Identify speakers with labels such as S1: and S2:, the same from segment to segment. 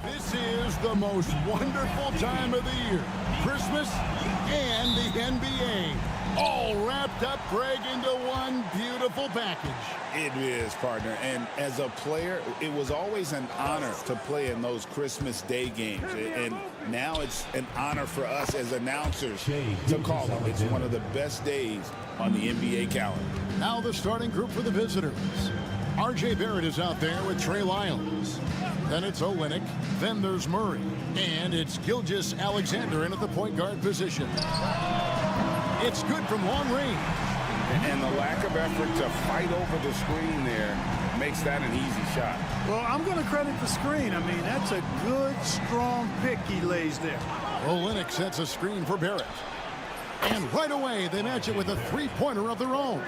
S1: This is the most wonderful time of the year. Christmas and the NBA. All wrapped up, Greg, into one beautiful package.
S2: It is, partner. And as a player, it was always an honor to play in those Christmas Day games. And now it's an honor for us as announcers to call them. It's one of the best days on the NBA calendar.
S1: Now the starting group for the visitors. R.J. Barrett is out there with Trey Lyles. Then it's Olynyk. Then there's Murray. And it's Gilgeous-Alexander in at the point guard position. It's good from long range.
S2: And the lack of effort to fight over the screen there makes that an easy shot.
S3: Well, I'm going to credit the screen. I mean, that's a good, strong pick he lays there.
S1: Olynyk sets a screen for Barrett. And right away, they match it with a three-pointer of their own.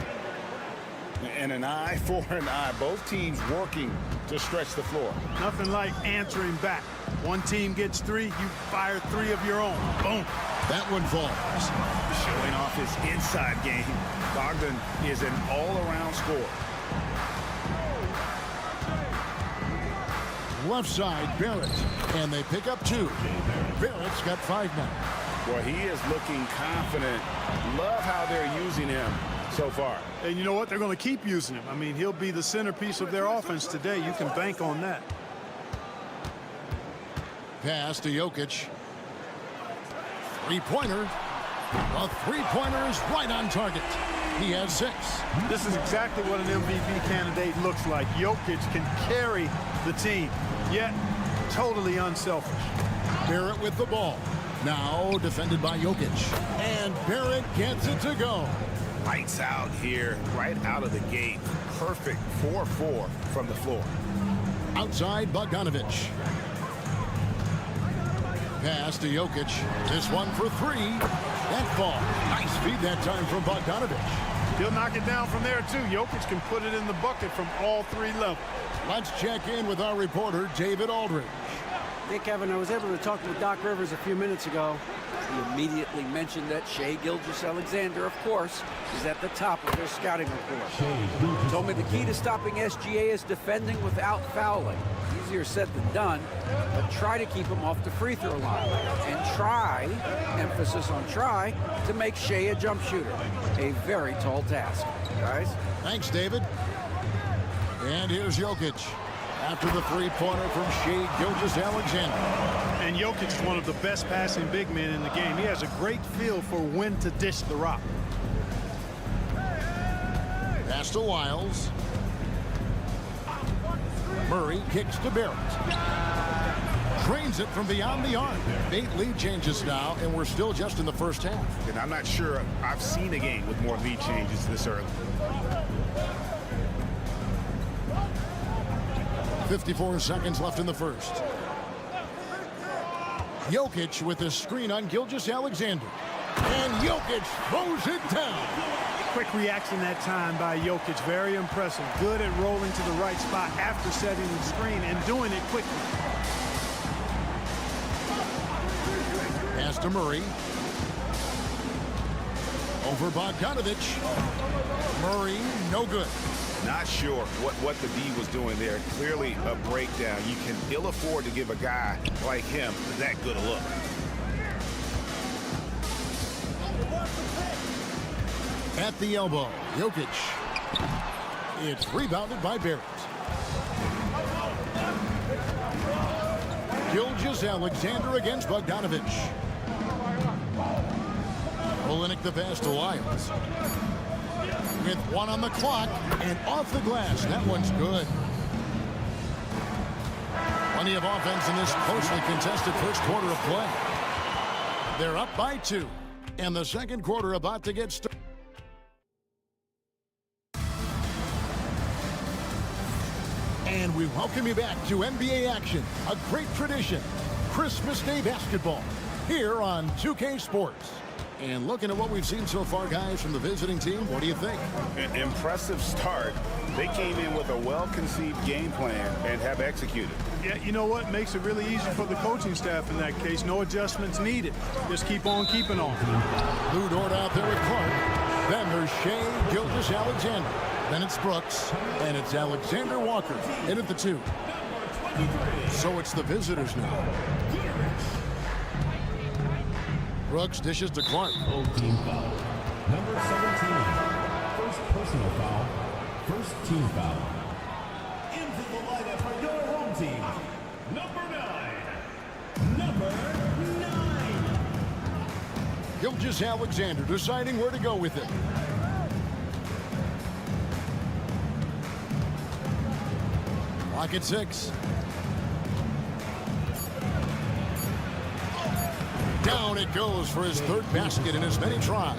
S2: And an eye for an eye. Both teams working to stretch the floor.
S3: Nothing like answering back. One team gets three, you fire three of your own. Boom.
S1: That one falls.
S2: Showing off his inside game. Bogdan is an all-around scorer.
S1: Left side, Barrett. And they pick up two. Barrett's got 5 now.
S2: Well, he is looking confident. Love how they're using him so far.
S3: And you know what? They're going to keep using him. I mean, he'll be the centerpiece of their offense today. You can bank on that.
S1: Pass to Jokic. Three-pointer. A three-pointer is right on target. He has 6.
S3: This is exactly what an MVP candidate looks like. Jokic can carry the team, yet totally unselfish.
S1: Barrett with the ball. Now defended by Jokic. And Barrett gets it to go.
S2: Lights out here, right out of the gate. Perfect 4-4 from the floor.
S1: Outside, Bogdanovic. Pass to Jokic. This one for 3. That ball. Nice feed that time from Bogdanovic.
S3: He'll knock it down from there, too. Jokic can put it in the bucket from all 3 levels.
S1: Let's check in with our reporter, David Aldridge.
S4: Hey, Kevin, I was able to talk with Doc Rivers a few minutes ago. He immediately mentioned that Shai Gilgeous-Alexander, of course, is at the top of their scouting report. He told me the key to stopping SGA is defending without fouling. Easier said than done, but try to keep him off the free throw line. And try, emphasis on try, to make Shai a jump shooter. A very tall task. Guys?
S1: Thanks, David. And here's Jokic. After the three-pointer from Shai Gilgeous-Alexander.
S3: And Jokic is one of the best passing big men in the game. He has a great feel for when to dish the rock.
S1: Pass to Lyles. Murray kicks to Barrett. Drains it from beyond the arc. 8 lead changes now, and we're still just in the first half.
S2: And I'm not sure I've seen a game with more lead changes this early.
S1: 54 seconds left in the first. Jokic with a screen on Gilgeous-Alexander. And Jokic throws it down.
S3: Quick reaction that time by Jokic. Very impressive. Good at rolling to the right spot after setting the screen and doing it quickly.
S1: Pass to Murray. Over Bogdanovic. Murray, no good.
S2: Not sure what the D was doing there. Clearly a breakdown. You can ill afford to give a guy like him that good a look.
S1: At the elbow, Jokic. It's rebounded by Barrett. Gilgeous-Alexander against Bogdanovic. Olenek the pass to Lyles. With one on the clock and off the glass. That one's good. Plenty of offense in this closely contested first quarter of play. They're up by 2. And the second quarter about to get started. And we welcome you back to NBA action. A great tradition. Christmas Day basketball here on 2K Sports. And looking at what we've seen so far, guys, from the visiting team, what do you think?
S2: An impressive start. They came in with a well-conceived game plan and have executed.
S3: Yeah, you know what? Makes it really easy for the coaching staff in that case. No adjustments needed. Just keep on keeping on.
S1: Lou Dort out there with Clark. Then there's Shea Gilgeous-Alexander. Then it's Brooks. And it's Alexander Walker in at the 2. So it's the visitors now. Brooks dishes to Clark.
S5: Team foul. Number 17. First personal foul. First team foul. Into the lineup for your home team. Number 9. Number 9.
S1: Gilgeous-Alexander deciding where to go with it. Clock at 6. Down it goes for his third basket in as many tries.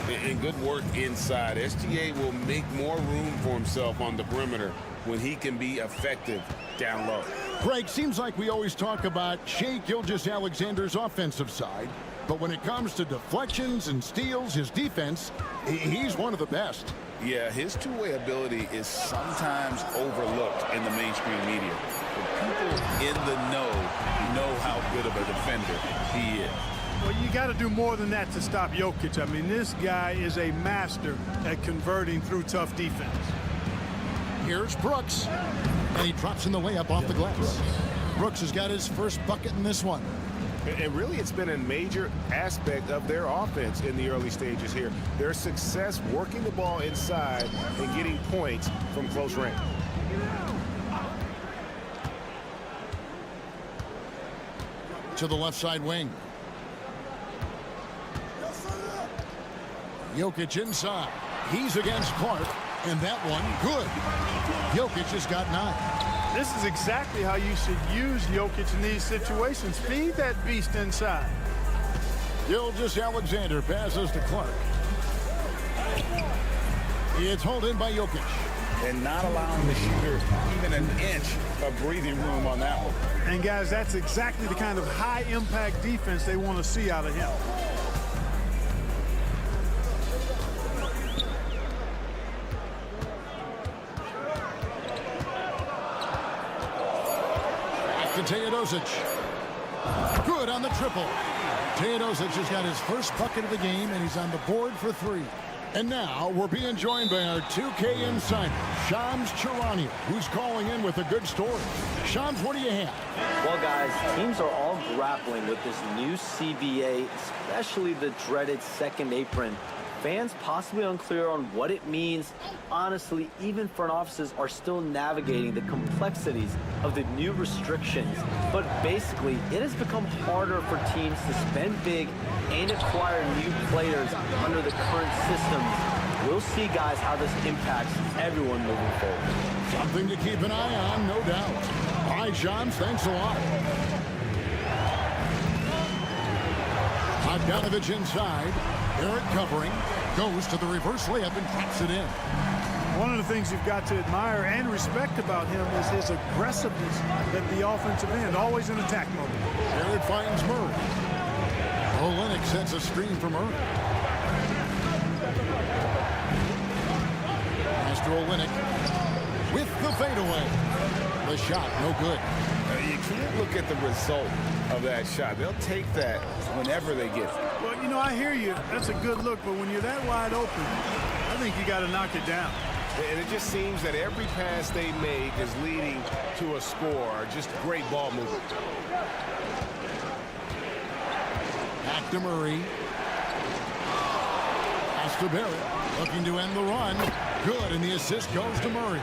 S2: And good work inside. SGA will make more room for himself on the perimeter when he can be effective down low.
S1: Greg, seems like we always talk about Shea Gilgeous-Alexander's offensive side, but when it comes to deflections and steals, his defense, he's one of the best.
S2: Yeah, his two-way ability is sometimes overlooked in the mainstream media. But people in the know how good of a defender he is.
S3: Well, you got to do more than that to stop Jokic. I mean, this guy is a master at converting through tough defense.
S1: Here's Brooks, and he drops in the layup off the glass. Brooks has got his first bucket in this one.
S2: And really, it's been a major aspect of their offense in the early stages here. Their success working the ball inside and getting points from close range.
S1: To the left side wing. Jokic inside. He's against Clark, and that one good. Jokic has got 9.
S3: This is exactly how you should use Jokic in these situations. Feed that beast inside.
S1: Gilgeous-Alexander passes to Clark. It's hauled in by Jokic.
S2: And not allowing the shooter even an inch of breathing room on that one.
S3: And guys, that's exactly the kind of high-impact defense they want to see out of him.
S1: To Teodosic. Good on the triple. Teodosic has got his first bucket of the game, and he's on the board for 3. And now we're being joined by our 2K insider, Shams Charania, who's calling in with a good story. Shams, what do you have?
S6: Well, guys, teams are all grappling with this new CBA, especially the dreaded second apron. Fans possibly unclear on what it means. Honestly, even front offices are still navigating the complexities of the new restrictions. But basically, it has become harder for teams to spend big and acquire new players under the current systems. We'll see, guys, how this impacts everyone moving forward.
S1: Something to keep an eye on, no doubt. All right, Shams, thanks a lot. Bogdanovich inside. Barrett covering. Goes to the reverse layup and drops it in.
S3: One of the things you've got to admire and respect about him is his aggressiveness at the offensive end, always in attack mode.
S1: Barrett finds Murray. Olenek sets a screen for Murray. Master Olenek with the fadeaway. The shot, no good.
S2: You can't look at the result of that shot. They'll take that whenever they get it.
S3: Well, you know, I hear you. That's a good look, but when you're that wide open, I think you got to knock it down.
S2: And it just seems that every pass they make is leading to a score. Just great ball movement.
S1: Back to Murray. Pass to Barrett. Looking to end the run. Good, and the assist goes to Murray.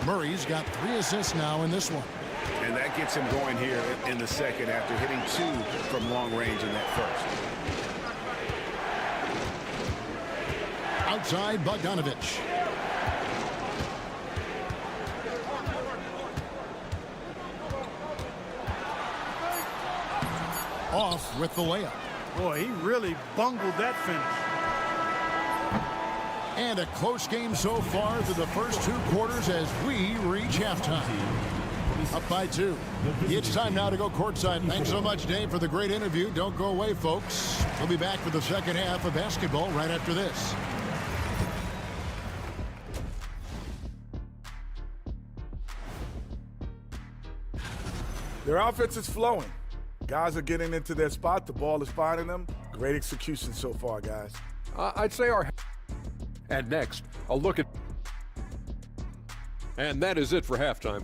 S1: Murray's got 3 assists now in this one.
S2: And that gets him going here in the second after hitting 2 from long range in that first.
S1: Outside Bogdanovich. Off with the layup.
S3: Boy, he really bungled that finish.
S1: And a close game so far through the first 2 quarters as we reach halftime. Up by 2. It's time now to go courtside. Thanks so much, Dave, for the great interview. Don't go away, folks. We'll be back for the second half of basketball right after this.
S7: Their offense is flowing. Guys are getting into their spot. The ball is finding them. Great execution so far, guys.
S8: I'd say our... And next, a look at... And that is it for halftime.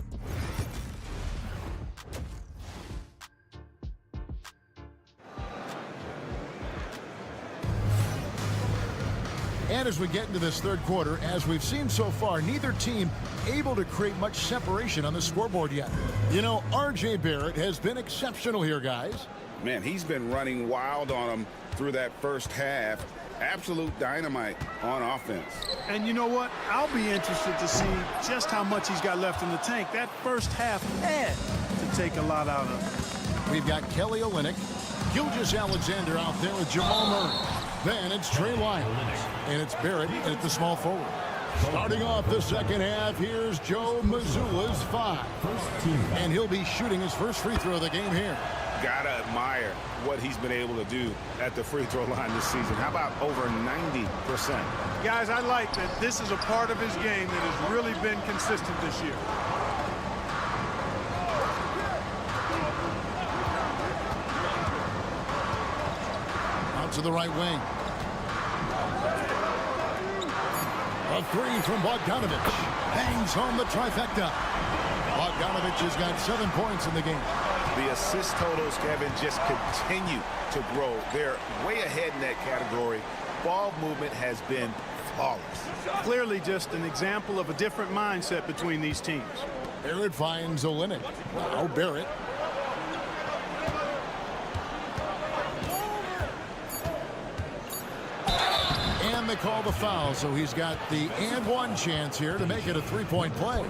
S1: And as we get into this third quarter, as we've seen so far, neither team able to create much separation on the scoreboard yet. You know, R.J. Barrett has been exceptional here, guys.
S2: Man, he's been running wild on them through that first half. Absolute dynamite on offense.
S3: And you know what? I'll be interested to see just how much he's got left in the tank. That first half had to take a lot out of him.
S1: We've got Kelly Olynyk, Gilgeous-Alexander out there with Jamal Murray. Then it's Trey Lyles, and it's Barrett at the small forward. Starting off the second half, here's Joe Mazzulla's 5. And he'll be shooting his first free throw of the game here.
S2: Gotta admire what he's been able to do at the free throw line this season. How about over 90%?
S3: Guys, I like that this is a part of his game that has really been consistent this year.
S1: To the right wing. A 3 from Bogdanovich. Hangs on the trifecta. Bogdanovich has got 7 points in the game.
S2: The assist totals, Kevin, just continue to grow. They're way ahead in that category. Ball movement has been flawless.
S3: Clearly just an example of a different mindset between these teams.
S1: Barrett finds Olynyk. Now Barrett. And they call the foul, so he's got the and one chance here to make it a 3-point play.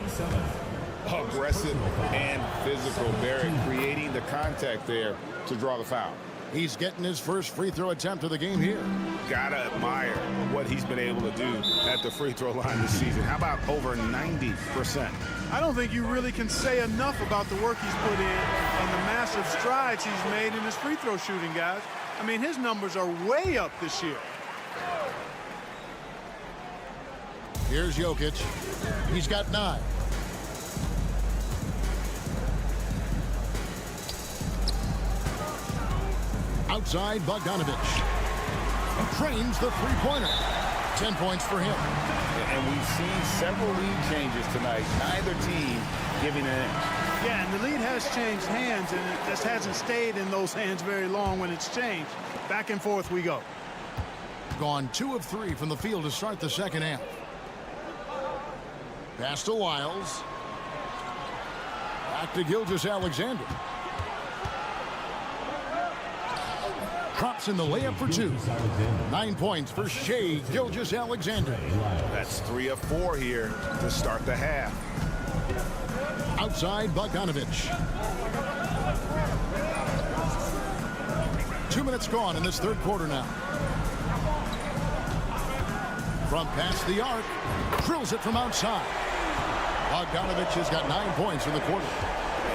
S2: Aggressive and physical. Barrett creating the contact there to draw the foul.
S1: He's getting his first free throw attempt of the game here.
S2: Gotta admire what he's been able to do at the free throw line this season. How about over 90%?
S3: I don't think you really can say enough about the work he's put in and the massive strides he's made in his free throw shooting, guys. I mean, his numbers are way up this year.
S1: Here's Jokic. He's got 9. Outside Bogdanovich. Trains the three-pointer. 10 points for him.
S2: And we've seen several lead changes tonight. Neither team giving an inch.
S3: Yeah, and the lead has changed hands, and it just hasn't stayed in those hands very long when it's changed. Back and forth we go.
S1: Gone 2 of 3 from the field to start the second half. Pass to Lyles. Back to Gilgeous-Alexander. Drops in the layup for 2. 9 points for Shai Gilgeous-Alexander.
S2: That's 3 of 4 here to start the half.
S1: Outside Bogdanovich. 2 minutes gone in this third quarter now. From past the arc, drills it from outside. Bogdanovich has got 9 points in the quarter.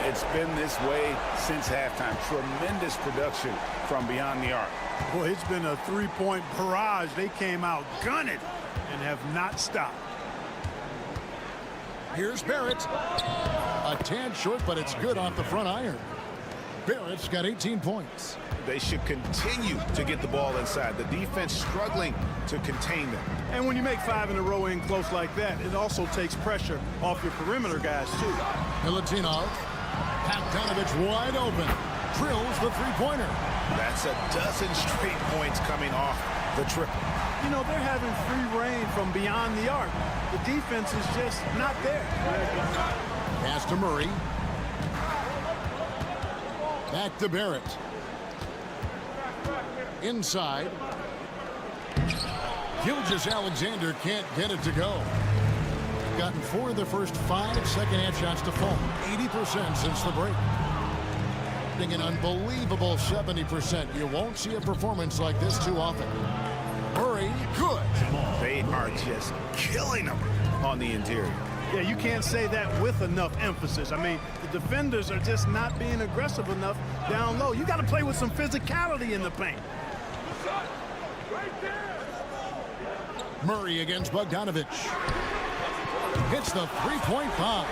S2: It's been this way since halftime. Tremendous production from beyond the arc.
S3: Boy, it's been a three-point barrage. They came out gunning and have not stopped.
S1: Here's Barrett. A tad short, but it's good off the front iron. Barrett's got 18 points.
S2: They should continue to get the ball inside. The defense struggling to contain them.
S3: And when you make 5 in a row in close like that, it also takes pressure off your perimeter guys, too.
S1: Milutinov. Bogdanovich wide open. Drills the three-pointer.
S2: That's a dozen straight points coming off the triple.
S3: You know, they're having free reign from beyond the arc. The defense is just not there.
S1: Pass to Murray. Back to Barrett. Inside. Gilgeous-Alexander can't get it to go. Gotten 4 of the first 5 second-half shots to fall. 80% since the break. An unbelievable 70%. You won't see a performance like this too often. Murray, good.
S2: They are just killing them on the interior.
S3: Yeah, you can't say that with enough emphasis. I mean, the defenders are just not being aggressive enough down low. You got to play with some physicality in the paint.
S1: Murray against Bogdanovic. Hits the three-point bomb.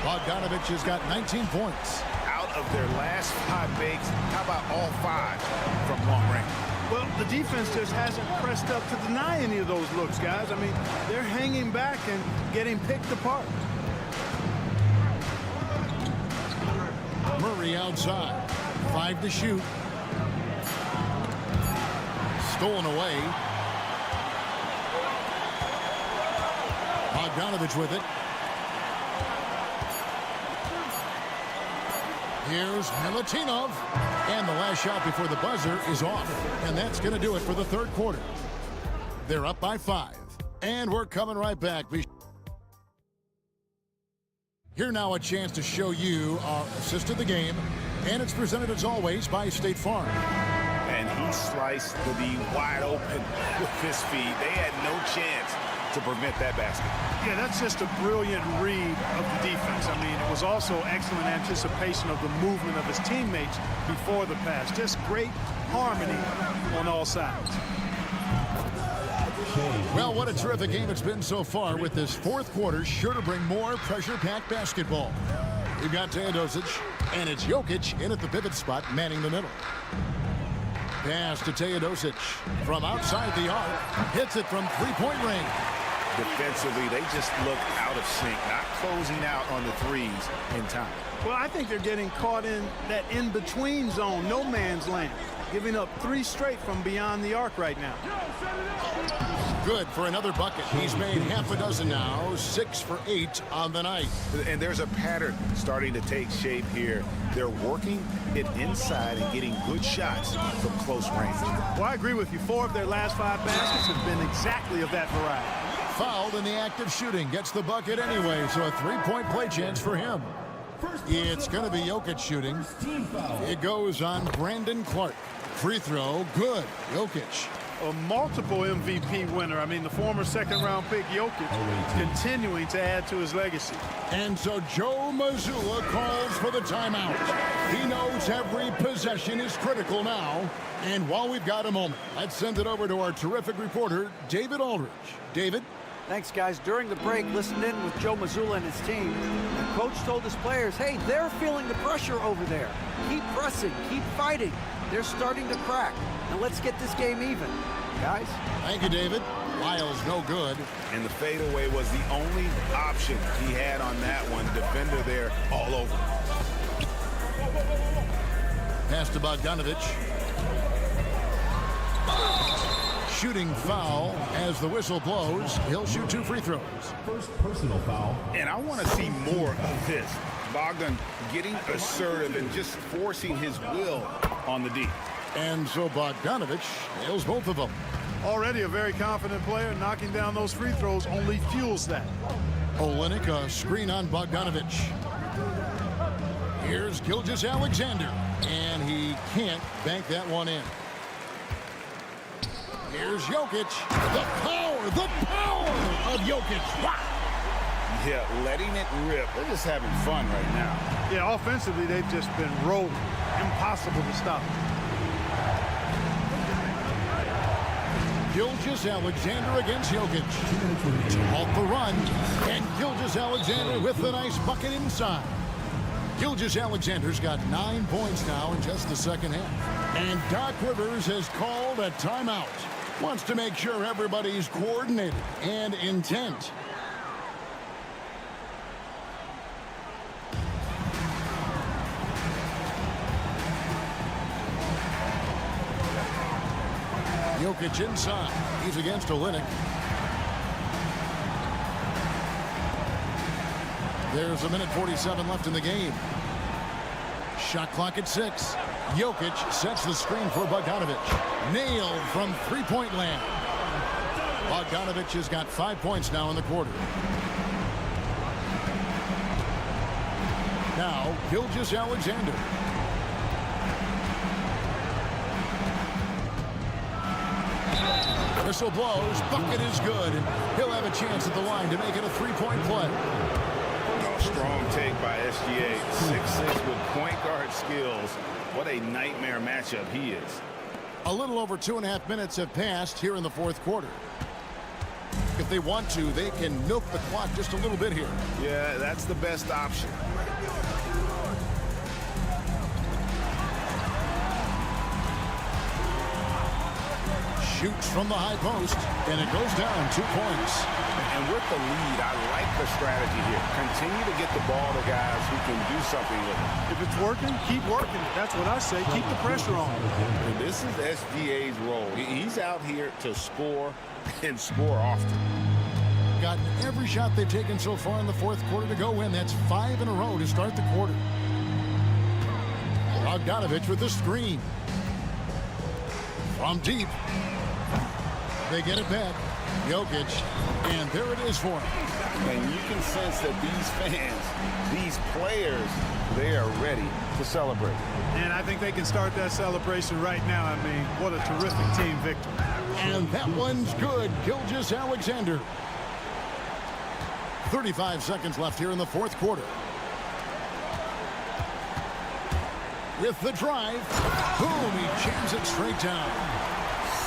S1: Bogdanovic has got 19 points.
S2: Out of their last 5 makes, how about all 5 from long range?
S3: Well, the defense just hasn't pressed up to deny any of those looks, guys. I mean, they're hanging back and getting picked apart.
S1: Murray outside. 5 to shoot. Stolen away. Bogdanovic with it. Here's Milutinov. And the last shot before the buzzer is off. And that's going to do it for the third quarter. They're up by 5. And we're coming right back. Here now a chance to show you our assist of the game. And it's presented as always by State Farm.
S2: And he sliced the wide open with his feet. They had no chance to prevent that basket.
S3: Yeah, that's just a brilliant read of the defense. I mean, it was also excellent anticipation of the movement of his teammates before the pass. Just great harmony on all sides.
S1: Well, what a terrific game it's been so far, with this fourth quarter sure to bring more pressure-packed basketball. We've got Teodosic, and it's Jokic in at the pivot spot, manning the middle. Pass to Teodosic from outside the arc. Hits it from three-point range.
S2: Defensively, they just look out of sync, not closing out on the threes in time.
S3: Well, I think they're getting caught in that in-between zone, no man's land, giving up 3 straight from beyond the arc right now.
S1: Good for another bucket. He's made half a dozen now, 6 for 8 on the night.
S2: And there's a pattern starting to take shape here. They're working it inside and getting good shots from close range.
S3: Well, I agree with you. 4 of their last 5 baskets have been exactly of that variety.
S1: Fouled in the act of shooting. Gets the bucket anyway, so a 3-point play chance for him. It's going to be Jokic shooting. It goes on Brandon Clark. Free throw, good. Jokic.
S3: A multiple MVP winner. I mean, the former second-round pick Jokic continuing to add to his legacy.
S1: And so Joe Mazzulla calls for the timeout. He knows every possession is critical now. And while we've got a moment, let's send it over to our terrific reporter, David Aldridge. David?
S4: Thanks, guys. During the break, listened in with Joe Mazzulla and his team. The coach told his players, hey, they're feeling the pressure over there. Keep pressing, keep fighting. They're starting to crack. Now let's get this game even, guys.
S1: Thank you, David. Lyle's no good.
S2: And the fadeaway was the only option he had on that one. Defender there all over.
S1: Pass to Bogdanovic. Shooting foul as the whistle blows. He'll shoot 2 free throws.
S5: First personal foul.
S2: And I want to see more of this. Bogdan getting assertive and just forcing his will on the D.
S1: And so Bogdanovic nails both of them.
S3: Already a very confident player. Knocking down those free throws only fuels that.
S1: Olynyk, a screen on Bogdanovic. Here's Gilgeous-Alexander. And he can't bank that one in. Here's Jokic. The power of Jokic. Wow.
S2: Yeah, letting it rip. They're just having fun right now.
S3: Yeah, offensively, they've just been rolling. Impossible to stop.
S1: Gilgeous-Alexander against Jokic. Off the run. And Gilgeous-Alexander with the nice bucket inside. Gilgeous-Alexander's got 9 points now in just the second half. And Doc Rivers has called a timeout. Wants to make sure everybody's coordinated and intent. Jokic inside. He's against Olynyk. There's a minute 47 left in the game. Shot clock at 6. Jokic sets the screen for Bogdanovic. Nailed from three-point land. Bogdanovich has got 5 points now in the quarter. Now, Gilgeous-Alexander. Whistle blows. Bucket is good. He'll have a chance at the line to make it a three-point play.
S2: Oh, strong take by SGA. 6'6" with point guard skills. What a nightmare matchup he is.
S1: A little over 2.5 minutes have passed here in the fourth quarter. If they want to, they can milk the clock just a little bit here.
S2: Yeah, that's the best option.
S1: Shoots from the high post, and it goes down 2 points.
S2: And with the lead, I like the strategy here. Continue to get the ball to guys who can do something with it.
S3: If it's working, keep working. That's what I say. Keep the pressure on.
S2: And this is SGA's role. He's out here to score and score often.
S1: Gotten every shot they've taken so far in the fourth quarter to go in. That's 5 in a row to start the quarter. Bogdanovich with the screen. From deep. They get it back. Jokic. And there it is for him.
S2: And you can sense that these fans, these players, they are ready to celebrate.
S3: And I think they can start that celebration right now. I mean, what a terrific team victory.
S1: And that one's good. Gilgeous-Alexander. 35 seconds left here in the fourth quarter. With the drive. Boom, he jams it straight down.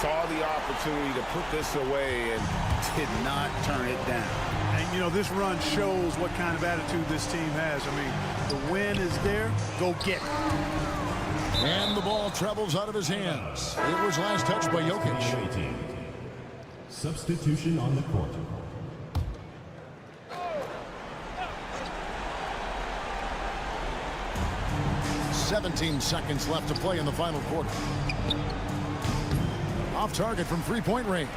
S2: Saw the opportunity to put this away and did not turn it down.
S3: And, you know, this run shows what kind of attitude this team has. I mean, the win is there. Go get it.
S1: And the ball travels out of his hands. It was last touched by Jokic.
S5: Substitution on the court.
S1: "17 seconds left to play in the final quarter. Off target from three-point range.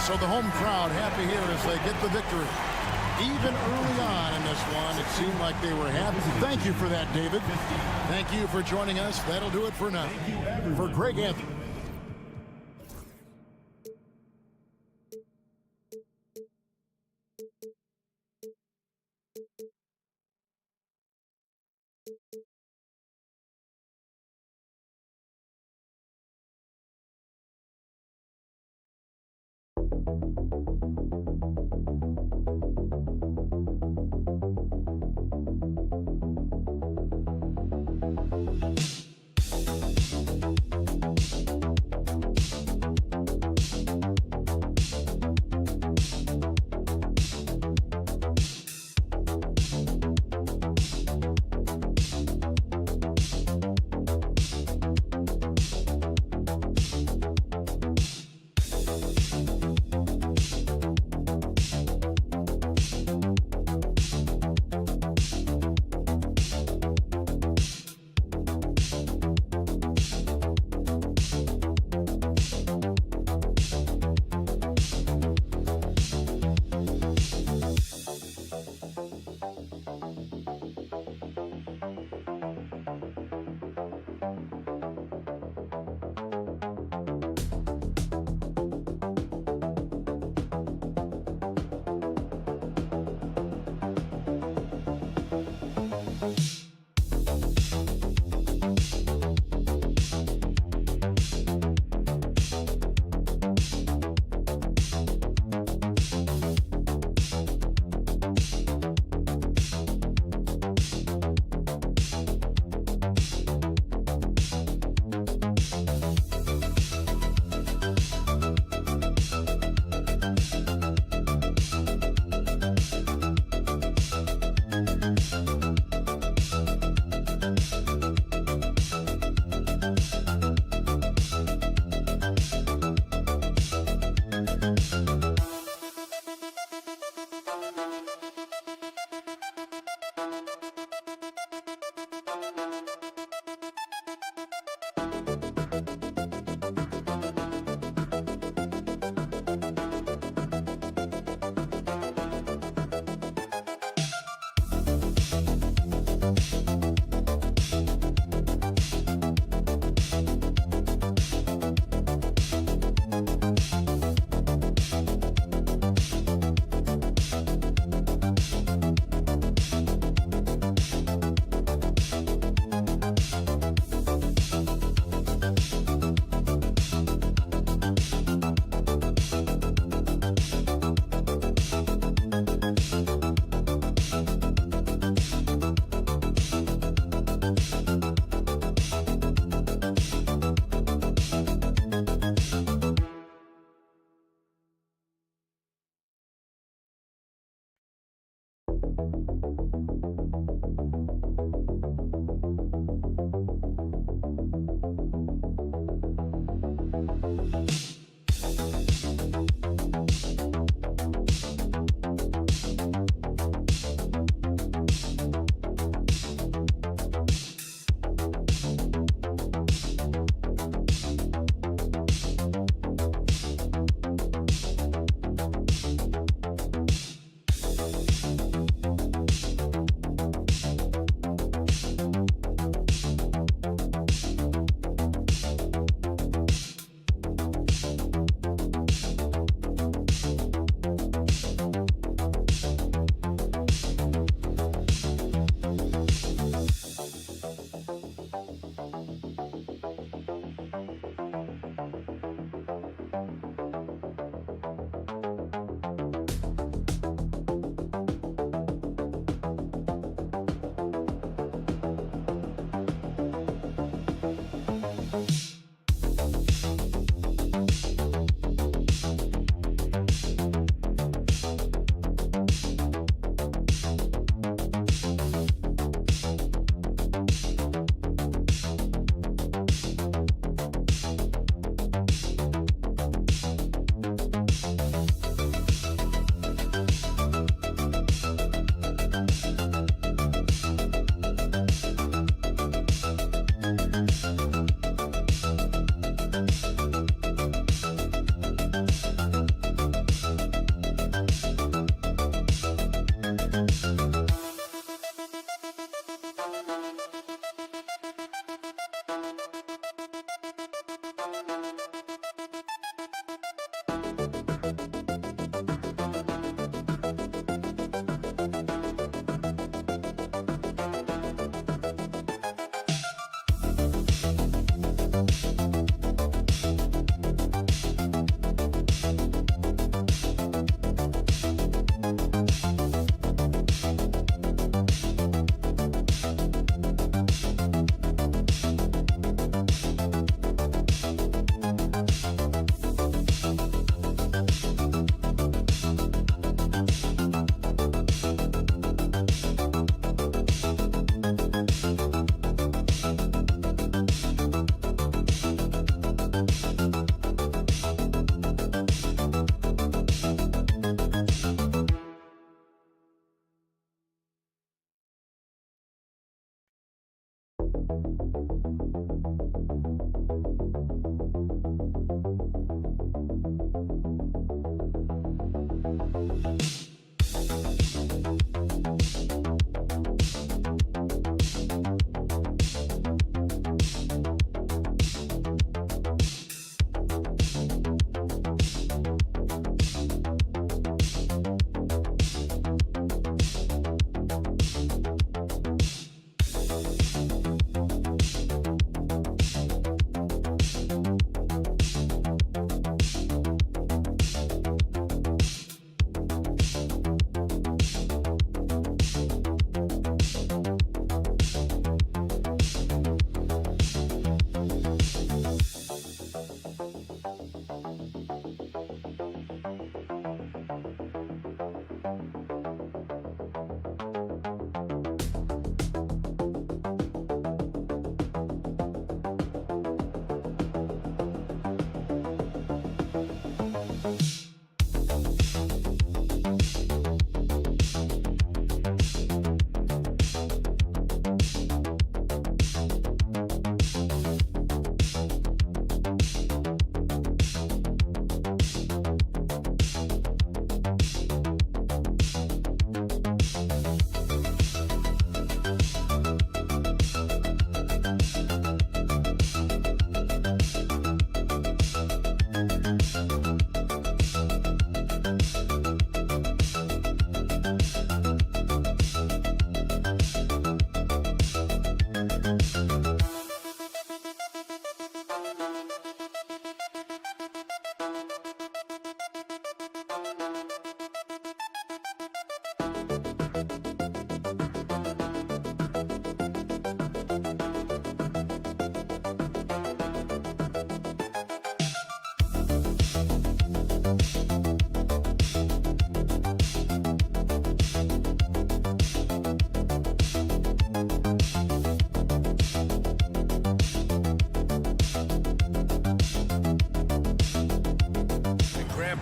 S1: So the home crowd happy here as they get the victory. Even early on in this one, it seemed like they were happy. Thank you for that, David. Thank you for joining us. That'll do it for now. For Greg Anthony.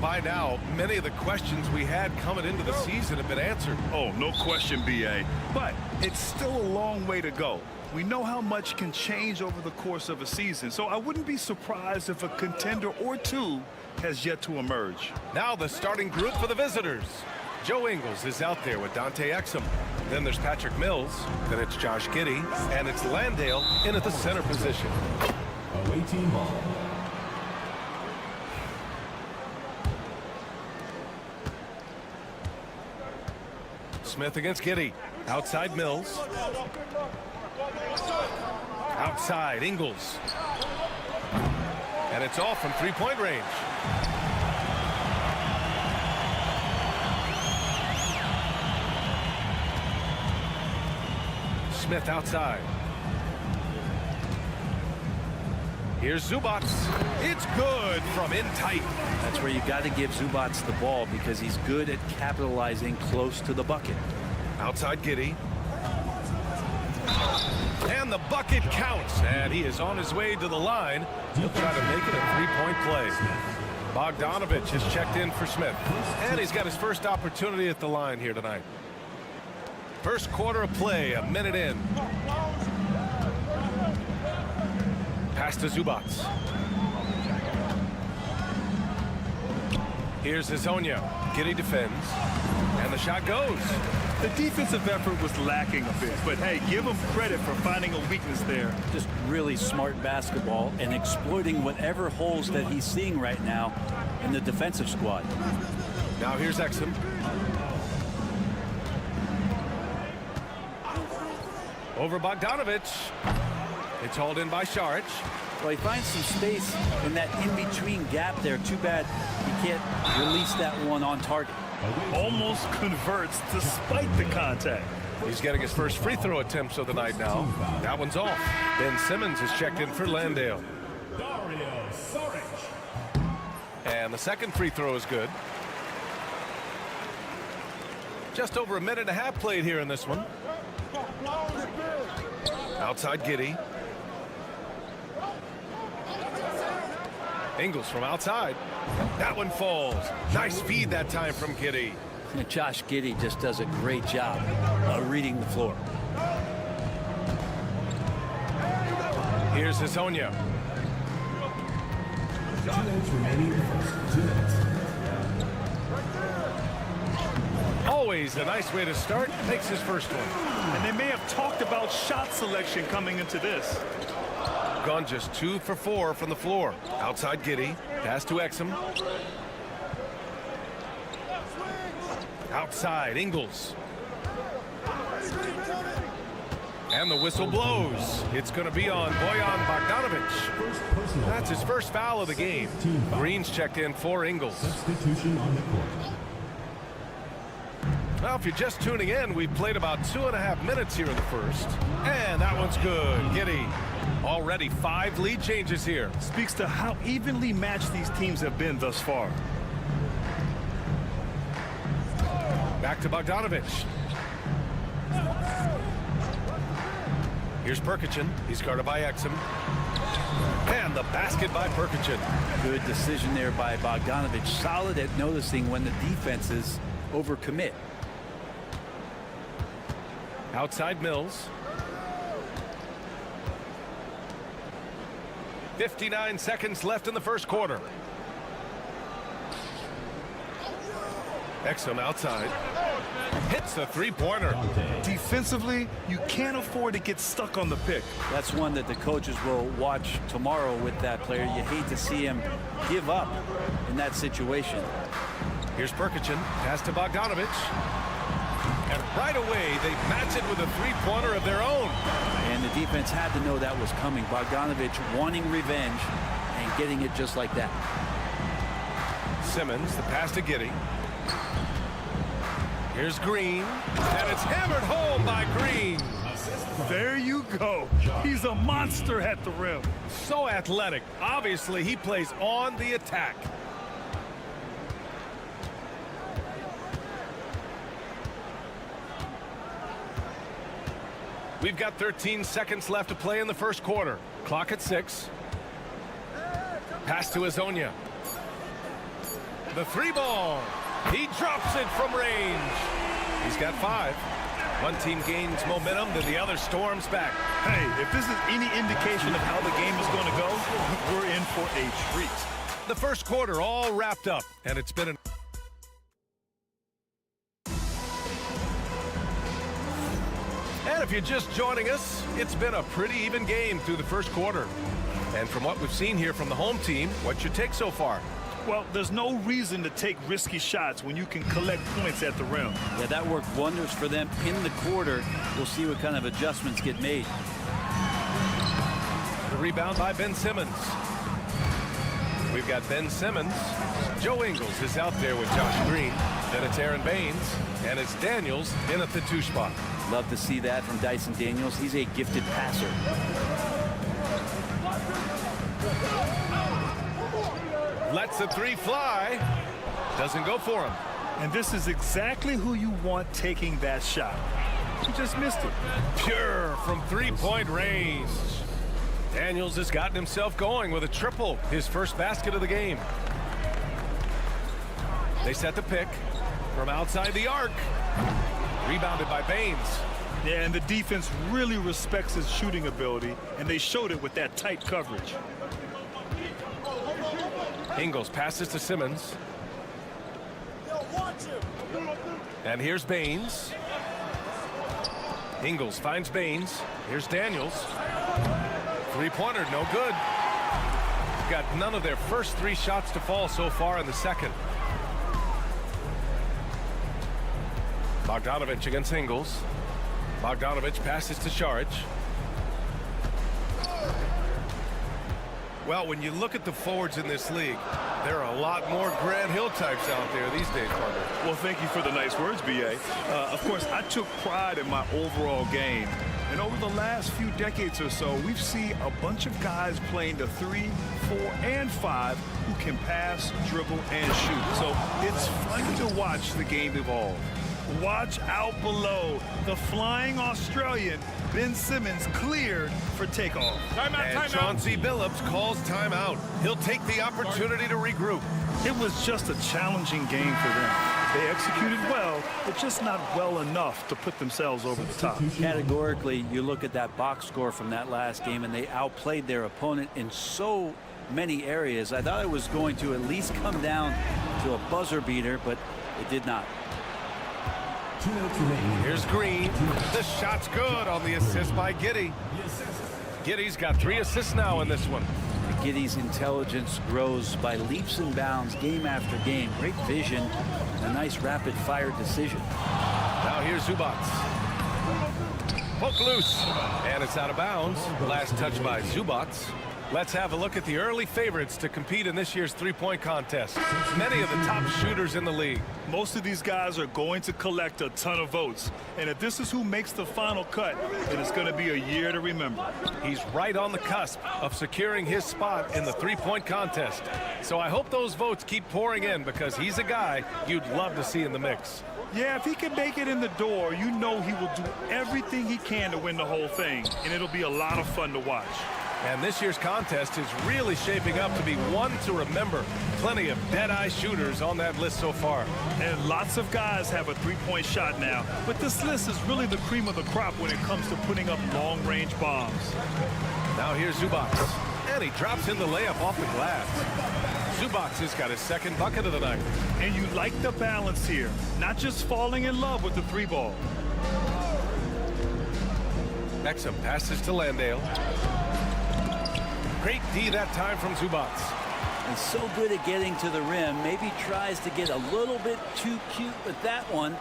S8: By now, many of the questions we had coming into the season have been answered.
S9: Oh, no question, B.A. But it's still a long way to go. We know how much can change over the course of a season, so I wouldn't be surprised if a contender or two has yet to emerge.
S8: Now the starting group for the visitors. Joe Ingles is out there with Dante Exum. Then there's Patrick Mills. Then it's Josh Giddey. And it's Landale in at the center position.
S5: Away team ball.
S8: Smith against Giddey. Outside Mills. Outside Ingles. And it's off from three-point range. Smith outside. Here's Zubats. It's good from in tight.
S10: That's where you got to give Zubats the ball because he's good at capitalizing close to the bucket.
S8: Outside Giddey. And the bucket counts. And he is on his way to the line. He'll try to make it a three-point play. Bogdanovich has checked in for Smith. And he's got his first opportunity at the line here tonight. First quarter of play, a minute in. Pass to Zubats. Here's Hezonja. Giddey defends. And the shot goes.
S9: The defensive effort was lacking a bit, but hey, give him credit for finding a weakness there.
S10: Just really smart basketball and exploiting whatever holes that he's seeing right now in the defensive squad.
S8: Now here's Exum. Over Bogdanovich. It's hauled in by Šarić.
S10: Well, he finds some space in that in-between gap there. Too bad he can't release that one on target.
S9: Almost converts despite the contact.
S8: He's getting his first free throw attempts of the night now. That one's off. Ben Simmons has checked in for Landale. And the second free throw is good. Just over a minute and a half played here in this one. Outside Giddey. Ingles from outside. That one falls. Nice feed that time from Giddey.
S10: Josh Giddey just does a great job of reading the floor.
S8: Here's Hazonia.
S5: 2 minutes remaining in the first. 2 minutes.
S8: Always a nice way to start. Makes his first one.
S9: And they may have talked about shot selection coming into this.
S8: Gone just 2 for 4 from the floor. Outside Giddey. Pass to Exum. Outside Ingles. And the whistle blows. It's going to be on Bojan Bogdanovic. That's his first foul of the game. Green's checked in for Ingles.
S5: Substitution on the court.
S8: Well, if you're just tuning in, we've played about 2.5 minutes here in the first. And that one's good. Giddey. Already 5 lead changes here.
S9: Speaks to how evenly matched these teams have been thus far.
S8: Back to Bogdanovic. Here's Perkichin. He's guarded by Exum. And the basket by Perkichin.
S10: Good decision there by Bogdanovic. Solid at noticing when the defenses overcommit.
S8: Outside Mills. 59 seconds left in the first quarter. Exum outside. Hits the three-pointer.
S9: Defensively, you can't afford to get stuck on the pick.
S10: That's one that the coaches will watch tomorrow with that player. You hate to see him give up in that situation.
S8: Here's Perkichin. Pass to Bogdanovic. And right away, they match it with a three-pointer of their own.
S10: And the defense had to know that was coming. Bogdanovic wanting revenge and getting it just like that.
S8: Simmons, the pass to Giddey. Here's Green, and it's hammered home by Green.
S9: There you go. He's a monster at the rim.
S8: So athletic. Obviously, he plays on the attack. We've got 13 seconds left to play in the first quarter. Clock at 6. Pass to Hazonia. The 3-ball. He drops it from range. He's got 5. One team gains momentum, then the other storms back.
S9: Hey, if this is any indication of how the game is going to go, we're in for a treat.
S8: The first quarter all wrapped up, and it's been an... And if you're just joining us, it's been a pretty even game through the first quarter. And from what we've seen here from the home team, what's your take so far?
S9: Well, there's no reason to take risky shots when you can collect points at the rim.
S10: Yeah, that worked wonders for them in the quarter. We'll see what kind of adjustments get made.
S8: The rebound by Ben Simmons. We've got Ben Simmons. Joe Ingles is out there with Josh Green. Then it's Aaron Baines. And it's Daniels in at the 2 spot.
S10: Love to see that from Dyson Daniels. He's a gifted passer.
S8: Lets the 3 fly. Doesn't go for him.
S9: And this is exactly who you want taking that shot. He just missed it.
S8: Pure from 3-point range. Daniels has gotten himself going with a triple. His first basket of the game. They set the pick from outside the arc. Rebounded by Baines.
S9: Yeah, and the defense really respects his shooting ability, and they showed it with that tight coverage.
S8: Ingles passes to Simmons. And here's Baines. Ingles finds Baines. Here's Daniels. 3-pointer, no good. Got none of their first 3 shots to fall so far in the second. Bogdanovic against Ingles. Bogdanovic passes to Šarić. Well, when you look at the forwards in this league, there are a lot more Grant Hill types out there these days, partner.
S9: Well, thank you for the nice words, B.A. Of course, I took pride in my overall game. And over the last few decades or so, we've seen a bunch of guys playing the 3, 4, and 5 who can pass, dribble, and shoot. So it's fun to watch the game evolve. Watch out below. The flying Australian, Ben Simmons, cleared for takeoff.
S8: And Chauncey Billups calls timeout. He'll take the opportunity to regroup.
S9: It was just a challenging game for them. They executed well, but just not well enough to put themselves over the top.
S10: Categorically, you look at that box score from that last game, and they outplayed their opponent in so many areas. I thought it was going to at least come down to a buzzer beater, but it did not.
S8: Here's Green. The shot's good on the assist by Giddey. Giddey's got 3 assists now in this one.
S10: Giddey's intelligence grows by leaps and bounds game after game. Great vision, a nice rapid-fire decision.
S8: Now here's Zubac. Poke loose, and it's out of bounds. Last touch by Zubac. Let's have a look at the early favorites to compete in this year's three-point contest. Many of the top shooters in the league.
S9: Most of these guys are going to collect a ton of votes. And if this is who makes the final cut, then it's going to be a year to remember.
S8: He's right on the cusp of securing his spot in the three-point contest. So I hope those votes keep pouring in, because he's a guy you'd love to see in the mix.
S9: Yeah, if he can make it in the door, you know he will do everything he can to win the whole thing. And it'll be a lot of fun to watch.
S8: And this year's contest is really shaping up to be one to remember. Plenty of dead-eye shooters on that list so far.
S9: And lots of guys have a three-point shot now. But this list is really the cream of the crop when it comes to putting up long-range bombs.
S8: Now here's Zubac. And he drops in the layup off the glass. Zubac has got his second bucket of the night.
S9: And you like the balance here. Not just falling in love with the three ball.
S8: Exum passes to Landale. Great D that time from Zubac.
S10: And so good at getting to the rim. Maybe tries to get a little bit too cute with that one.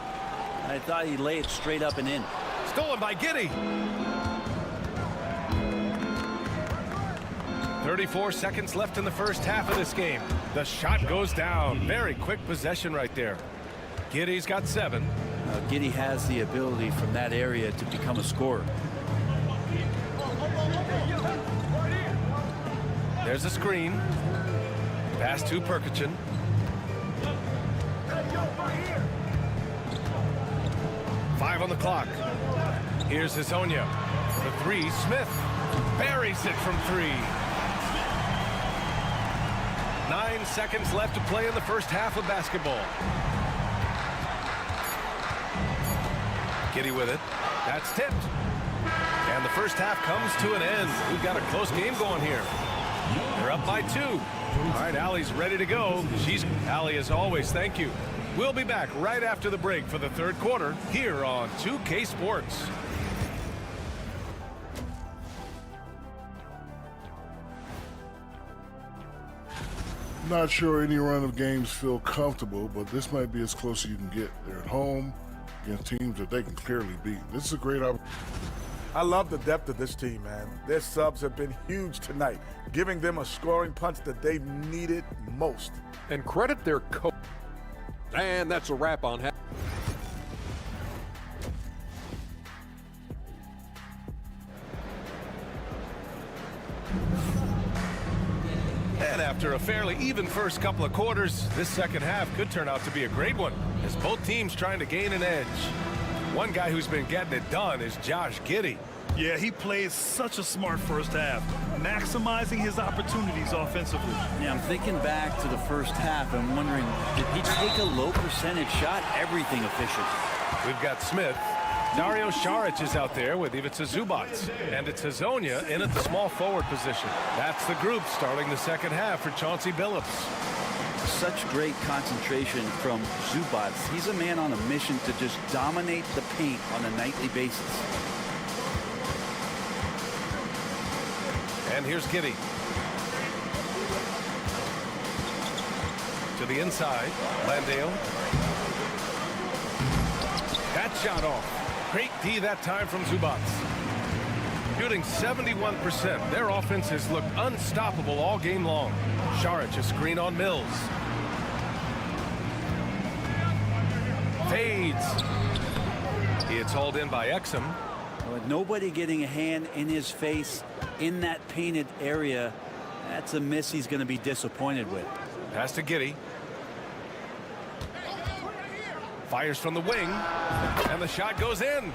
S10: I thought he'd lay it straight up and in.
S8: Stolen by Giddey. 34 seconds left in the first half of this game. The shot goes down. Very quick possession right there. Giddey's got 7.
S10: Giddey has the ability from that area to become a scorer.
S8: There's a screen. Pass to Perkichin. Five on the clock. Here's Hezonja. The 3, Smith buries it from 3. 9 seconds left to play in the first half of basketball. Giddey with it. That's tipped. And the first half comes to an end. We've got a close game going here. They're up by 2. All right, Allie's ready to go. Allie, as always, thank you. We'll be back right after the break for the third quarter here on 2K Sports.
S11: Not sure any run of games feel comfortable, but this might be as close as you can get. They're at home against teams that they can clearly beat. This is a great opportunity.
S7: I love the depth of this team, man. Their subs have been huge tonight, giving them a scoring punch that they needed most.
S12: And credit their coach. And that's a wrap on half.
S8: And after a fairly even first couple of quarters, this second half could turn out to be a great one, as both teams trying to gain an edge. One guy who's been getting it done is Josh Giddey.
S9: Yeah, he plays such a smart first half, maximizing his opportunities offensively.
S10: Yeah, I'm thinking back to the first half and wondering, did he take a low percentage shot? Everything efficient.
S8: We've got Smith. Dario Saric is out there with Ivica Zubac. And it's Hezonja in at the small forward position. That's the group starting the second half for Chauncey Billups.
S10: Such great concentration from Zubac. He's a man on a mission to just dominate the paint on a nightly basis.
S8: And here's Giddey. To the inside. Landale. That shot off. Great D that time from Zubac. Shooting 71%. Their offense has looked unstoppable all game long. Saric a screen on Mills. Fades. It's hauled in by Exum.
S10: With nobody getting a hand in his face in that painted area, that's a miss he's going to be disappointed with.
S8: Pass to Giddey. Fires from the wing, and the shot goes in.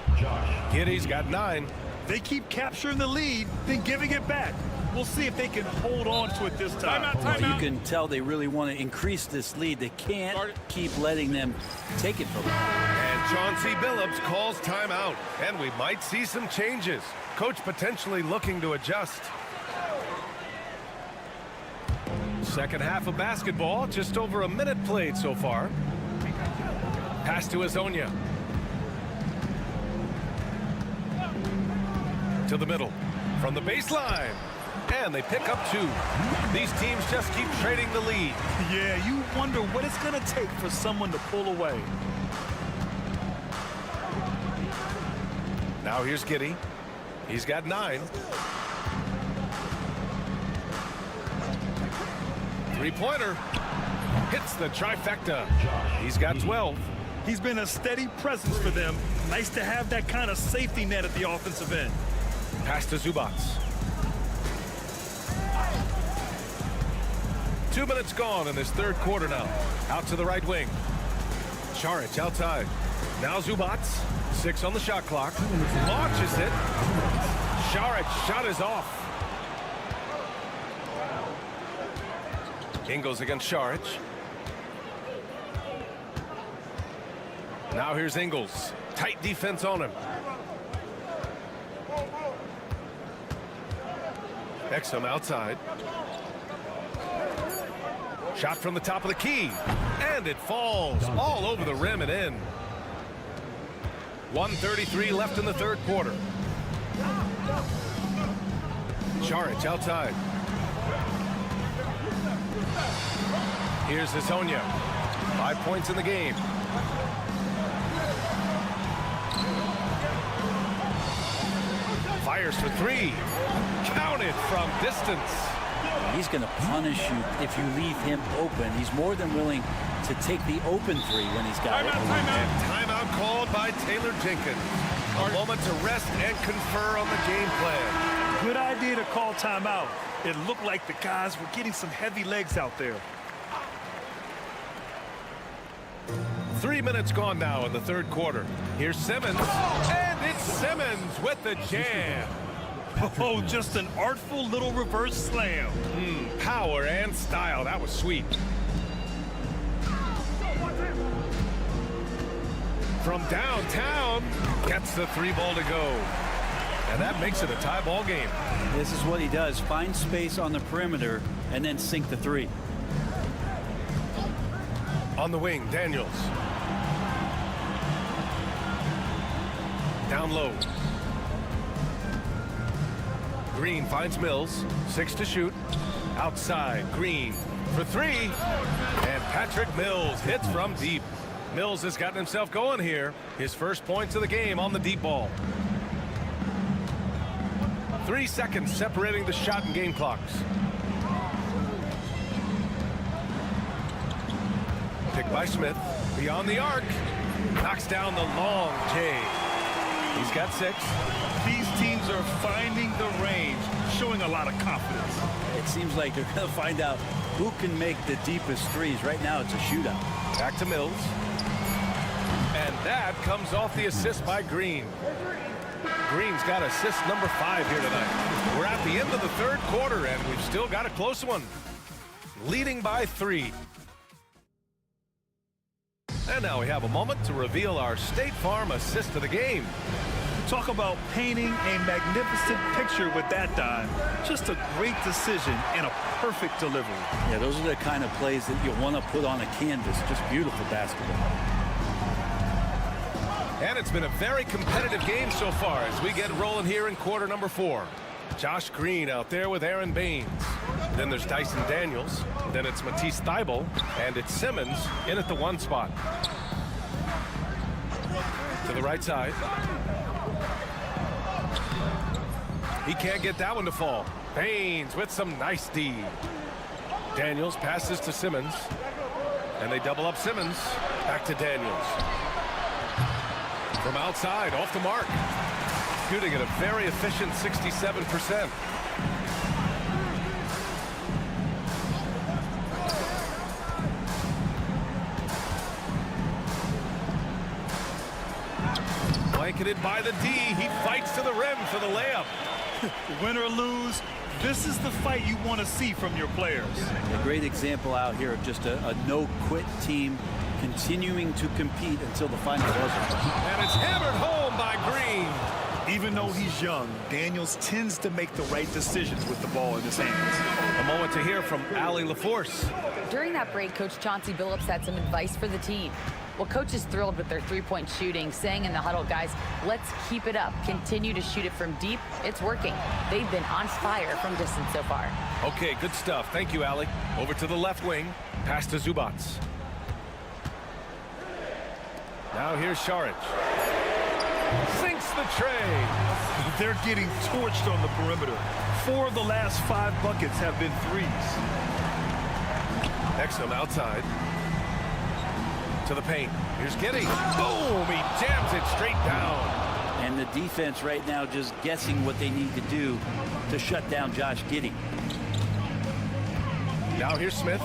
S8: Giddy's got 9.
S9: They keep capturing the lead, then giving it back. We'll see if they can hold on to it this time.
S10: You can tell they really want to increase this lead. They can't keep letting them take it from them.
S8: And Chauncey Billups calls timeout, and we might see some changes. Coach potentially looking to adjust. Second half of basketball, just over a minute played so far. Pass to Azonia. To the middle, from the baseline. And they pick up 2. These teams just keep trading the lead.
S9: Yeah, you wonder what it's going to take for someone to pull away.
S8: Now here's Giddy. He's got 9. 3-pointer. Hits the trifecta. He's got 12.
S9: He's been a steady presence for them. Nice to have that kind of safety net at the offensive end.
S8: Pass to Zubats. 2 minutes gone in this third quarter now. Out to the right wing. Charic outside. Now Zubats. 6 on the shot clock. Launches it. Charic shot is off. Ingles against Charic. Now here's Ingles. Tight defense on him. Exum outside. Shot from the top of the key. And it falls all over the rim and in. 1:33 left in the third quarter. Charic outside. Here's Azonia. 5 points in the game. Fires for 3. Counted from distance.
S10: He's going to punish you if you leave him open. He's more than willing to take the open 3 when he's got it.
S8: Timeout called by Taylor Jenkins. A moment to rest and confer on the game plan.
S9: Good idea to call timeout. It looked like the guys were getting some heavy legs out there.
S8: 3 minutes gone now in the third quarter. Here's Simmons. And it's Simmons with the jam.
S9: Oh, just an artful little reverse slam.
S8: Power and style. That was sweet. From downtown, gets the 3 ball to go. And that makes it a tie ball game.
S10: This is what he does. Find space on the perimeter and then sink the 3.
S8: On the wing, Daniels. Down low. Green finds Mills. 6 to shoot. Outside, Green for 3. And Patrick Mills hits from deep. Mills has gotten himself going here. His first points of the game on the deep ball. 3 seconds separating the shot and game clocks. Picked by Smith. Beyond the arc. Knocks down the long J. He's got 6.
S9: These teams are finding the range, showing a lot of confidence.
S10: It seems like they're going to find out who can make the deepest 3s. Right now, it's a shootout.
S8: Back to Mills. And that comes off the assist by Green. Green's got assist number 5 here tonight. We're at the end of the third quarter, and we've still got a close one. Leading by 3. And now we have a moment to reveal our State Farm assist of the game.
S9: Talk about painting a magnificent picture with that dive. Just a great decision and a perfect delivery.
S10: Yeah, those are the kind of plays that you want to put on a canvas. Just beautiful basketball.
S8: And it's been a very competitive game so far as we get rolling here in quarter number 4. Josh Green out there with Aaron Baines. Then there's Dyson Daniels. Then it's Matisse Thybulle. And it's Simmons in at the 1 spot. To the right side. He can't get that one to fall. Baines with some nice D. Daniels passes to Simmons. And they double up Simmons. Back to Daniels. From outside, off the mark. Shooting at a very efficient 67%. Pocketed by the D. He fights to the rim for the layup.
S9: Win or lose, this is the fight you want to see from your players.
S10: A great example out here of just a no-quit team continuing to compete until the final buzzer.
S8: And it's hammered home by Green.
S9: Even though he's young, Daniels tends to make the right decisions with the ball in his hands.
S8: A moment to hear from Allie LaForce.
S13: During that break, Coach Chauncey Billups had some advice for the team. Well, Coach is thrilled with their three-point shooting, saying in the huddle, guys, let's keep it up. Continue to shoot it from deep. It's working. They've been on fire from distance so far.
S8: Okay, good stuff. Thank you, Allie. Over to the left wing. Pass to Zubac. Now here's Šarić. Sinks the tray.
S9: They're getting torched on the perimeter. 4 of the last 5 buckets have been threes.
S8: Exum outside. To the paint. Here's Giddey. Boom! He jams it straight down.
S10: And the defense right now just guessing what they need to do to shut down Josh Giddey.
S8: Now here's Smith.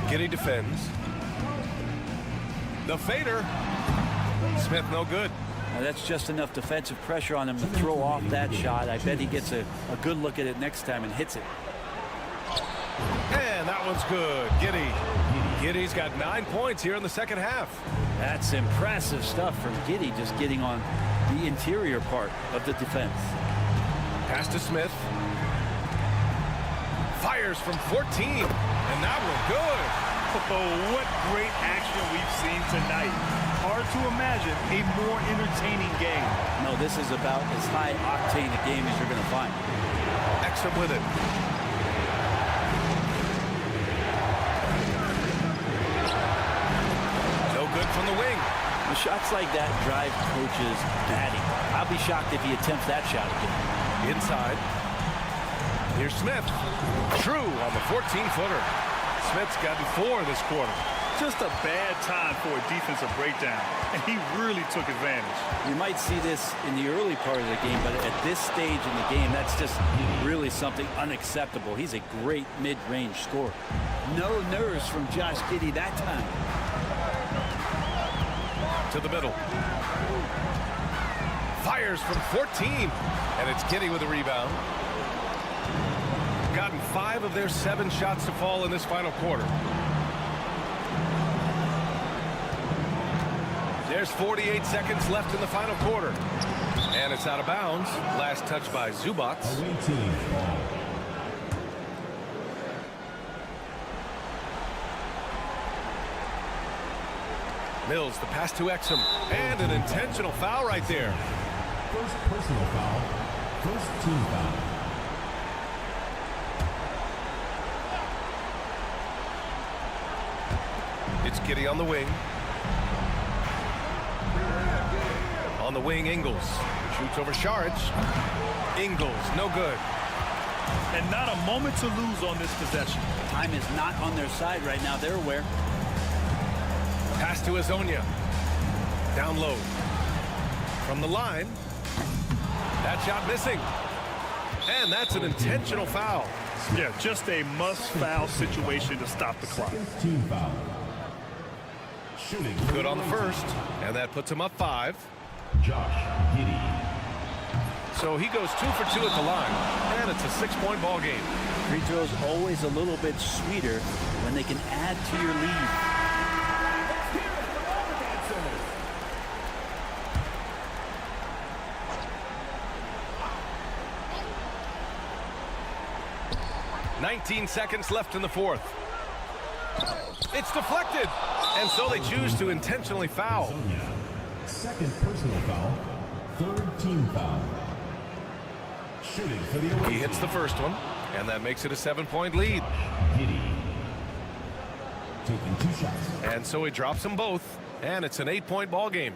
S8: Giddey defends. The fader. Smith no good.
S10: Now that's just enough defensive pressure on him to throw off that shot. I bet he gets a good look at it next time and hits it.
S8: And that one's good. Giddey. Giddey's got 9 points here in the second half.
S10: That's impressive stuff from Giddey, just getting on the interior part of the defense.
S8: Pass to Smith. Fires from 14. And that one good.
S9: Oh, what great action we've seen tonight. Hard to imagine a more entertaining game.
S10: No, this is about as high octane a game as you're going to find.
S8: Exum with it. No good from the wing.
S10: The shots like that drive coaches batty. I'll be shocked if he attempts that shot again.
S8: Inside. Here's Smith. True on the 14-footer. Smith's gotten 4 this quarter.
S9: Just a bad time for a defensive breakdown, and he really took advantage.
S10: You might see this in the early part of the game, but at this stage in the game, that's just really something unacceptable. He's a great mid-range scorer. No nerves from Josh Giddey that time.
S8: To the middle. Fires from 14, and it's Giddey with a rebound. Gotten 5 of their 7 shots to fall in this final quarter. There's 48 seconds left in the final quarter. And it's out of bounds. Last touch by Zubac. Mills, the pass to Exum. And an intentional foul right there.
S5: First personal foul. First team foul.
S8: It's Giddey on the wing. On the wing, Ingles. Shoots over Šarić. Ingles, no good.
S9: And not a moment to lose on this possession.
S10: Time is not on their side right now. They're aware.
S8: Pass to Azonia. Down low. From the line. That shot missing. And that's an intentional foul.
S9: Yeah, just a must-foul situation to stop the clock.
S5: Team foul.
S8: Good on the first. And that puts him up 5.
S5: Josh Giddey.
S8: So he goes 2 for 2 at the line. And it's a 6-point ball game.
S10: Free throws always a little bit sweeter when they can add to your lead.
S8: .19 seconds left in the fourth. It's deflected. And so they choose to intentionally foul.
S5: Second personal foul. Third team foul. Shooting for the away.
S8: He hits the first one, and that makes it a 7-point lead.
S5: Giddey. Taking 2 shots.
S8: And so he drops them both, and it's an 8-point ball game.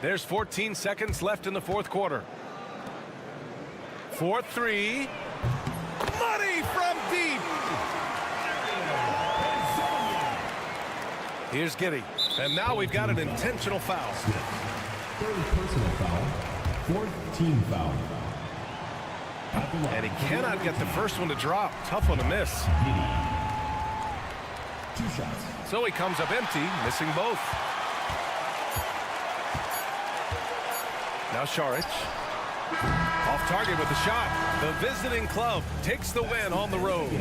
S8: There's 14 seconds left in the fourth quarter. 4-3. Money from deep. Here's Giddey. And now we've got an intentional foul.
S5: Third personal foul. Fourth team foul.
S8: And he cannot get the first one to drop. Tough one to miss.
S5: Giddey. 2 shots.
S8: So he comes up empty, missing both. Now Šarić. Off target with the shot. The visiting club takes the win on the road.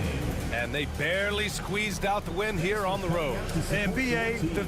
S8: And they barely squeezed out the win here on the road.
S3: And BA, the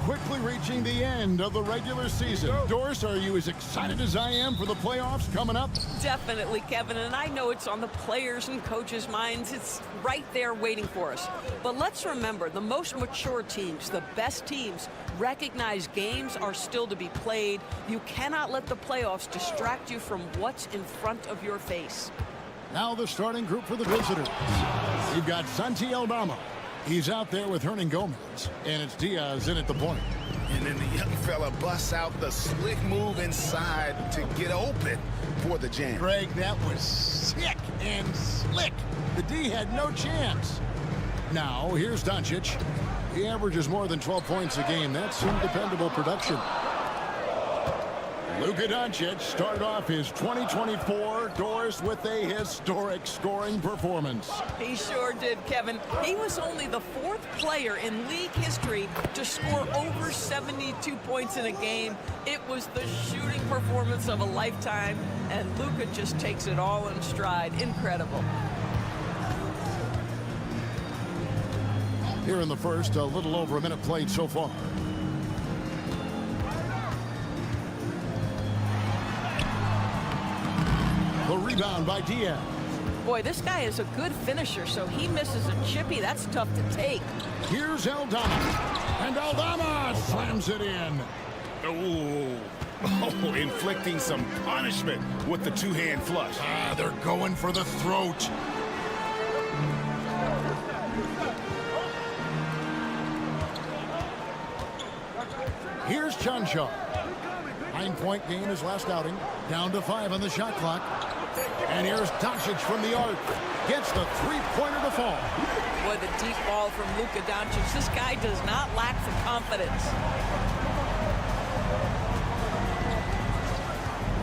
S1: Quickly reaching the end of the regular season. Doris, are you as excited as I am for the playoffs coming up?
S14: Definitely, Kevin, and I know it's on the players and coaches' minds. It's right there waiting for us. But let's remember, the most mature teams, the best teams, recognize games are still to be played. You cannot let the playoffs distract you from what's in front of your face.
S1: Now the starting group for the visitors. You've got Santi Aldama. He's out there with Hernan Gomez, and it's Diaz in at the point.
S2: And then the young fella busts out the slick move inside to get open for the jam.
S1: Greg, that was sick and slick. The D had no chance. Now, here's Doncic. He averages more than 12 points a game. That's some dependable production. Luka Doncic started off his 2024 Doris with a historic scoring performance.
S14: He sure did, Kevin. He was only the fourth player in league history to score over 72 points in a game. It was the shooting performance of a lifetime, and Luka just takes it all in stride. Incredible.
S1: Here in the first, a little over a minute played so far. The rebound by Diaz.
S14: Boy, this guy is a good finisher, so he misses a chippy. That's tough to take.
S1: Here's Aldama. And Aldama slams it in.
S2: Oh, inflicting some punishment with the two-hand flush.
S1: They're going for the throat. Here's Chanshaw. 9-point game his last outing. Down to 5 on the shot clock. And here's Doncic from the arc. Gets the three-pointer to fall.
S14: Boy, the deep ball from Luka Doncic. This guy does not lack for confidence.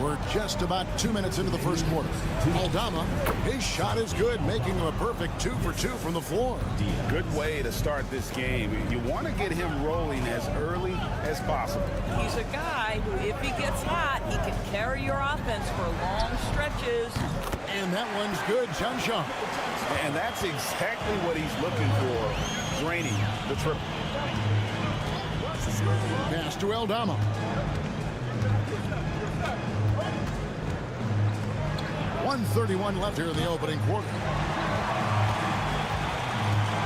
S1: We're just about 2 minutes into the first quarter. Aldama, his shot is good, making him a perfect 2 for 2 from the floor.
S2: Good way to start this game. You want to get him rolling as early as possible.
S14: He's a guy who, if he gets hot, he can carry your offense for long stretches.
S1: And that one's good, Chanshaw.
S2: And that's exactly what he's looking for, draining the triple.
S1: Pass to Aldama. 1:31 left here in the opening quarter.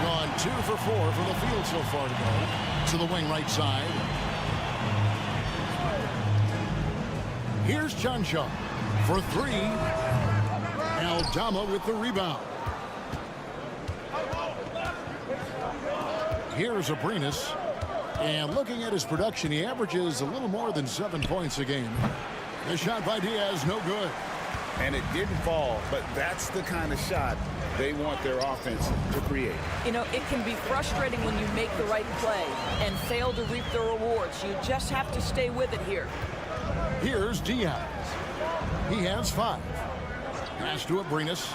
S1: Gone 2 for 4 from the field so far today. To the wing right side. Here's Chanshaw for 3. Aldama with the rebound. Here's Abrinas. And looking at his production, he averages a little more than 7 points a game. The shot by Diaz, no good.
S2: And it didn't fall, but that's the kind of shot they want their offense to create.
S14: You know, it can be frustrating when you make the right play and fail to reap the rewards. You just have to stay with it here.
S1: Here's Diaz. He has 5. Pass to Abrinas.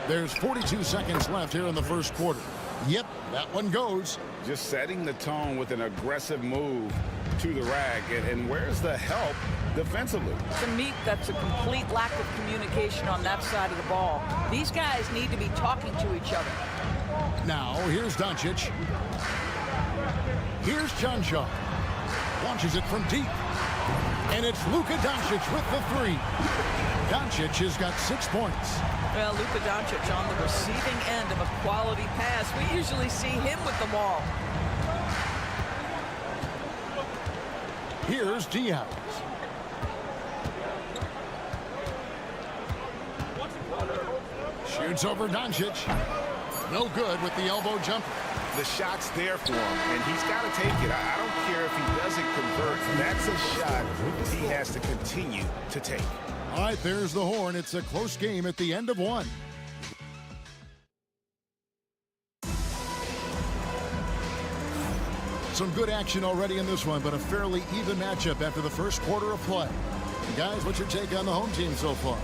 S1: There's 42 seconds left here in the first quarter. Yep, that one goes.
S2: Just setting the tone with an aggressive move to the rag. And where's the help defensively?
S14: To me, that's a complete lack of communication on that side of the ball. These guys need to be talking to each other.
S1: Now, here's Doncic. Here's Chanshaw. Launches it from deep. And it's Luka Doncic with the three. Doncic has got 6 points.
S14: Well, Luka Doncic on the receiving end of a quality pass. We usually see him with the ball.
S1: Here's Diaz. Shoots over Doncic. No good with the elbow jumper.
S2: The shot's there for him, and he's got to take it. I don't care if he doesn't convert. That's a shot he has to continue to take.
S1: All right, there's the horn. It's a close game at the end of one. Some good action already in this one, but a fairly even matchup after the first quarter of play. And guys, what's your take on the home team so far?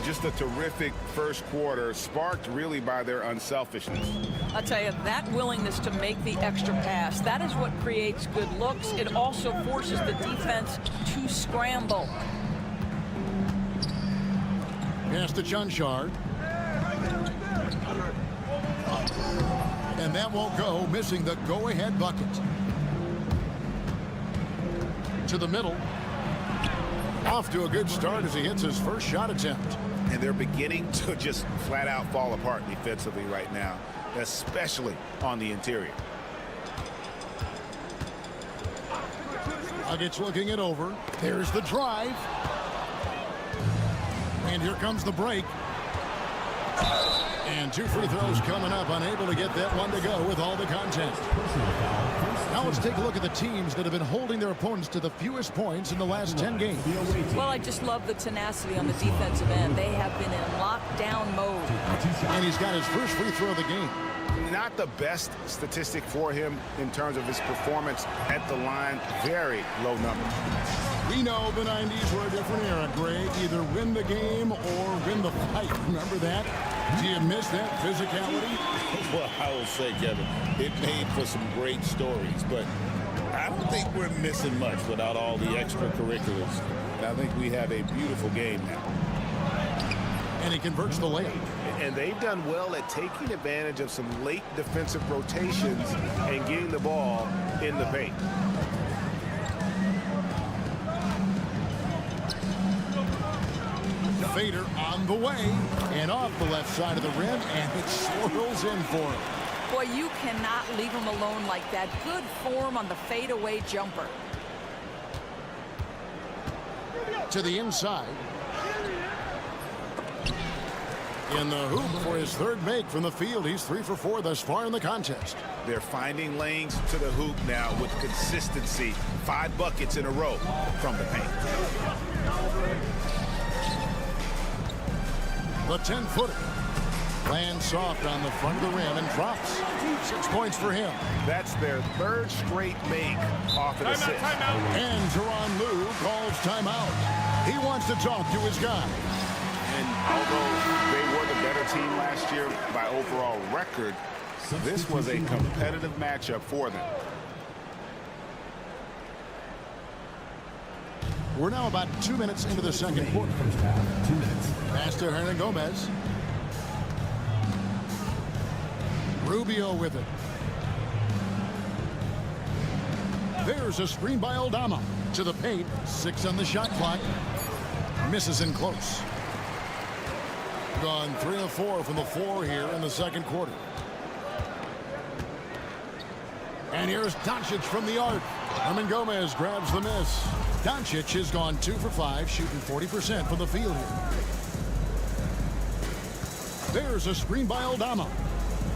S2: Just a terrific first quarter, sparked really by their unselfishness.
S14: I'll tell you, that willingness to make the extra pass, that is what creates good looks. It also forces the defense to scramble.
S1: Pass to Chanshaw. And that won't go, missing the go-ahead bucket. To the middle. Off to a good start as he hits his first shot attempt.
S2: And they're beginning to just flat out fall apart defensively right now, especially on the interior.
S1: Nuggets looking it over. There's the drive. And here comes the break. And 2 free throws coming up, unable to get that one to go with all the content. Now let's take a look at the teams that have been holding their opponents to the fewest points in the last 10 games.
S14: Well, I just love the tenacity on the defensive end. They have been in lockdown mode.
S1: And he's got his first free throw of the game.
S2: Not the best statistic for him in terms of his performance at the line. Very low number.
S1: We know the 90s were a different era, Greg. Either win the game or win the fight. Remember that? Do you miss that physicality?
S2: Well, I will say, Kevin, it made for some great stories, but I don't think we're missing much without all the extracurriculars. And I think we have a beautiful game now.
S1: And he converts the layup.
S15: And they've done well at taking advantage of some late defensive rotations and getting the ball in the paint.
S1: Fader on the way and off the left side of the rim, and it swirls in for him.
S14: Boy, you cannot leave him alone like that. Good form on the fadeaway jumper.
S1: To the inside. In the hoop for his third make from the field. He's 3 for 4 thus far in the contest.
S2: They're finding lanes to the hoop now with consistency. 5 buckets in a row from the paint.
S1: The 10-footer lands soft on the front of the rim and drops. 6 points for him.
S15: That's their third straight make off an assist.
S1: And Tyronn Lue calls timeout. He wants to talk to his guy.
S2: And although they were the better team last year by overall record, this was a competitive matchup for them.
S1: We're now about 2 minutes into the second quarter. Pass to Hernangomez. Rubio with it. There's a screen by Aldama. To the paint. 6 on the shot clock. Misses in close. Gone 3 of 4 from the floor here in the second quarter. And here's Doncic from the arc. Hernangomez grabs the miss. Doncic has gone 2 for 5, shooting 40% from the field here. There's a screen by Aldama.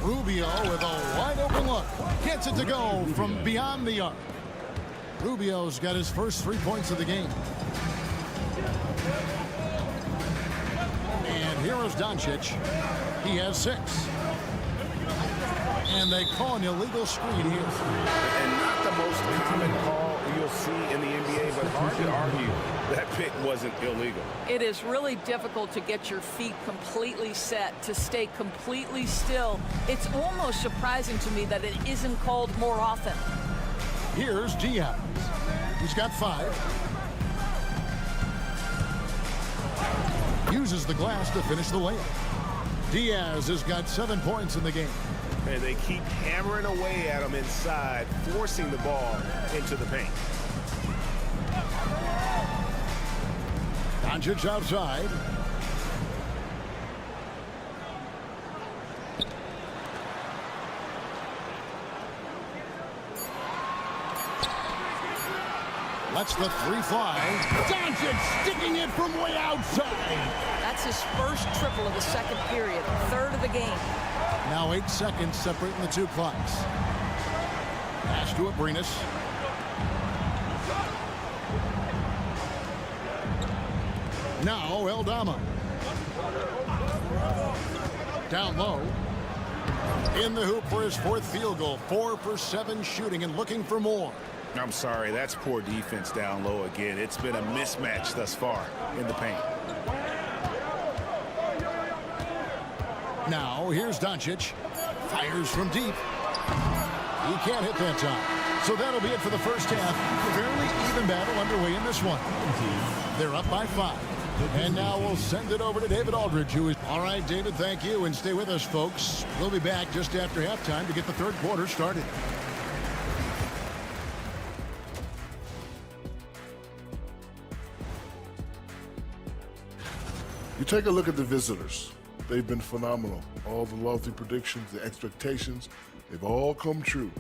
S1: Rubio with a wide open look. Gets it to go from beyond the arc. Rubio's got his first 3 points of the game. And here is Doncic. He has 6. And they call an illegal screen here.
S15: And not the most common call you'll see in the NBA, but hard to argue that pick wasn't illegal.
S14: It is really difficult to get your feet completely set, to stay completely still. It's almost surprising to me that it isn't called more often.
S1: Here's Diaz. He's got 5. Uses the glass to finish the layup. Diaz has got 7 points in the game.
S15: And they keep hammering away at him inside, forcing the ball into the paint.
S1: Doncic outside. Lets the 3 fly. Doncic sticking it from way outside.
S14: That's his first triple of the second period, third of the game.
S1: Now 8 seconds separating the 2 clocks. Pass to Abrinas. Now Aldama. Down low. In the hoop for his 4th field goal. 4 for 7 shooting and looking for more.
S2: I'm sorry, that's poor defense down low again. It's been a mismatch thus far in the paint.
S1: Now, here's Doncic. Fires from deep. He can't hit that time. So that'll be it for the first half. Fairly even battle underway in this one. They're up by 5. And now we'll send it over to David Aldridge, who is... All right, David, thank you. And stay with us, folks. We'll be back just after halftime to get the third quarter started.
S11: You take a look at the visitors. They've been phenomenal. All the lofty predictions, the expectations, they've all come true.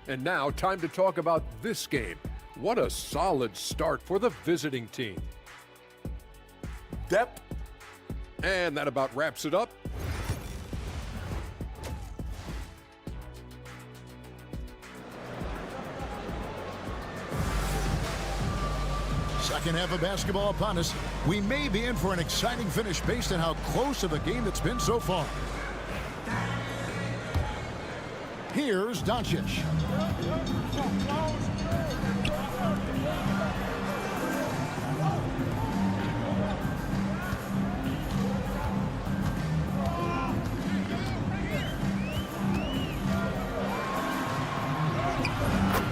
S12: And now, time to talk about this game. What a solid start for the visiting team.
S7: Depth.
S12: And that about wraps it up.
S1: Second half of basketball upon us. We may be in for an exciting finish based on how close of a game it's been so far. Here's Doncic.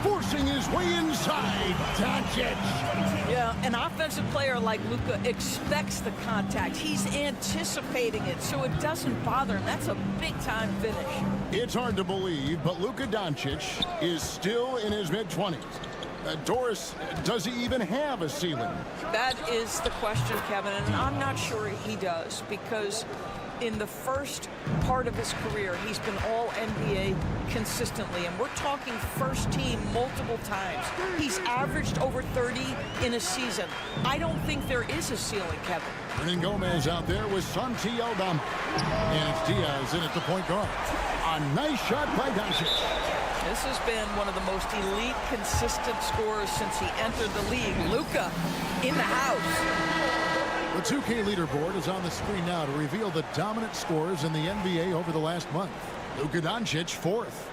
S1: Forcing his way inside. Doncic.
S14: Yeah, an offensive player like Luka expects the contact. He's anticipating it, so it doesn't bother him. That's a big-time finish.
S1: It's hard to believe, but Luka Doncic is still in his mid-20s. Doris, does he even have a ceiling?
S14: That is the question, Kevin, and I'm not sure he does, because in the first part of his career, he's been all NBA consistently, and we're talking first team multiple times. He's averaged over 30 in a season. I don't think there is a ceiling, Kevin.
S1: Hernan Gomez out there with Santi Aldama. And it's Diaz in at the point guard. A nice shot by Doncic.
S14: This has been one of the most elite, consistent scorers since he entered the league. Luka in the house.
S1: The 2K leaderboard is on the screen now to reveal the dominant scores in the NBA over the last month. Luka Doncic, 4th.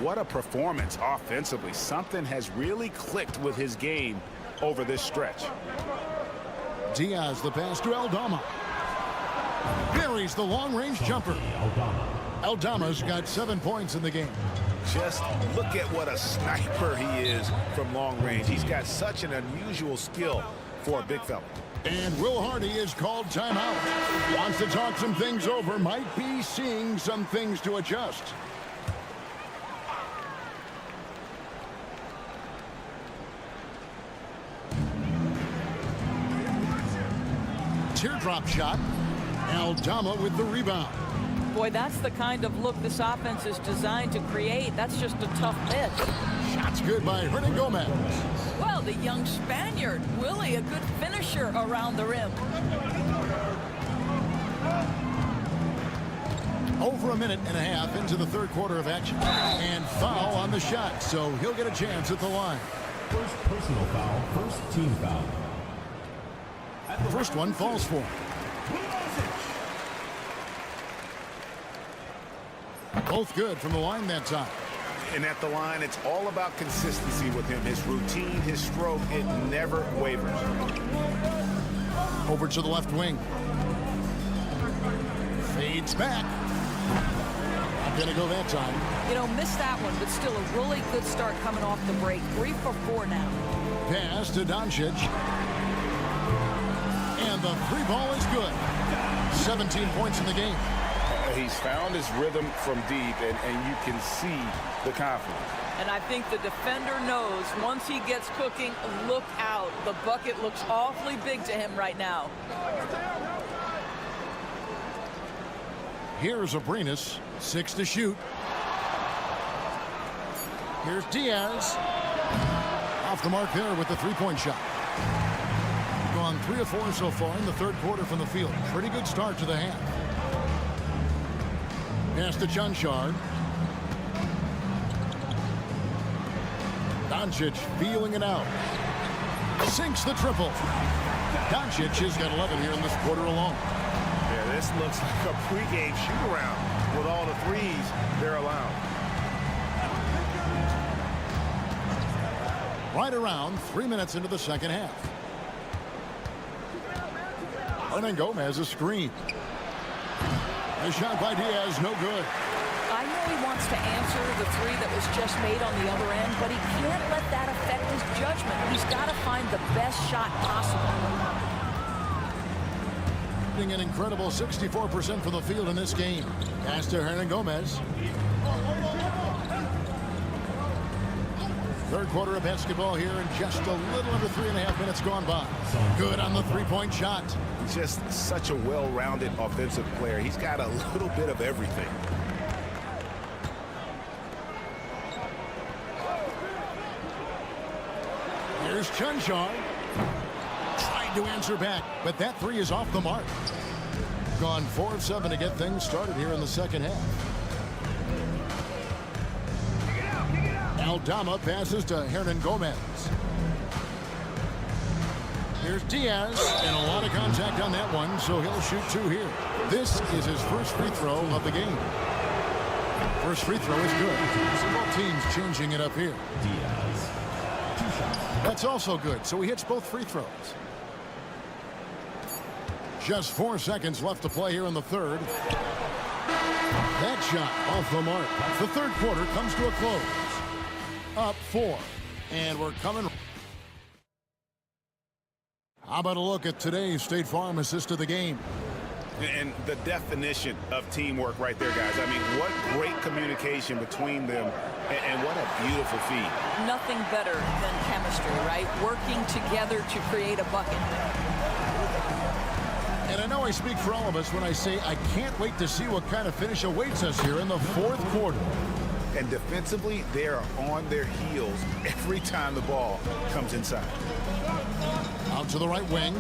S2: What a performance offensively. Something has really clicked with his game over this stretch.
S1: Diaz, the pass to Aldama. Buries the long-range jumper. Aldama's got 7 points in the game.
S2: Just look at what a sniper he is from long range. He's got such an unusual skill for a big fella.
S1: And Will Hardy is called timeout. Wants to talk some things over. Might be seeing some things to adjust. Teardrop shot. Aldama with the rebound.
S14: Boy, that's the kind of look this offense is designed to create. That's just a tough miss.
S1: Shots good by Hernan Gomez.
S14: Well, the young Spaniard, Willie, a good finisher around the rim.
S1: Over a minute and a half into the third quarter of action. And foul on the shot, so he'll get a chance at the line.
S5: First personal foul, first team foul.
S1: First one falls for him. Both good from the line that time.
S15: And at the line, it's all about consistency with him. His routine, his stroke, it never wavers.
S1: Over to the left wing. Fades back. Not going to go that time.
S14: You know, missed that one, but still a really good start coming off the break. 3 for 4 now.
S1: Pass to Doncic. And the three ball is good. 17 points in the game.
S2: He's found his rhythm from deep, and you can see the confidence.
S14: And I think the defender knows once he gets cooking, look out. The bucket looks awfully big to him right now.
S1: Here's Abrinas, 6 to shoot. Here's Diaz. Off the mark there with the three-point shot. Gone 3 of 4 so far in the third quarter from the field. Pretty good start to the half. Pass to Chunchard. Doncic feeling it out. Sinks the triple. Doncic has got 11 here in this quarter alone.
S15: Yeah, this looks like a pregame shoot-around with all the threes they're allowed.
S1: Right around 3 minutes into the second half. Hernan Gomez a screen. A shot by Diaz, no good.
S14: I know he wants to answer the three that was just made on the other end, but he can't let that affect his judgment. He's got to find the best shot possible.
S1: An incredible 64% from the field in this game. Pass to Hernan Gomez. Third quarter of basketball here, and just a little under 3.5 minutes gone by. Good on the three-point shot.
S15: Just such a well-rounded offensive player. He's got a little bit of everything.
S1: Here's Chunchard. Tried to answer back, but that three is off the mark. Gone 4 of 7 to get things started here in the second half. Aldama passes to Hernan Gomez. Here's Diaz, and a lot of contact on that one, so he'll shoot 2 here. This is his first free throw of the game. First free throw is good. So both teams changing it up here.
S5: Diaz. 2 shots.
S1: That's also good, so he hits both free throws. Just 4 seconds left to play here in the third. That shot off the mark. The third quarter comes to a close. Up 4, and we're coming. How about a look at today's State Farm assist of the game?
S2: And the definition of teamwork right there, guys. I mean, what great communication between them, and what a beautiful feed.
S14: Nothing better than chemistry, right? Working together to create a bucket.
S1: And I know I speak for all of us when I say I can't wait to see what kind of finish awaits us here in the fourth quarter.
S2: And defensively, they are on their heels every time the ball comes inside.
S1: Out to the right wing.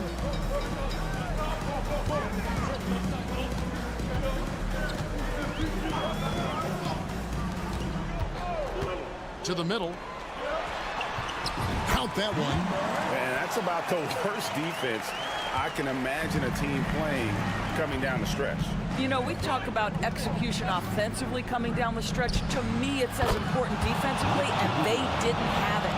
S1: To the middle. Count that one.
S2: And that's about the worst defense I can imagine a team playing coming down the stretch.
S14: You know, we talk about execution offensively coming down the stretch. To me, it's as important defensively, and they didn't have it.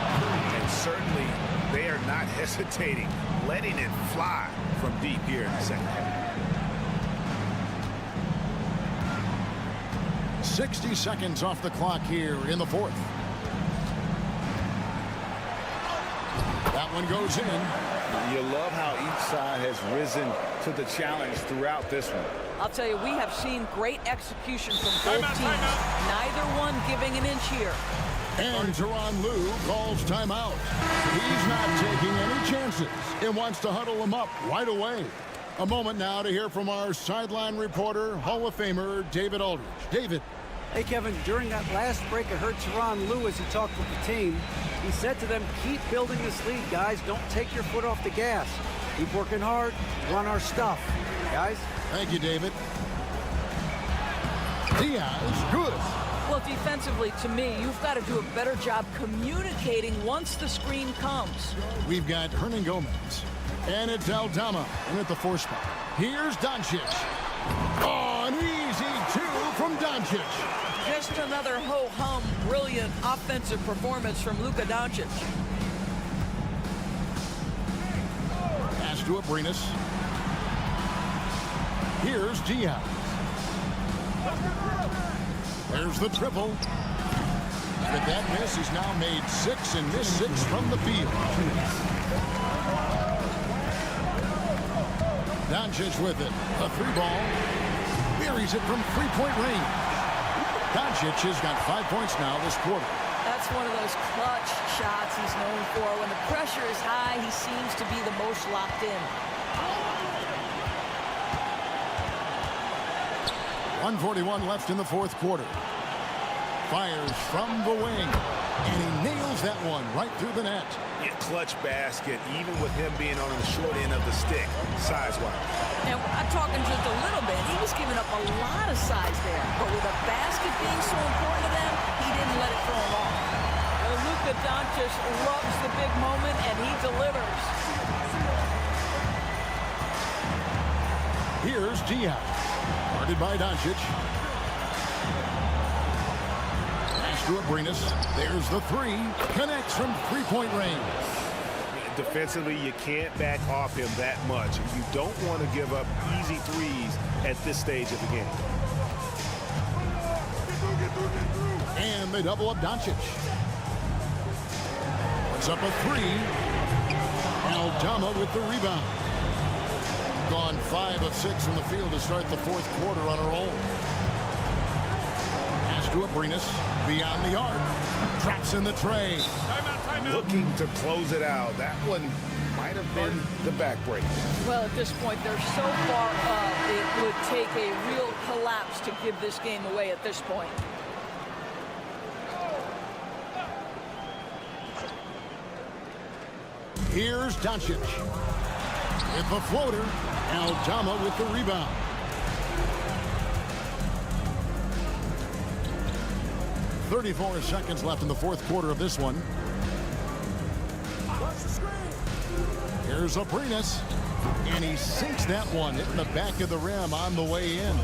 S15: And certainly, they are not hesitating, letting it fly from deep here in the second half.
S1: 60 seconds off the clock here in the fourth. That one goes in.
S2: You love how each side has risen to the challenge throughout this one.
S14: I'll tell you, we have seen great execution from both teams. Neither one giving an inch here.
S1: And Tyronn Lue calls timeout. He's not taking any chances and wants to huddle them up right away. A moment now to hear from our sideline reporter, Hall of Famer David Aldridge. David.
S4: Hey, Kevin, during that last break, I heard Tyronn Lue as he talked with the team. He said to them, keep building this lead, guys. Don't take your foot off the gas. Keep working hard. Run our stuff, guys.
S1: Thank you, David. Diaz, good.
S14: Well, defensively, to me, you've got to do a better job communicating once the screen comes.
S1: We've got Hernan Gomez, and it's Aldama in at the 4 spot. Here's Doncic. Oh, an easy 2 from Doncic.
S14: Just another ho-hum, brilliant offensive performance from Luka Doncic.
S1: Pass to Abrinas. Here's Diaz. There's the triple. With that miss, he's now made 6 and missed 6 from the field. Doncic with it. A 3-ball. Buries it from 3-point range. Doncic has got 5 points now this quarter.
S14: That's one of those clutch shots he's known for. When the pressure is high, he seems to be the most locked in.
S1: 1:41 left in the fourth quarter. Fires from the wing, and he nails that one right through the net.
S15: Yeah, clutch basket, even with him being on the short end of the stick, size-wise.
S14: And I'm talking just a little bit. He was giving up a lot of size there, but with a basket being so important to them, he didn't let it throw him off. Well, Luka Doncic loves the big moment, and he delivers.
S1: Here's Diaz, guarded by Doncic. To Abrinas. There's the 3. Connects from 3-point range.
S15: Defensively, you can't back off him that much. You don't want to give up easy threes at this stage of the game.
S1: And they double up Doncic. Puts up a 3. Aldama with the rebound. Gone 5 of 6 from the field to start the fourth quarter on her own. Pass to Abrinas. Beyond the arc. Traps in the tray.
S15: Looking to close it out. That one might have been the back break.
S14: Well, at this point, they're so far up, it would take a real collapse to give this game away at this point.
S1: Here's Doncic. With the floater. Aldama with the rebound. 34 seconds left in the fourth quarter of this one. Here's Abrinas. And he sinks that one, hitting the back of the rim on the way in.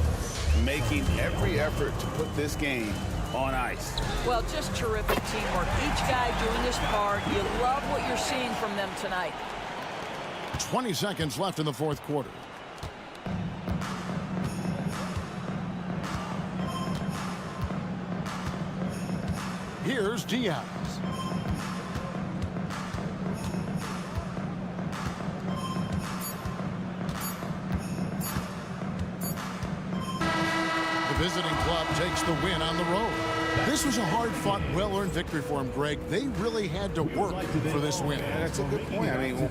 S15: Making every effort to put this game on ice.
S14: Well, just terrific teamwork. Each guy doing his part. You love what you're seeing from them tonight.
S1: 20 seconds left in the fourth quarter. Here's Diaz. The visiting club takes the win on the road. This was a hard-fought, well-earned victory for them, Greg. They really had to work for this win.
S15: Yeah, that's a good point. I mean,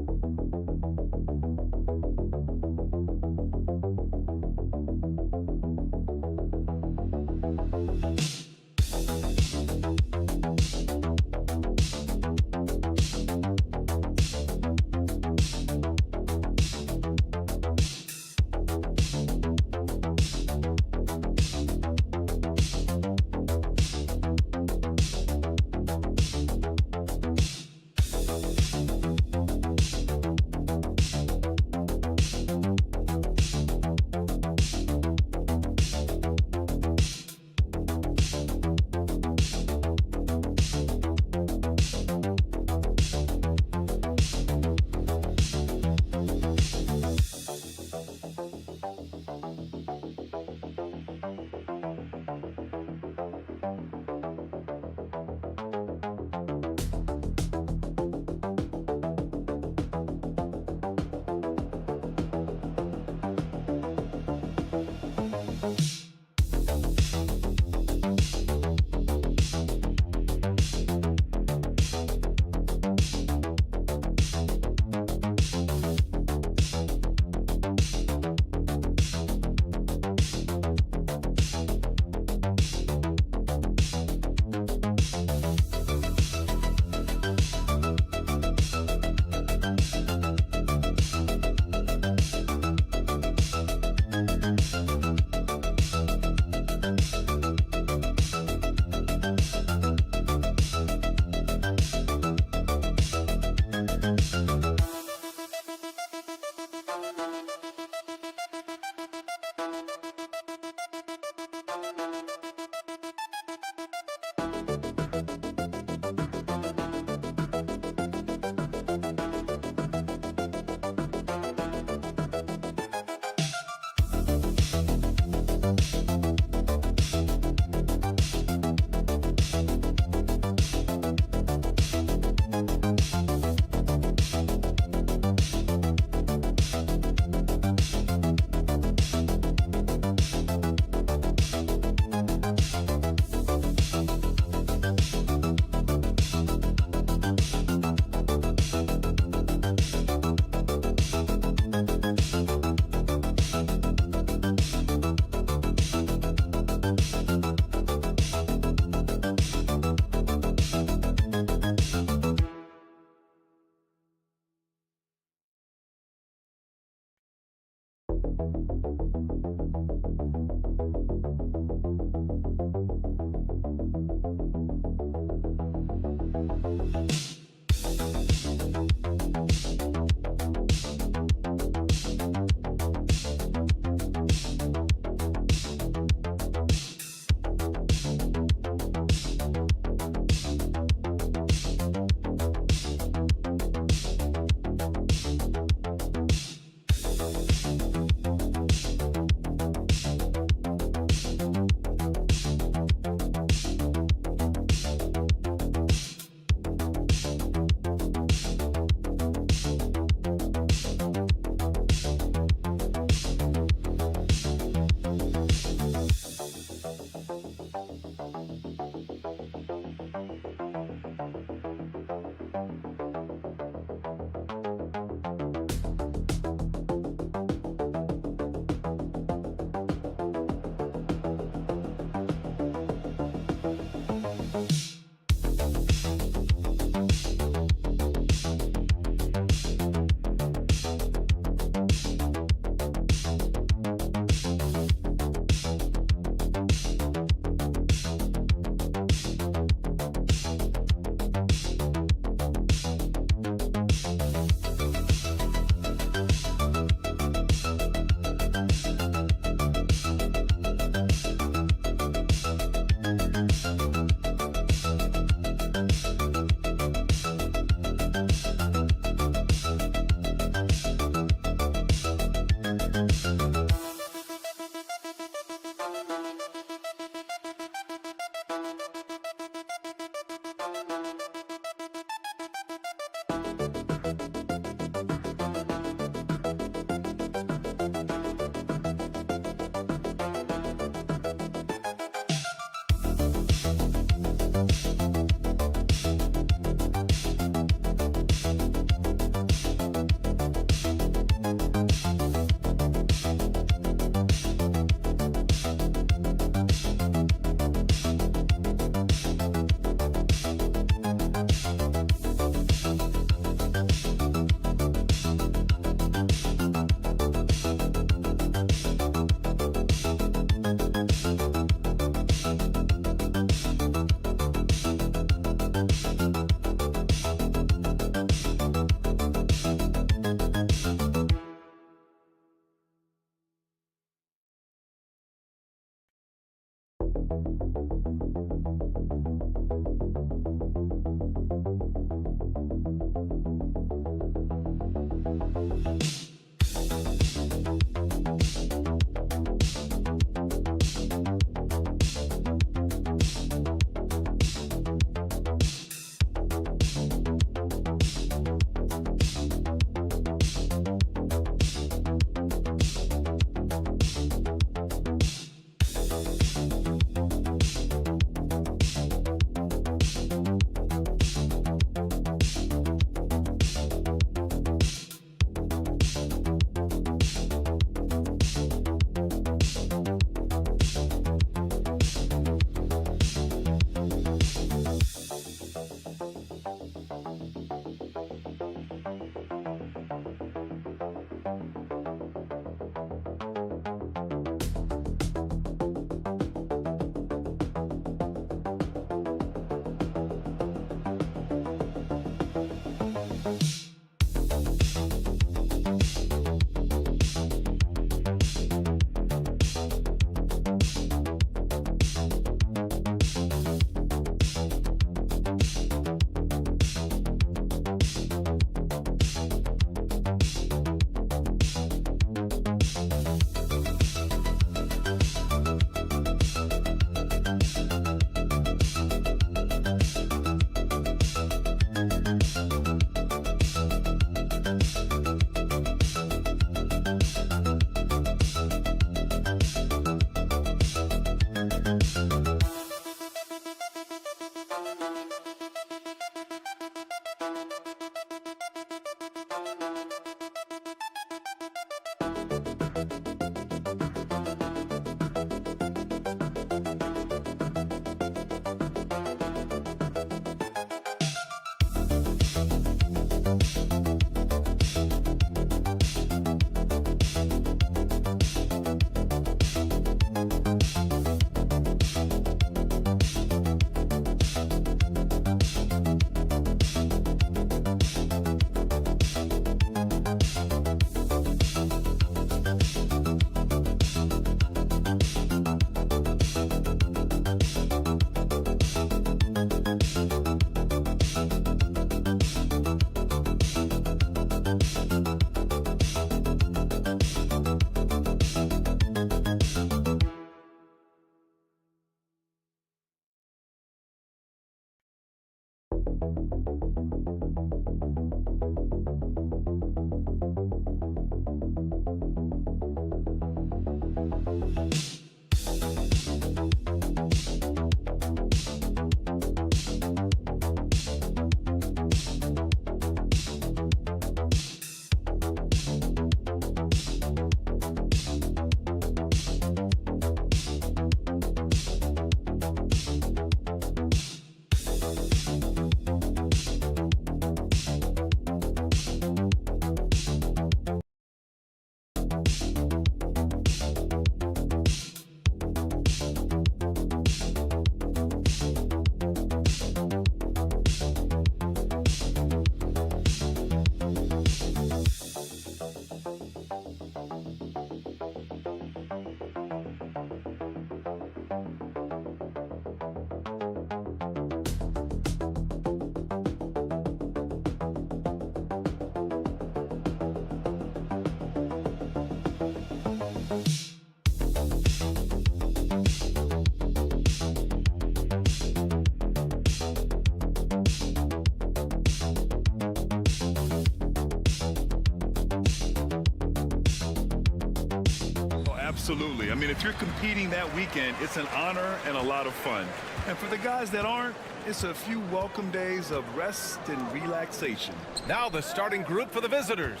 S9: Absolutely. I mean, if you're competing that weekend, it's an honor and a lot of fun. And for the guys that aren't, it's a few welcome days of rest and relaxation.
S8: Now the starting group for the visitors.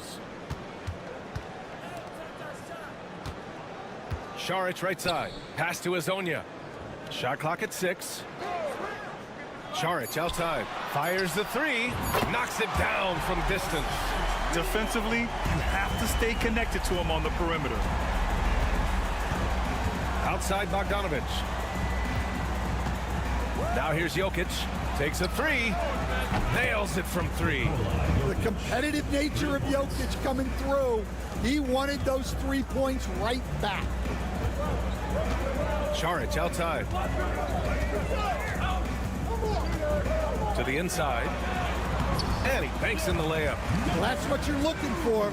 S8: Šarić right side. Pass to Azonia. Shot clock at 6. Šarić outside. Fires the 3. Knocks it down from distance.
S9: Defensively, you have to stay connected to him on the perimeter.
S8: Outside Bogdanović. Now here's Jokic. Takes a 3. Nails it from 3.
S16: The competitive nature of Jokic coming through. He wanted those 3 points right back.
S8: Šarić outside. To the inside. And he banks in the layup.
S16: Well, that's what you're looking for.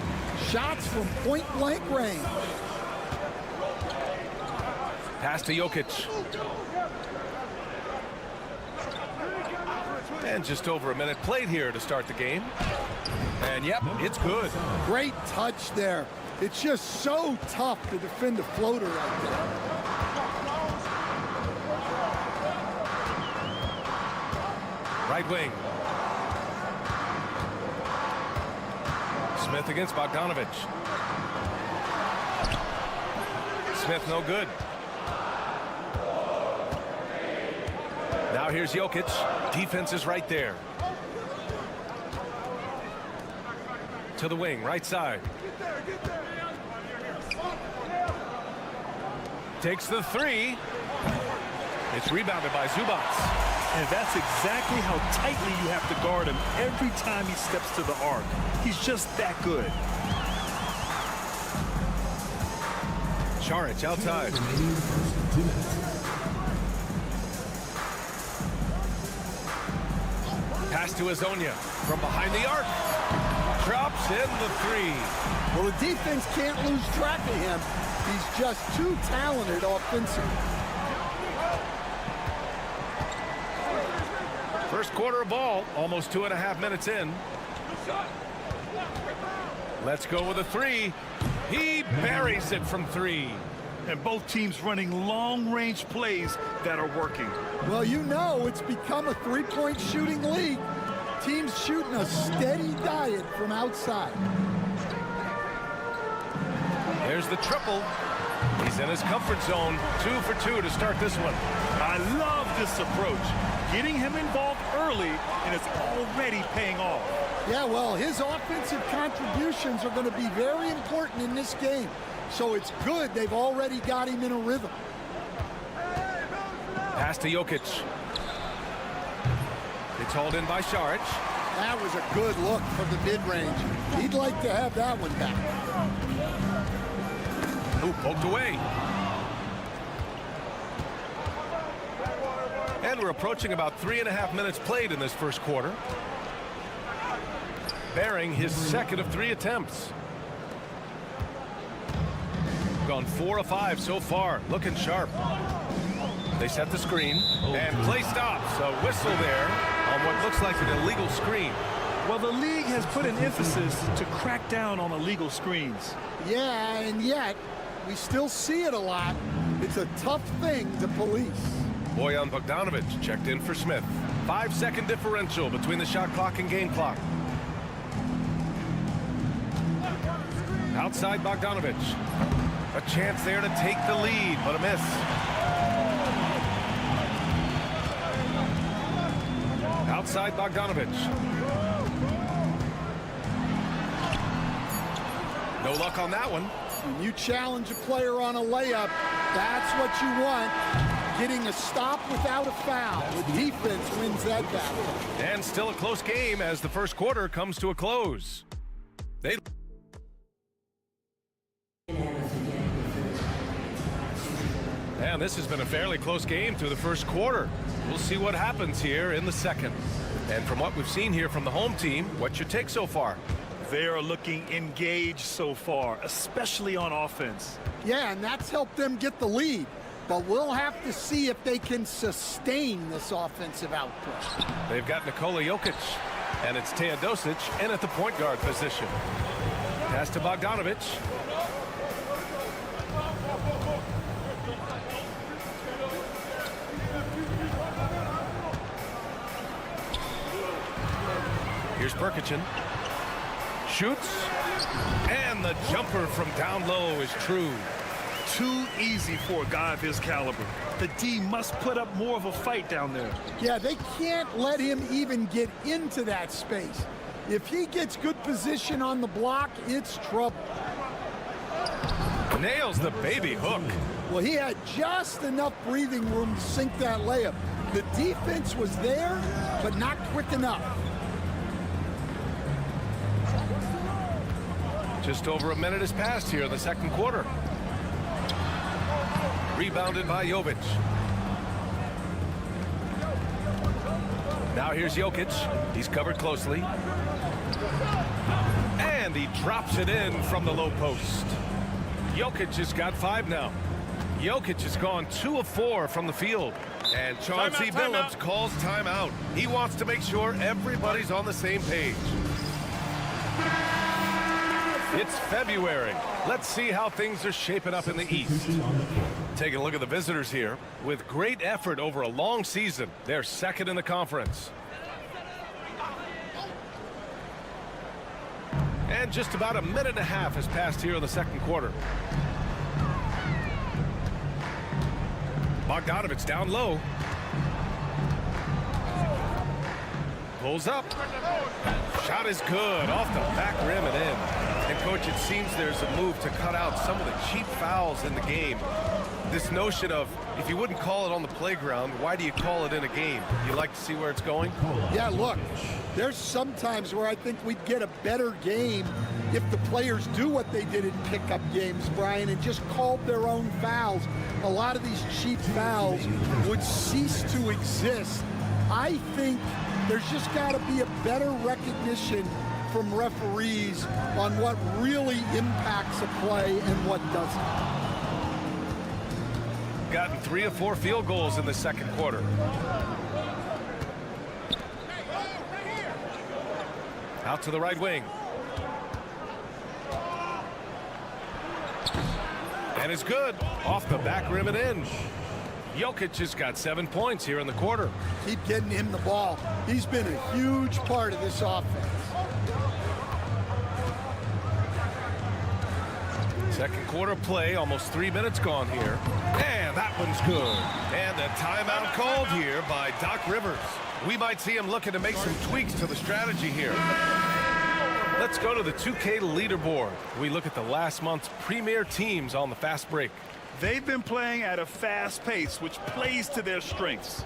S16: Shots from point-blank range.
S8: Pass to Jokic. And just over a minute played here to start the game. And yep, it's good.
S16: Great touch there. It's just so tough to defend a floater like that.
S8: Right wing. Smith against Bogdanovic. Smith no good. Now here's Jokic. Defense is right there. To the wing, right side. Takes the three. It's rebounded by Zubats.
S9: And that's exactly how tightly you have to guard him every time he steps to the arc. He's just that good.
S8: Šarić outside. Pass to Azonia from behind the arc. Drops in the three.
S16: Well, the defense can't lose track of him. He's just too talented offensively.
S8: First quarter of ball, almost 2.5 minutes in. Let's go with a three. He buries it from three.
S9: And both teams running long-range plays that are working.
S16: Well, you know it's become a three-point shooting league. Teams shooting a steady diet from outside.
S8: There's the triple. He's in his comfort zone. 2 for 2 to start this one.
S9: I love this approach. Getting him involved early, and it's already paying off.
S16: Yeah, well, his offensive contributions are going to be very important in this game. So it's good they've already got him in a rhythm.
S8: Pass to Jokic. It's hauled in by Šarić.
S16: That was a good look from the mid-range. He'd like to have that one back.
S8: Ooh, poked away. And we're approaching about 3.5 minutes played in this first quarter. Bearing his second of 3 attempts. Gone 4 of 5 so far. Looking sharp. They set the screen and play stops. A whistle there on what looks like an illegal screen.
S9: Well, the league has put an emphasis to crack down on illegal screens.
S16: Yeah, and yet we still see it a lot. It's a tough thing to police.
S8: Bojan Bogdanovic checked in for Smith. 5-second differential between the shot clock and game clock. Outside Bogdanovic. A chance there to take the lead, but a miss. Outside Bogdanovic. No luck on that one.
S16: When you challenge a player on a layup, that's what you want. Getting a stop without a foul. The defense wins that battle.
S8: And still a close game as the first quarter comes to a close. And this has been a fairly close game through the first quarter. We'll see what happens here in the second. And from what we've seen here from the home team, what's your take so far?
S9: They are looking engaged so far, especially on offense.
S16: Yeah, and that's helped them get the lead. But we'll have to see if they can sustain this offensive output.
S8: They've got Nikola Jokic, and it's Teodosic in at the point guard position. Pass to Bogdanovic. Here's Perkichin. Shoots. And the jumper from down low is true.
S9: Too easy for a guy of his caliber. The D must put up more of a fight down there.
S16: Yeah, they can't let him even get into that space. If he gets good position on the block, it's trouble.
S8: Nails the baby hook.
S16: Well, he had just enough breathing room to sink that layup. The defense was there, but not quick enough.
S8: Just over a minute has passed here in the second quarter. Rebounded by Jovic. Now here's Jokic. He's covered closely. And he drops it in from the low post. Jokic has got 5 now. Jokic has gone 2 of 4 from the field. And Chauncey Billups calls timeout. He wants to make sure everybody's on the same page. It's February. Let's see how things are shaping up in the East. Taking a look at the visitors here. With great effort over a long season, they're second in the conference. And just about a minute and a half has passed here in the second quarter. Bogdanovic down low. Pulls up. Shot is good. Off the back rim and in. And, Coach, it seems there's a move to cut out some of the cheap fouls in the game. This notion of, if you wouldn't call it on the playground, why do you call it in a game? You like to see where it's going?
S16: Yeah, look, there's some times where I think we'd get a better game if the players do what they did in pickup games, Brian, and just called their own fouls. A lot of these cheap fouls would cease to exist. I think there's just got to be a better recognition from referees on what really impacts a play and what doesn't.
S8: Gotten 3 of 4 field goals in the second quarter. Out to the right wing. And it's good. Off the back rim and in. Jokic has got 7 points here in the quarter.
S16: Keep getting him the ball. He's been a huge part of this offense.
S8: Second quarter play, almost 3 minutes gone here. And that one's good. And a timeout called here by Doc Rivers. We might see him looking to make some tweaks to the strategy here. Let's go to the 2K leaderboard. We look at the last month's premier teams on the fast break.
S9: They've been playing at a fast pace, which plays to their strengths.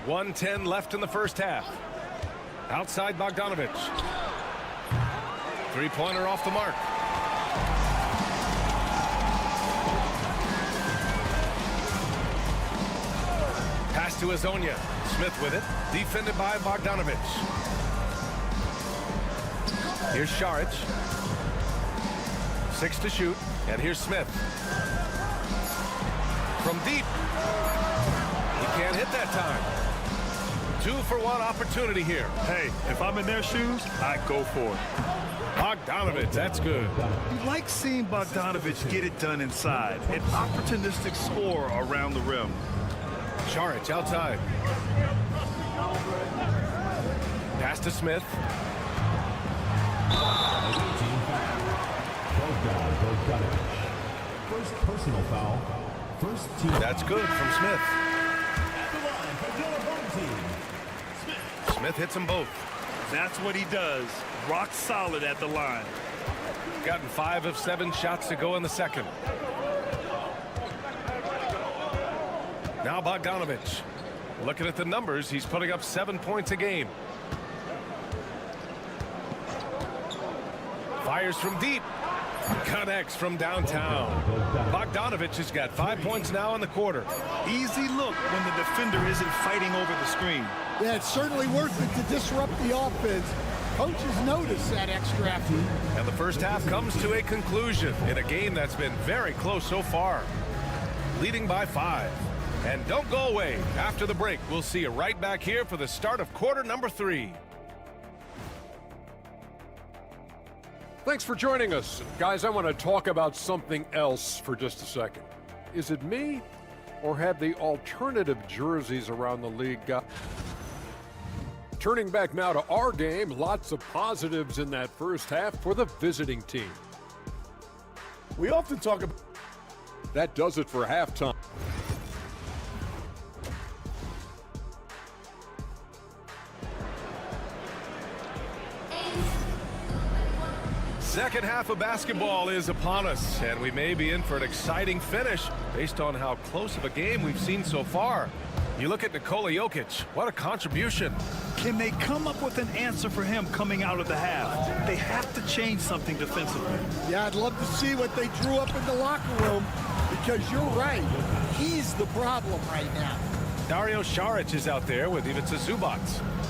S8: .110 left in the first half. Outside Bogdanovic. Three-pointer off the mark. Pass to Azonia. Smith with it. Defended by Bogdanovic. Here's Šarić. 6 to shoot. And here's Smith. From deep. He can't hit that time. 2-for-1 opportunity here.
S9: Hey, if I'm in their shoes, I go for it.
S8: Bogdanovic, that's good.
S9: You like seeing Bogdanovic get it done inside. An opportunistic scorer around the rim.
S8: Šarić outside. Pass to Smith.
S5: First personal foul. First team.
S8: That's good from Smith. Smith hits them both.
S9: That's what he does. Rock solid at the line.
S8: Gotten 5 of 7 shots to go in the second. Now Bogdanovic. Looking at the numbers, he's putting up 7 points a game. Fires from deep. Connects from downtown. Bogdanovic has got 5 points now in the quarter.
S9: Easy look when the defender isn't fighting over the screen.
S16: Yeah, it's certainly worth it to disrupt the offense. Coaches notice that extra effort.
S8: And the first half comes to a conclusion in a game that's been very close so far. Leading by 5. And don't go away. After the break, we'll see you right back here for the start of quarter number 3.
S12: Thanks for joining us. Guys, I want to talk about something else for just a second. Is it me, or have the alternative jerseys around the league got... Turning back now to our game, lots of positives in that first half for the visiting team.
S7: We often talk about...
S12: That does it for halftime.
S8: Second half of basketball is upon us, and we may be in for an exciting finish based on how close of a game we've seen so far. You look at Nikola Jokic, what a contribution.
S9: Can they come up with an answer for him coming out of the half? They have to change something defensively.
S16: Yeah, I'd love to see what they drew up in the locker room, because you're right. He's the problem right now.
S8: Dario Saric is out there with Ivica Zubac.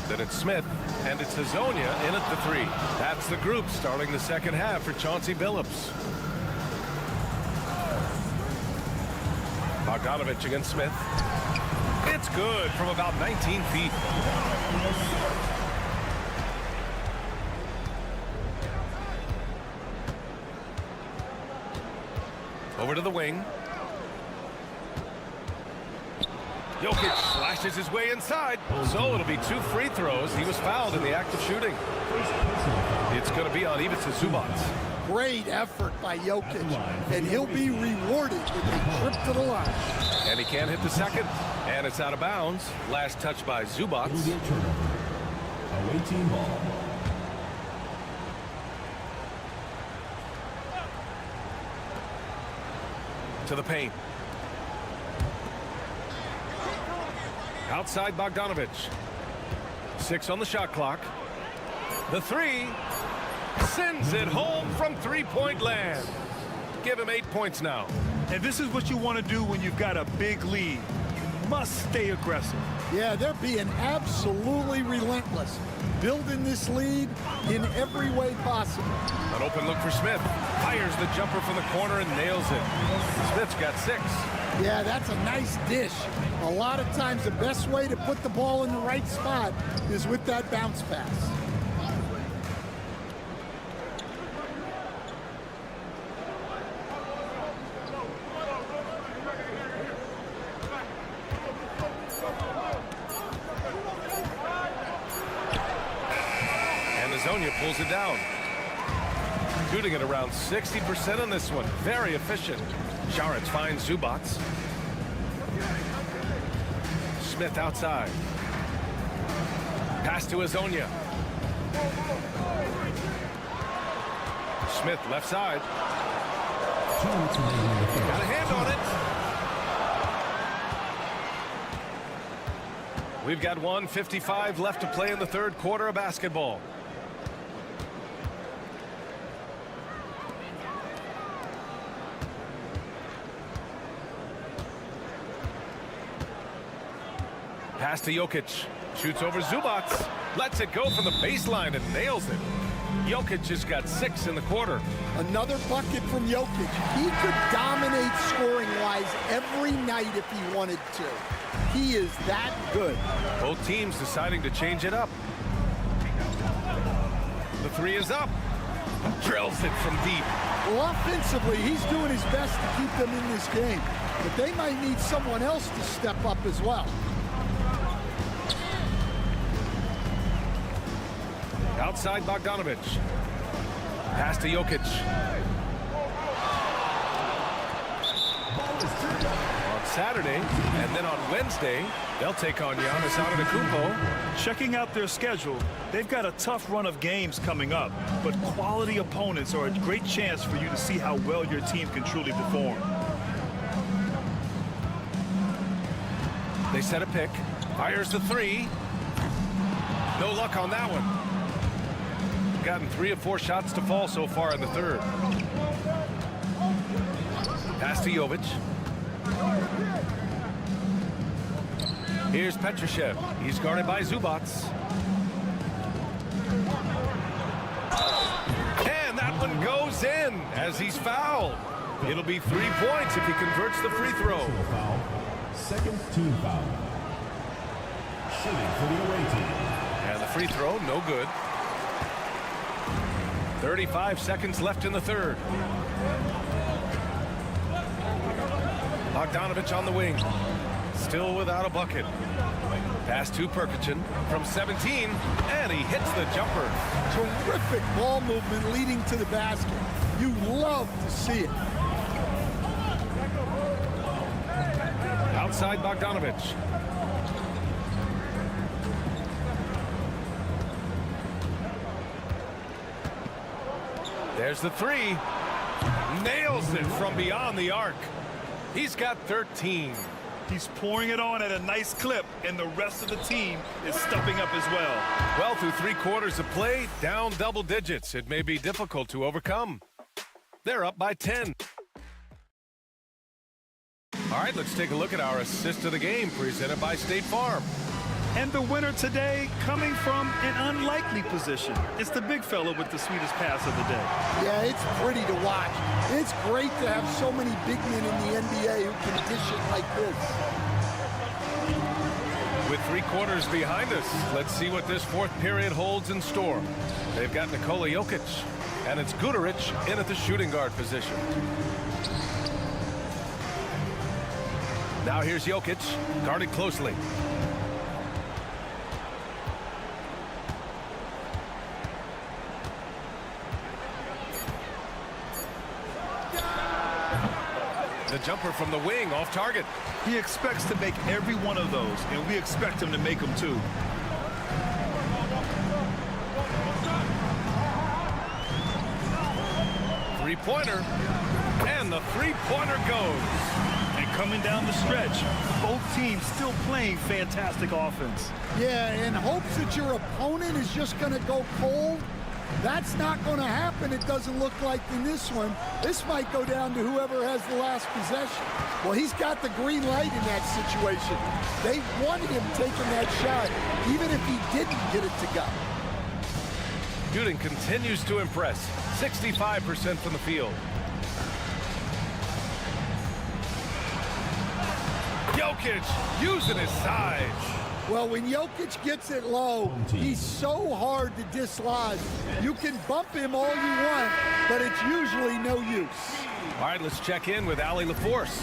S8: Then it's Smith, and it's Hazonia in at the 3. That's the group starting the second half for Chauncey Billups. Bogdanovic against Smith. It's good from about 19 feet. Over to the wing. Jokic slashes his way inside. So it'll be 2 free throws. He was fouled in the act of shooting. It's going to be on Ivica Zubac.
S16: Great effort by Jokic, and he'll be rewarded with a trip to the line.
S8: And he can't hit the second, and it's out of bounds. Last touch by Zubac.
S5: Away team ball.
S8: To the paint. Outside Bogdanovic. 6 on the shot clock. The 3 sends it home from three-point land. Give him 8 points now.
S9: And this is what you want to do when you've got a big lead. You must stay aggressive.
S16: Yeah, they're being absolutely relentless, building this lead in every way possible.
S8: An open look for Smith. Fires the jumper from the corner and nails it. Smith's got 6.
S16: Yeah, that's a nice dish. A lot of times the best way to put the ball in the right spot is with that bounce pass.
S8: Hazonia pulls it down. Shooting at around 60% on this one. Very efficient. Saric finds Zubac. Smith outside. Pass to Hazonia. Smith left side. Got a hand on it. We've got 1:55 left to play in the third quarter of basketball. Pass to Jokic. Shoots over Zubac. Lets it go from the baseline and nails it. Jokic has got 6 in the quarter.
S16: Another bucket from Jokic. He could dominate scoring-wise every night if he wanted to. He is that good.
S8: Both teams deciding to change it up. The 3 is up. Drills it from deep.
S16: Well, offensively, he's doing his best to keep them in this game. But they might need someone else to step up as well.
S8: Outside Bogdanovic. Pass to Jokic. On Saturday, and then on Wednesday, they'll take on Giannis Antetokounmpo.
S9: Checking out their schedule, they've got a tough run of games coming up, but quality opponents are a great chance for you to see how well your team can truly perform.
S8: They set a pick. Fires the 3. No luck on that one. Gotten 3 of 4 shots to fall so far in the third. Pass to Jovic. Here's Petrushev. He's guarded by Zubac. And that one goes in as he's fouled. It'll be 3 points if he converts the free throw.
S5: Second team foul. Shooting for the away team.
S8: And the free throw, no good. 35 seconds left in the third. Bogdanovic on the wing. Still without a bucket. Pass to Perkichin from 17, and he hits the jumper.
S16: Terrific ball movement leading to the basket. You love to see it.
S8: Outside Bogdanovic. There's the 3. Nails it from beyond the arc. He's got 13.
S9: He's pouring it on at a nice clip, and the rest of the team is stepping up as well.
S8: Well, through 3 quarters of play, down double digits. It may be difficult to overcome. They're up by 10. All right, let's take a look at our assist of the game presented by State Farm.
S9: And the winner today coming from an unlikely position. It's the big fella with the sweetest pass of the day.
S16: Yeah, it's pretty to watch. It's great to have so many big men in the NBA who can dish it like this.
S8: With 3 quarters behind us, let's see what this 4th period holds in store. They've got Nikola Jokic, and it's Guduric in at the shooting guard position. Now here's Jokic, guarded closely. The jumper from the wing off target.
S9: He expects to make every one of those, and we expect him to make them too.
S8: Three-pointer, and the three-pointer goes.
S9: And coming down the stretch, both teams still playing fantastic offense.
S16: Yeah, and hopes that your opponent is just going to go cold. That's not going to happen, it doesn't look like in this one. This might go down to whoever has the last possession. Well, he's got the green light in that situation. They wanted him taking that shot, even if he didn't get it to go.
S8: Shooting continues to impress. 65% from the field. Jokic using his size.
S16: Well, when Jokic gets it low, he's so hard to dislodge. You can bump him all you want, but it's usually no use.
S8: All right, let's check in with Allie LaForce.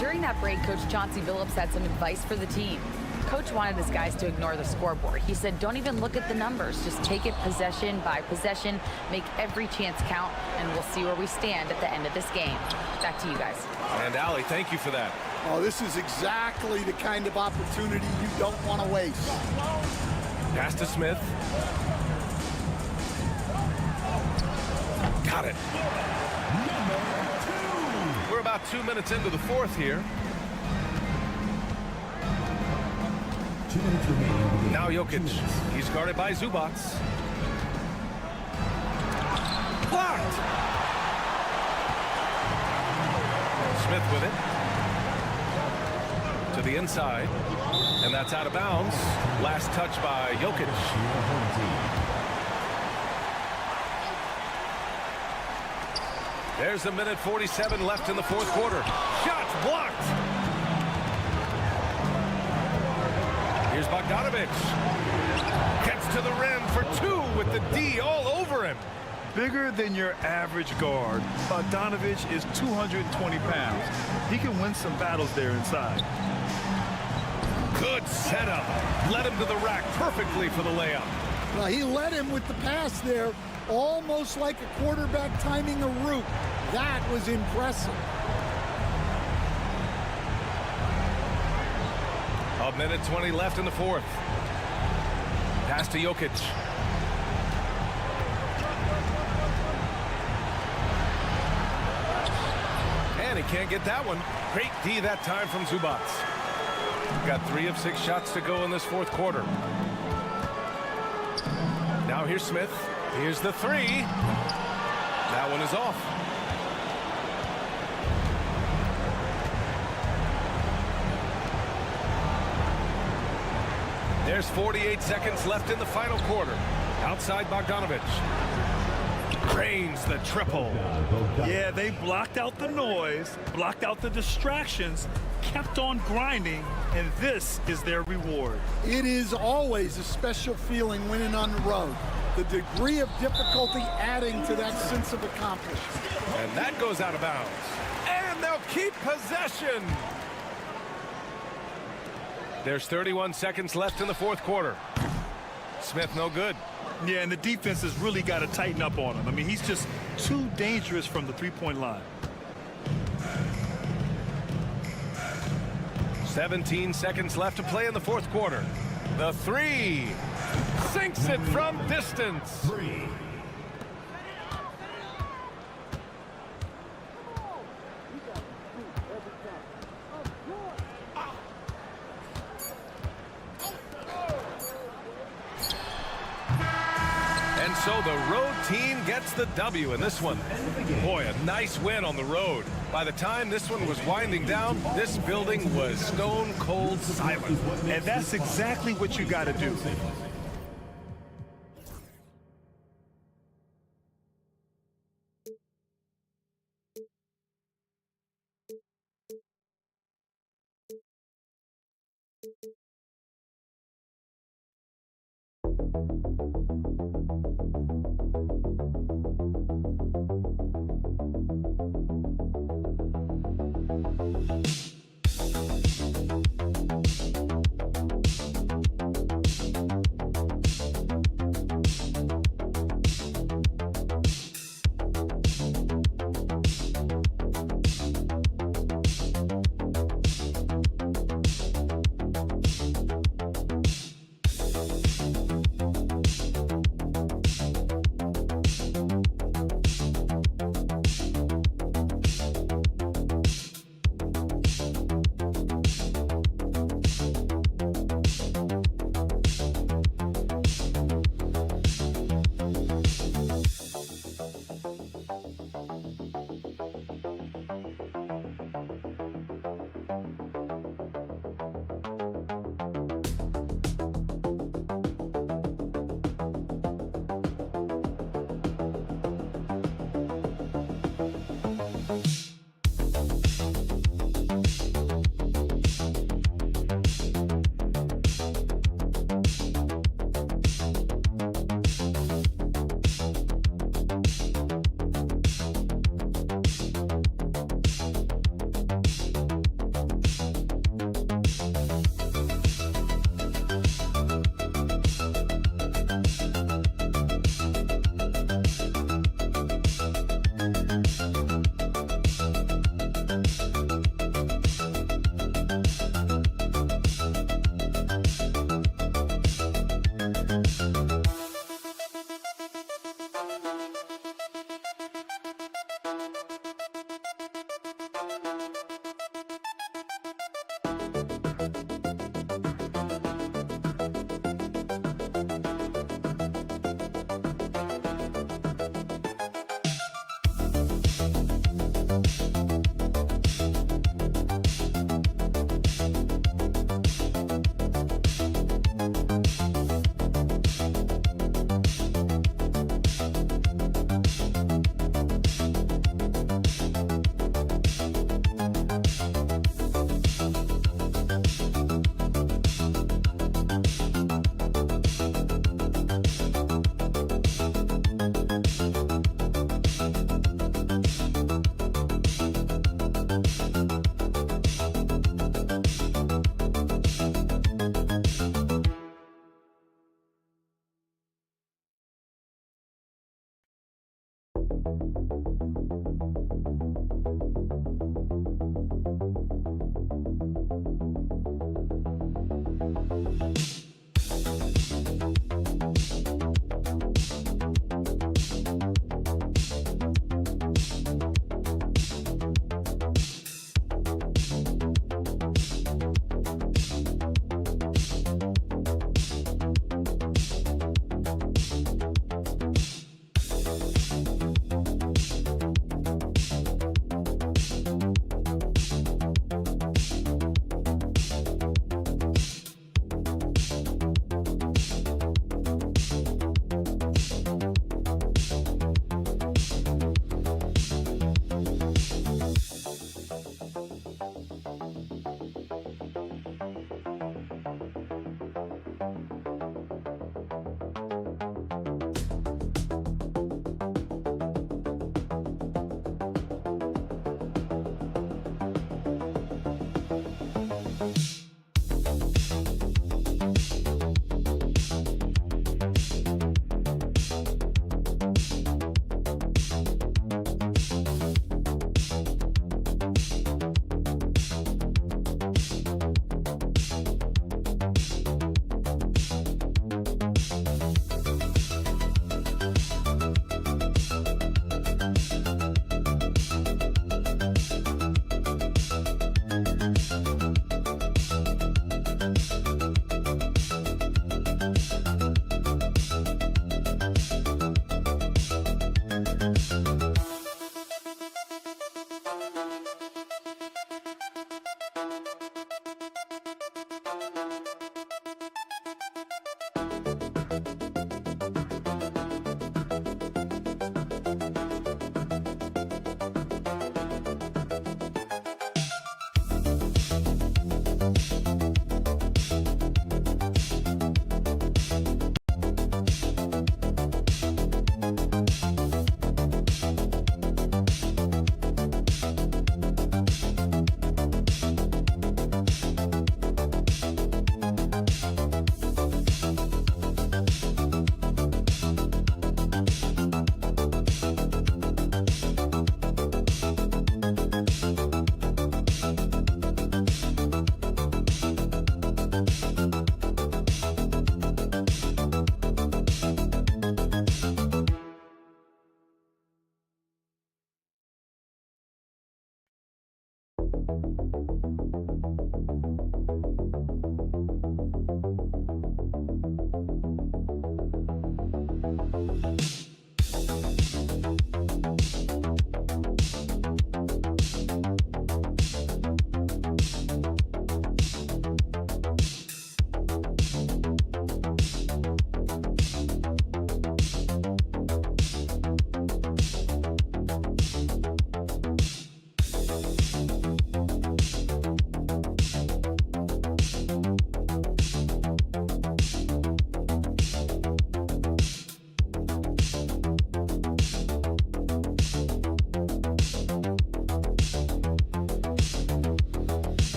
S13: During that break, Coach Chauncey Billups had some advice for the team. Coach wanted his guys to ignore the scoreboard. He said, don't even look at the numbers. Just take it possession by possession, make every chance count, and we'll see where we stand at the end of this game. Back to you guys.
S8: And Allie, thank you for that.
S16: Oh, this is exactly the kind of opportunity you don't want to waste.
S8: Pass to Smith. Got it. We're about 2 minutes into the 4th here.
S5: 2 minutes remaining.
S8: Now Jokic. He's guarded by Zubac. Blocked. Smith with it. To the inside. And that's out of bounds. Last touch by Jokic. There's a minute 47 left in the 4th quarter. Shots blocked. Here's Bogdanovic. Gets to the rim for 2 with the D all over him.
S9: Bigger than your average guard, Bogdanovic is 220 pounds. He can win some battles there inside.
S8: Good setup. Led him to the rack perfectly for the layup.
S16: Well, he led him with the pass there, almost like a quarterback timing a route. That was impressive.
S8: A minute 20 left in the 4th. Pass to Jokic. And he can't get that one. Great D that time from Zubac. Got 3 of 6 shots to go in this 4th quarter. Now here's Smith. Here's the 3. That one is off. There's 48 seconds left in the final quarter. Outside Bogdanovic. Drains the triple.
S9: Yeah, they blocked out the noise, blocked out the distractions, kept on grinding, and this is their reward.
S16: It is always a special feeling winning on the road. The degree of difficulty adding to that sense of accomplishment.
S8: And that goes out of bounds. And they'll keep possession. There's 31 seconds left in the 4th quarter. Smith no good.
S9: Yeah, and the defense has really got to tighten up on him. I mean, he's just too dangerous from the three-point line.
S8: 17 seconds left to play in the 4th quarter. The 3 sinks it from distance.
S5: 3.
S8: And so the road team gets the W in this one. Boy, a nice win on the road. By the time this one was winding down, this building was stone cold silent.
S9: And that's exactly what you got to do.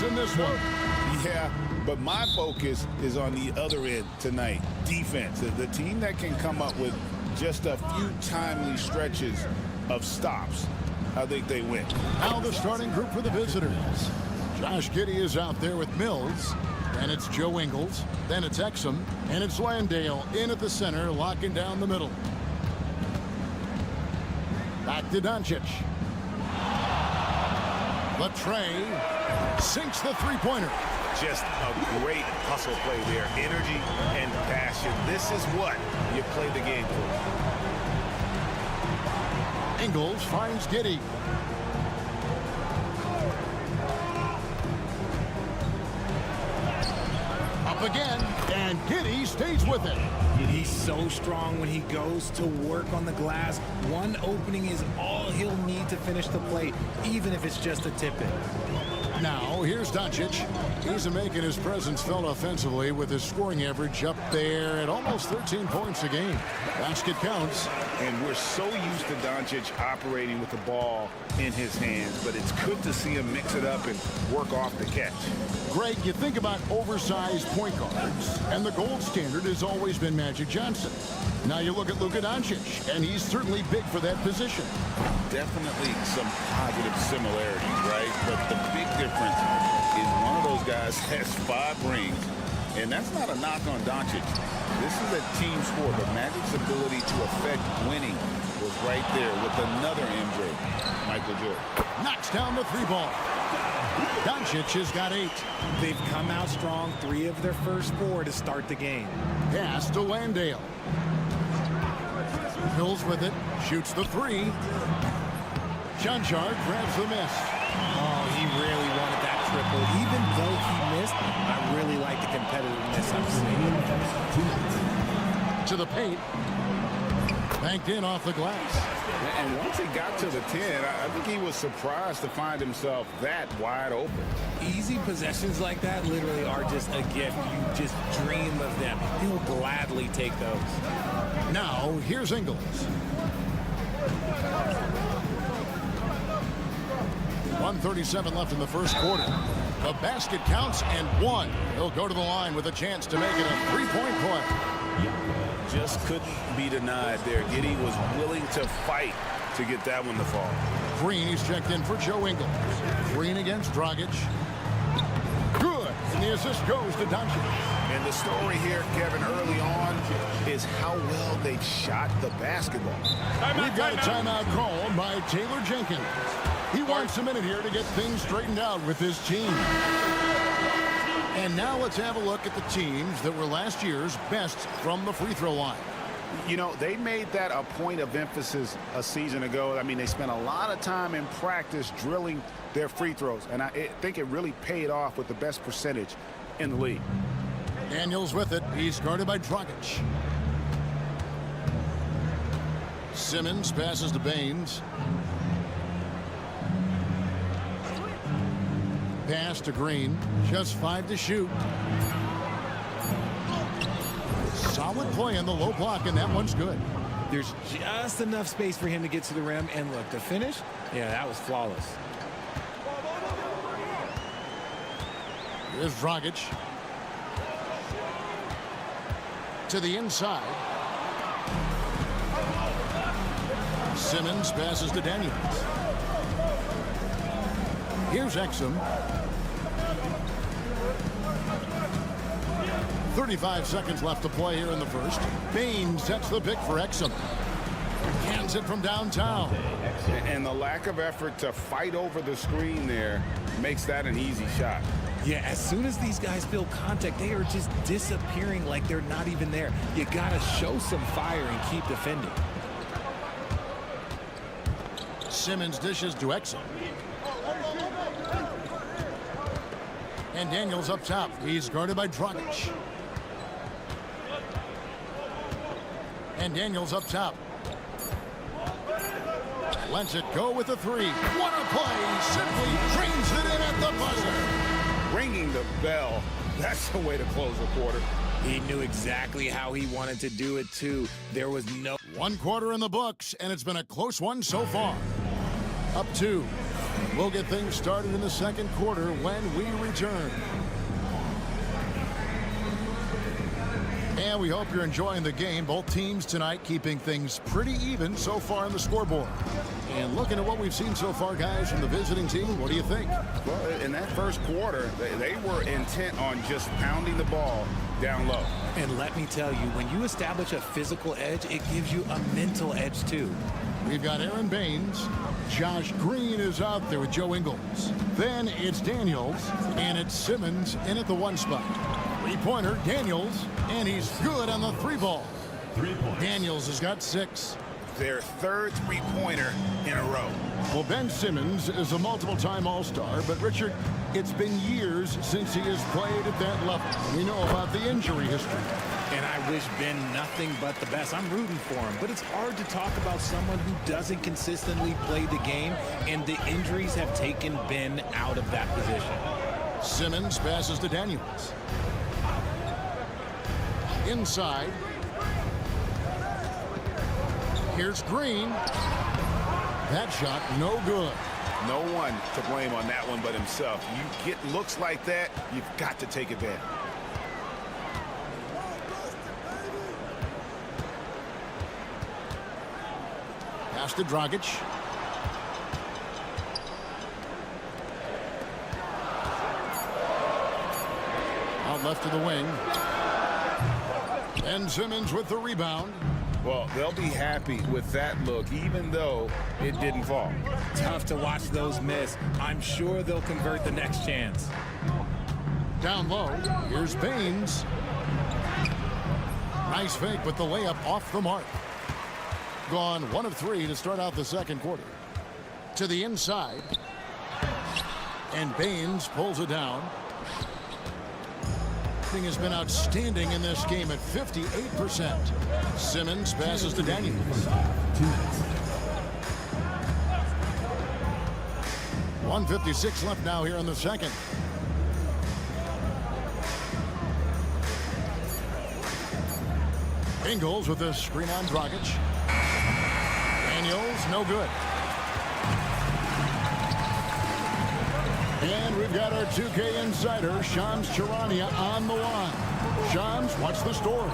S1: In this one.
S2: Yeah, but my focus is on the other end tonight. Defense. The team that can come up with just a few timely stretches of stops, I think they win.
S1: Now the starting group for the visitors. Josh Giddey is out there with Mills. And it's Joe Ingles. Then it's Exum. And it's Landale in at the center, locking down the middle. Back to Doncic. Latrey sinks the three-pointer.
S15: Just a great hustle play there. Energy and passion. This is what you play the game for.
S1: Ingles finds Giddey. Up again, and Giddey stays with it.
S17: He's so strong when he goes to work on the glass. One opening is all he'll need to finish the play, even if it's just a tip-in.
S1: Now, here's Doncic. He's making his presence felt offensively with his scoring average up there at almost 13 points a game. Basket counts.
S2: And we're so used to Doncic operating with the ball in his hands, but it's good to see him mix it up and work off the catch.
S1: Greg, you think about oversized point guards, and the gold standard has always been Magic Johnson. Now you look at Luka Doncic, and he's certainly big for that position.
S2: Definitely some positive similarities, right? But the big difference is one of those guys has 5 rings, and that's not a knock on Doncic. This is a team sport, but Magic's ability to affect winning was right there with another MJ, Michael Jordan.
S1: Knocks down the 3-ball. Doncic has got 8.
S17: They've come out strong, 3 of their first 4 to start the game.
S1: Pass to Landale. Mills with it, shoots the 3. Jonchar grabs the miss.
S17: Oh, he really wanted that triple. Even though he missed, I really like the competitiveness I'm seeing.
S1: To the paint. Banked in off the glass.
S2: And once he got to the 10, I think he was surprised to find himself that wide open.
S17: Easy possessions like that literally are just a gift. You just dream of them. He'll gladly take those.
S1: Now, here's Ingles. .137 left in the first quarter. The basket counts and 1. He'll go to the line with a chance to make it a 3-point play.
S2: Just couldn't be denied there. Giddey was willing to fight to get that one to fall.
S1: Green is checked in for Joe Ingles. Green against Dragic. Good. And the assist goes to Doncic.
S2: And the story here, Kevin, early on is how well they've shot the basketball.
S1: We've got a timeout called by Taylor Jenkins. He wants a minute here to get things straightened out with his team. And now let's have a look at the teams that were last year's best from the free throw line.
S2: You know, they made that a point of emphasis a season ago. I mean, they spent a lot of time in practice drilling their free throws. And I think it really paid off with the best percentage in the league.
S1: Daniels with it. He's guarded by Dragic. Simmons passes to Baines. Pass to Green. Just 5 to shoot. Solid play in the low block, and that one's good.
S17: There's just enough space for him to get to the rim. And look, the finish, yeah, that was flawless.
S1: Here's Dragic. To the inside. Simmons passes to Daniels. Here's Exum. 35 seconds left to play here in the first. Baines sets the pick for Exum. Hands it from downtown.
S2: And the lack of effort to fight over the screen there makes that an easy shot.
S17: Yeah, as soon as these guys feel contact, they are just disappearing like they're not even there. You got to show some fire and keep defending.
S1: Simmons dishes to Exum. And Daniels up top. He's guarded by Dragic. And Daniels up top. Lets it go with the three. What a play! Simply drains it in at the buzzer.
S2: Ringing the bell. That's the way to close a quarter.
S17: He knew exactly how he wanted to do it, too. There was no...
S1: 1 quarter in the books, and it's been a close one so far. Up 2. We'll get things started in the second quarter when we return. And we hope you're enjoying the game. Both teams tonight keeping things pretty even so far on the scoreboard. And looking at what we've seen so far, guys, from the visiting team, what do you think?
S2: Well, in that first quarter, they were intent on just pounding the ball down low.
S17: And let me tell you, when you establish a physical edge, it gives you a mental edge, too.
S1: We've got Aaron Baines. Josh Green is out there with Joe Ingles. Then it's Daniels, and it's Simmons in at the 1 spot. Three-pointer, Daniels, and he's good on the 3-ball. Daniels has got 6.
S2: Their third three-pointer in a row.
S1: Well, Ben Simmons is a multiple-time All-Star, but Richard, it's been years since he has played at that level. We know about the injury history.
S17: And I wish Ben nothing but the best. I'm rooting for him, but it's hard to talk about someone who doesn't consistently play the game, and the injuries have taken Ben out of that position.
S1: Simmons passes to Daniels. Inside. Here's Green. That shot, no good.
S2: No one to blame on that one but himself. You get looks like that, you've got to take advantage.
S1: Pass to Dragic. Out left to the wing. And Simmons with the rebound.
S2: Well, they'll be happy with that look, even though it didn't fall.
S17: Tough to watch those miss. I'm sure they'll convert the next chance.
S1: Down low, here's Baines. Nice fake, but the layup off the mark. Gone 1 of 3 to start out the second quarter. To the inside. And Baines pulls it down. Has been outstanding in this game at 58%. Simmons passes to Daniels. 1:56 left now here in the second. Ingles with the screen on Dragic. Daniels, no good. And we've got our 2K insider, Shams Charania, on the line. Shams, what's the story?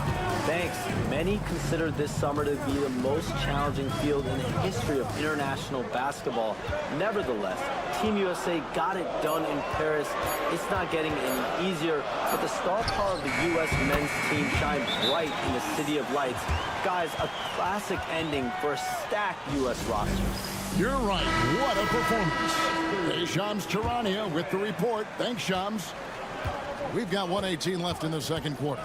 S6: Thanks. Many consider this summer to be the most challenging field in the history of international basketball. Nevertheless, Team USA got it done in Paris. It's not getting any easier, but the star power of the U.S. men's team shined bright in the City of Lights. Guys, a classic ending for a stacked U.S. roster.
S1: You're right. What a performance. Hey, Shams Charania with the report. Thanks, Shams. We've got 1:18 left in the second quarter.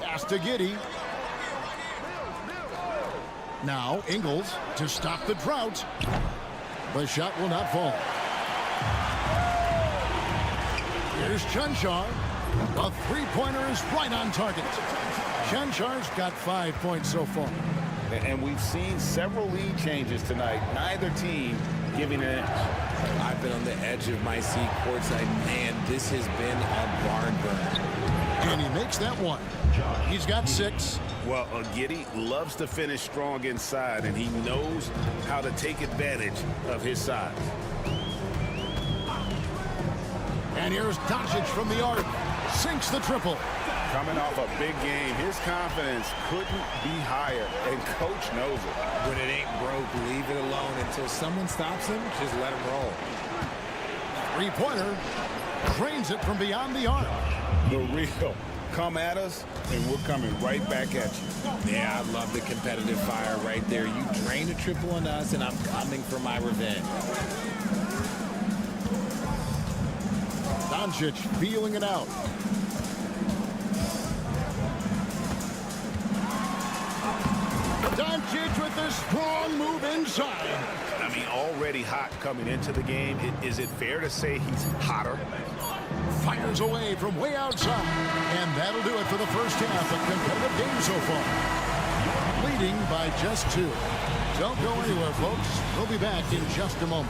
S1: Pass to Giddey. Now Ingles to stop the drought. The shot will not fall. Here's Chunchar. A three-pointer is right on target. Shanchar's got 5 points so far.
S2: And we've seen several lead changes tonight. Neither team giving an inch.
S17: I've been on the edge of my seat courtside. Man, this has been a barn burner.
S1: And he makes that one. He's got 6.
S2: Well, Giddey loves to finish strong inside, and he knows how to take advantage of his size.
S1: And here's Doncic from the arc. Sinks the triple.
S2: Coming off a big game, his confidence couldn't be higher, and coach knows it.
S17: When it ain't broke, leave it alone. Until someone stops him, just let him roll.
S1: Three-pointer. Drains it from beyond the arc.
S2: The real. Come at us, and we're coming right back at you.
S17: Yeah, I love the competitive fire right there. You drain a triple on us, and I'm coming for my revenge.
S1: Doncic feeling it out. Doncic with a strong move inside.
S2: I mean, already hot coming into the game. Is it fair to say he's hotter?
S1: Fires away from way outside. And that'll do it for the first half. A competitive game so far. Leading by just 2. Don't go anywhere, folks. We'll be back in just a moment.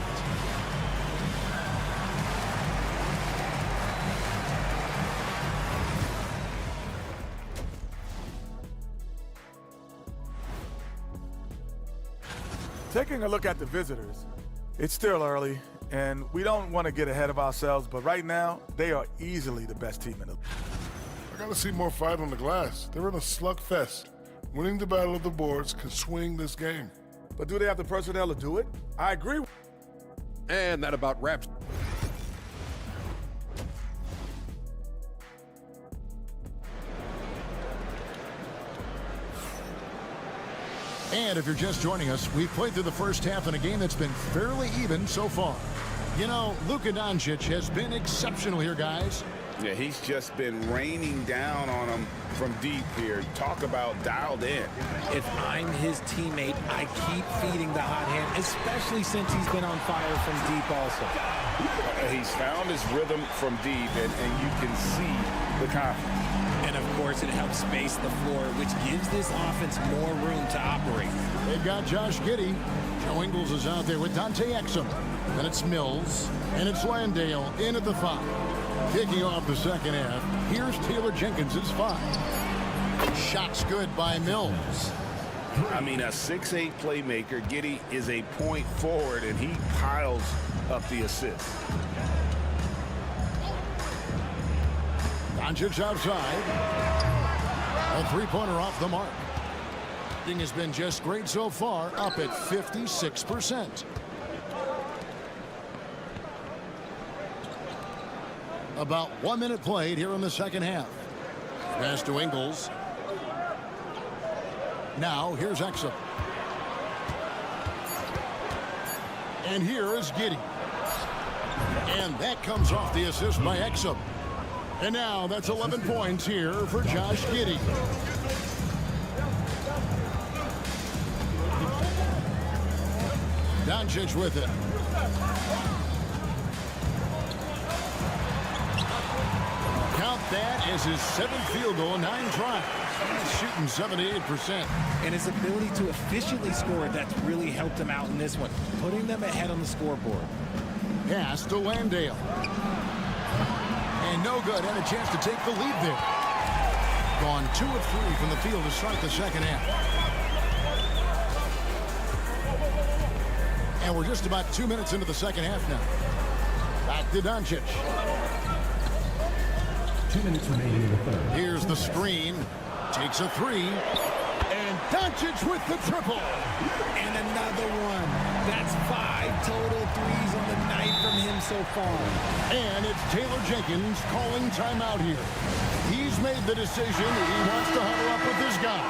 S7: Taking a look at the visitors, it's still early, and we don't want to get ahead of ourselves, but right now, they are easily the best team in the league.
S11: I got to see more fight on the glass. They're in a slugfest. Winning the battle of the boards can swing this game.
S7: But do they have the personnel to do it? I agree.
S12: And that about wraps.
S1: And if you're just joining us, we've played through the first half in a game that's been fairly even so far. You know, Luka Doncic has been exceptional here, guys.
S2: Yeah, he's just been raining down on them from deep here. Talk about dialed in.
S17: If I'm his teammate, I keep feeding the hot hand, especially since he's been on fire from deep also.
S2: He's found his rhythm from deep, and you can see the confidence.
S17: And, of course, it helps space the floor, which gives this offense more room to operate.
S1: They've got Josh Giddey. Joe Ingles is out there with Dante Exum. Then it's Mills, and it's Landale in at the 5. Kicking off the second half, here's Taylor Jenkins' 5. Shots good by Mills.
S2: I mean, a 6'8 playmaker. Giddey is a point forward, and he piles up the assist.
S1: Doncic outside. A three-pointer off the mark. Thing has been just great so far, up at 56%. About 1 minute played here in the second half. Pass to Ingles. Now here's Exum. And here is Giddey. And that comes off the assist by Exum. And now that's 11 points here for Josh Giddey. Doncic with it. Count that as his 7th field goal, 9 tries. He's shooting 78%.
S17: And his ability to efficiently score, that's really helped him out in this one, putting them ahead on the scoreboard.
S1: Pass to Landale. And no good, and a chance to take the lead there. Gone 2 of 3 from the field to start the second half. And we're just about 2 minutes into the second half now. Back to Doncic.
S5: 2 minutes remaining in the third.
S1: Here's the screen. Takes a 3. And Doncic with the triple.
S17: And another one. That's 5 total threes on the night from him so far.
S1: And it's Taylor Jenkins calling timeout here. He's made the decision. He wants to huddle up with his guy.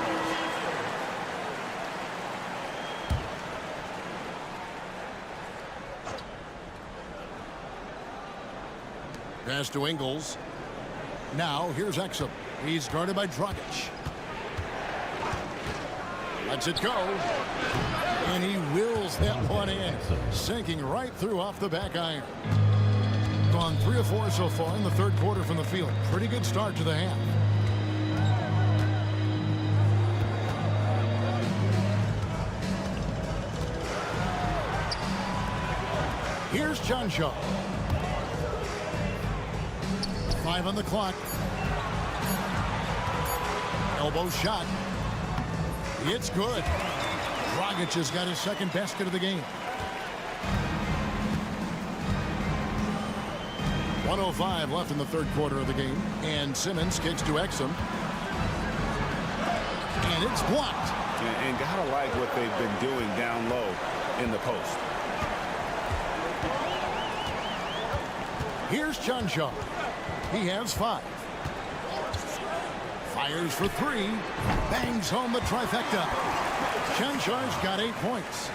S1: Pass to Ingles. Now here's Exum. He's guarded by Dragic. Lets it go. And he wills that one in. Sinking right through off the back iron. gone 3 of 4 so far in the third quarter from the field. Pretty good start to the half. Here's Chanshaw. 5 on the clock. Elbow shot. It's good. Dragic has got his second basket of the game. 1:05 left in the third quarter of the game. And Simmons kicks to Exum. And it's blocked.
S2: And gotta like what they've been doing down low in the post.
S1: Here's Chanshaw. He has 5. Fires for 3. Bangs home the trifecta. Chanshaw's got 8 points.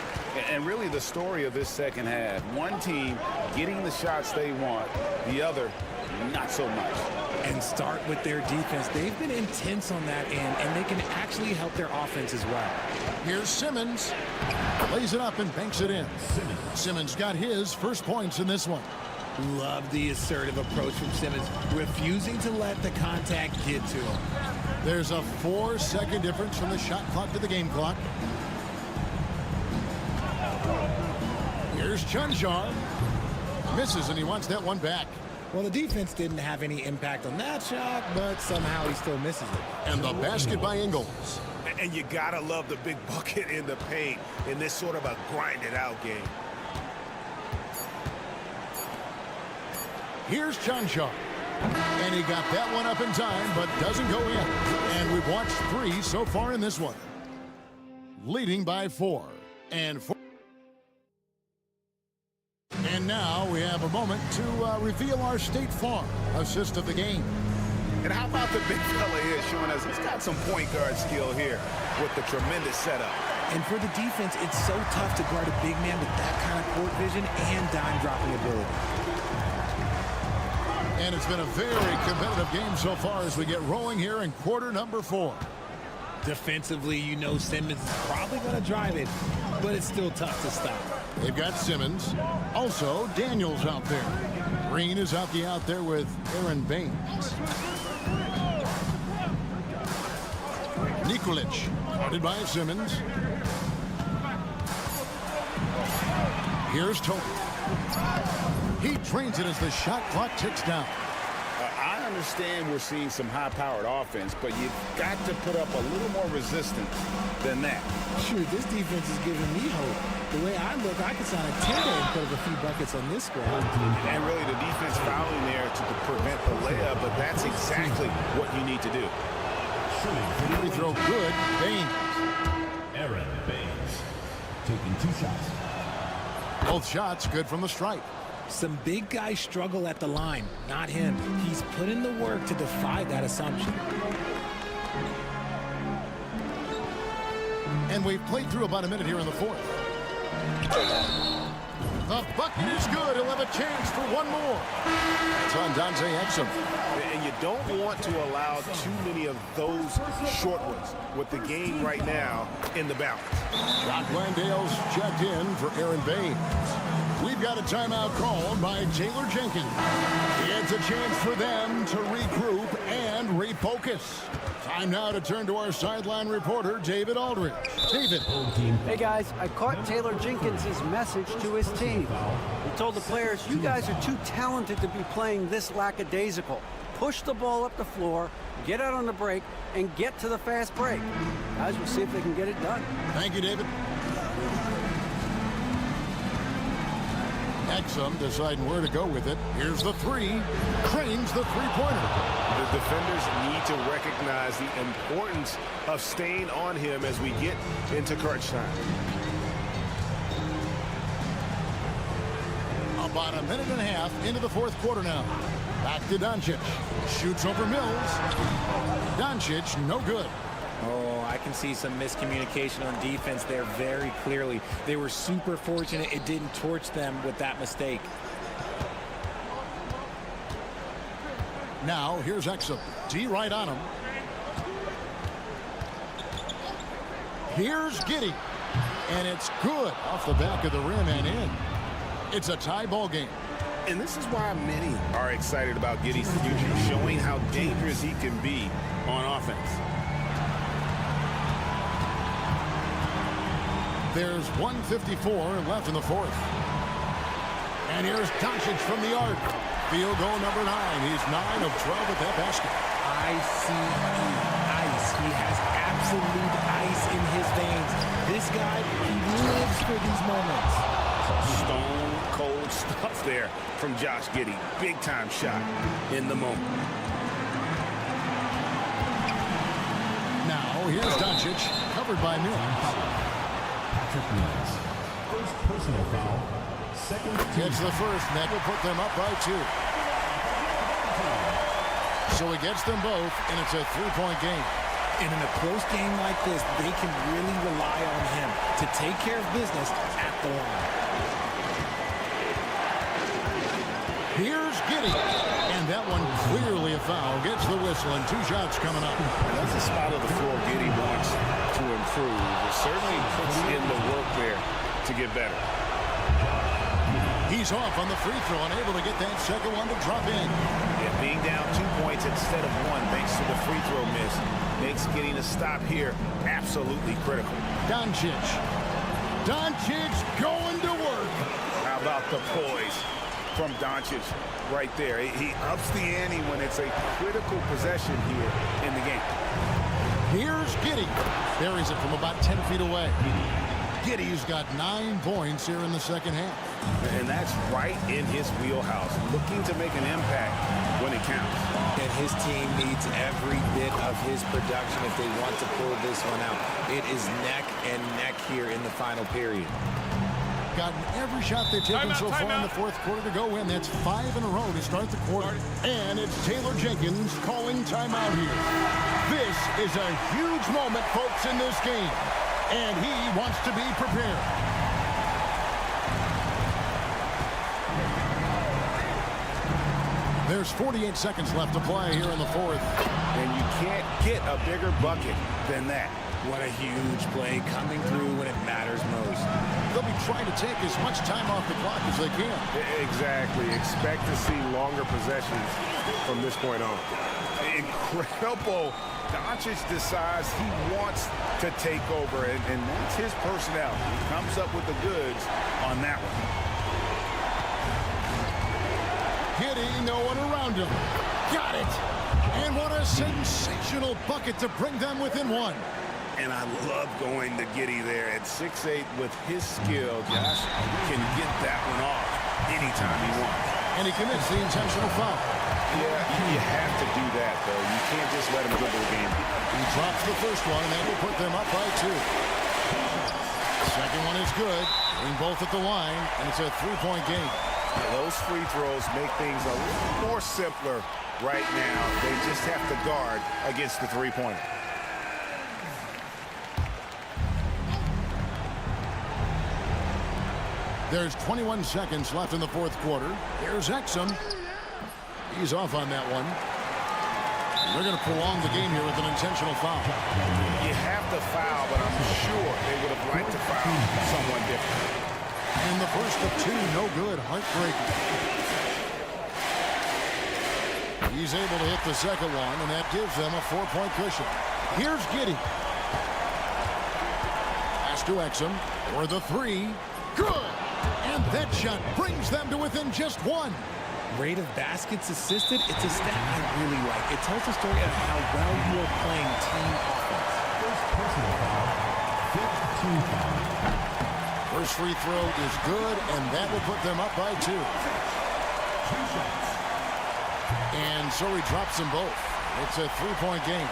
S2: And really the story of this second half, one team getting the shots they want, the other not so much.
S17: And start with their defense. They've been intense on that end, and they can actually help their offense as well.
S1: Here's Simmons. Lays it up and banks it in. Simmons got his first points in this one.
S17: Love the assertive approach from Simmons, refusing to let the contact get to him.
S1: There's a 4-second difference from the shot clock to the game clock. Here's Chanshaw. Misses, and he wants that one back.
S17: Well, the defense didn't have any impact on that shot, but somehow he still misses it.
S1: And the basket by Ingles.
S15: And you gotta love the big bucket in the paint in this sort of a grinded-out game.
S1: Here's Chanshaw. And he got that one up in time, but doesn't go in. And we've watched 3 so far in this one. Leading by 4. And now we have a moment to reveal our State Farm assist of the game.
S2: And how about the big fella here showing us he's got some point guard skill here with the tremendous setup.
S17: And for the defense, it's so tough to guard a big man with that kind of court vision and dime dropping ability.
S1: And it's been a very competitive game so far as we get rolling here in quarter number 4.
S17: Defensively, you know Simmons is probably going to drive it, but it's still tough to stop.
S1: They've got Simmons. Also, Daniels out there. Green is out there with Aaron Baines. Nikolic, guarded by Simmons. Here's Toby. He trains it as the shot clock ticks down.
S2: I understand we're seeing some high-powered offense, but you've got to put up a little more resistance than that.
S17: Shoot, this defense is giving me hope. The way I look, I could sign a 10-day and put up a few buckets on this squad.
S2: And really the defense fouling there to prevent the layup, but that's exactly what you need to do.
S1: Free throw good. Baines.
S5: Aaron Baines taking 2 shots.
S1: Both shots good from the stripe.
S17: Some big guys struggle at the line, not him. He's put in the work to defy that assumption.
S1: And we've played through about a minute here in the 4th. The bucket is good. He'll have a chance for one more. It's on Dante Exum.
S15: And you don't want to allow too many of those short ones with the game right now in the balance.
S1: Doc Landale's checked in for Aaron Baines. We've got a timeout called by Taylor Jenkins. It's a chance for them to regroup and refocus. Time now to turn to our sideline reporter, David Aldridge. David.
S4: Hey, guys, I caught Taylor Jenkins' message to his team. He told the players, you guys are too talented to be playing this lackadaisical. Push the ball up the floor, get out on the break, and get to the fast break. Guys, we'll see if they can get it done.
S1: Thank you, David. Exum deciding where to go with it. Here's the 3. Cranes the three-pointer.
S15: The defenders need to recognize the importance of staying on him as we get into crunch time.
S1: About a minute and a half into the 4th quarter now. Back to Doncic. Shoots over Mills. Doncic, no good.
S17: Oh, I can see some miscommunication on defense there very clearly. They were super fortunate it didn't torch them with that mistake.
S1: Now, here's Exum. D right on him. Here's Giddey. And it's good off the back of the rim and in. It's a tie ball game.
S15: And this is why many are excited about Giddey's future, showing how dangerous he can be on offense.
S1: There's 1:54 left in the fourth. And here's Doncic from the arc. Field goal number 9. He's 9 of 12 at that basket.
S17: ICE. He has absolute ice in his veins. This guy, he lives for these moments.
S15: Stone cold stuff there from Josh Giddey. Big time shot in the moment.
S1: Now here's Doncic, covered by Mills.
S5: Patrick Mills. First personal foul. Second.
S1: Gets the first, and that will put them up by 2. So he gets them both, and it's a 3-point game.
S17: And in a close game like this, they can really rely on him to take care of business at the line.
S1: Here's Giddey, and that one clearly a foul. Gets the whistle, and 2 shots coming up.
S15: That's a spot of the floor Giddey wants to improve. It certainly puts in the work there to get better.
S1: He's off on the free throw, unable to get that second one to drop in.
S15: Yeah, being down 2 points instead of 1 thanks to the free throw miss makes getting a stop here absolutely critical.
S1: Doncic going to work.
S15: How about the poise from Doncic right there? He ups the ante when it's a critical possession here in the game.
S1: Here's Giddey. Buries it from about 10 feet away. Giddey's got 9 points here in the second half.
S15: And that's right in his wheelhouse, looking to make an impact when it counts.
S17: And his team needs every bit of his production if they want to pull this one out. It is neck and neck here in the final period.
S1: Gotten every shot they've taken so far in the fourth quarter to go in. That's 5 in a row to start the quarter. And it's Taylor Jenkins calling timeout here. This is a huge moment, folks, in this game. And he wants to be prepared. There's 48 seconds left to play here in the fourth.
S15: And you can't get a bigger bucket than that.
S17: What a huge play coming through when it matters most.
S1: They'll be trying to take as much time off the clock as they can.
S15: Exactly. Expect to see longer possessions from this point on. Incredible. Doncic decides he wants to take over, and that's his personality. He comes up with the goods on that one.
S1: Giddey, no one around him. Got it. And what a sensational bucket to bring them within 1.
S15: And I love going to Giddey there at 6'8" with his skill. Josh can get that one off anytime he wants.
S1: And he commits the intentional foul.
S15: Yeah, you have to do that, though. You can't just let him dribble the game.
S1: He drops the first one, and that will put them up by 2. Second one is good. Bring both at the line, and it's a 3-point game.
S15: Those free throws make things a little more simpler right now. They just have to guard against the three-pointer.
S1: There's 21 seconds left in the fourth quarter. Here's Exum. He's off on that one. They're going to prolong the game here with an intentional foul.
S15: You have to foul, but I'm sure they would have liked to foul someone different.
S1: And the first of 2, no good. Heartbreaking. He's able to hit the second one, and that gives them a 4-point cushion. Here's Giddey. Pass to Exum for the 3. Good! And that shot brings them to within just 1.
S17: Rate of baskets assisted, it's a stat I really like. It tells a story of how well you are playing team offense.
S5: First personal foul. Fifth team foul.
S1: First free throw is good, and that will put them up by 2.
S5: 2 shots.
S1: And so he drops them both. It's a 3-point game.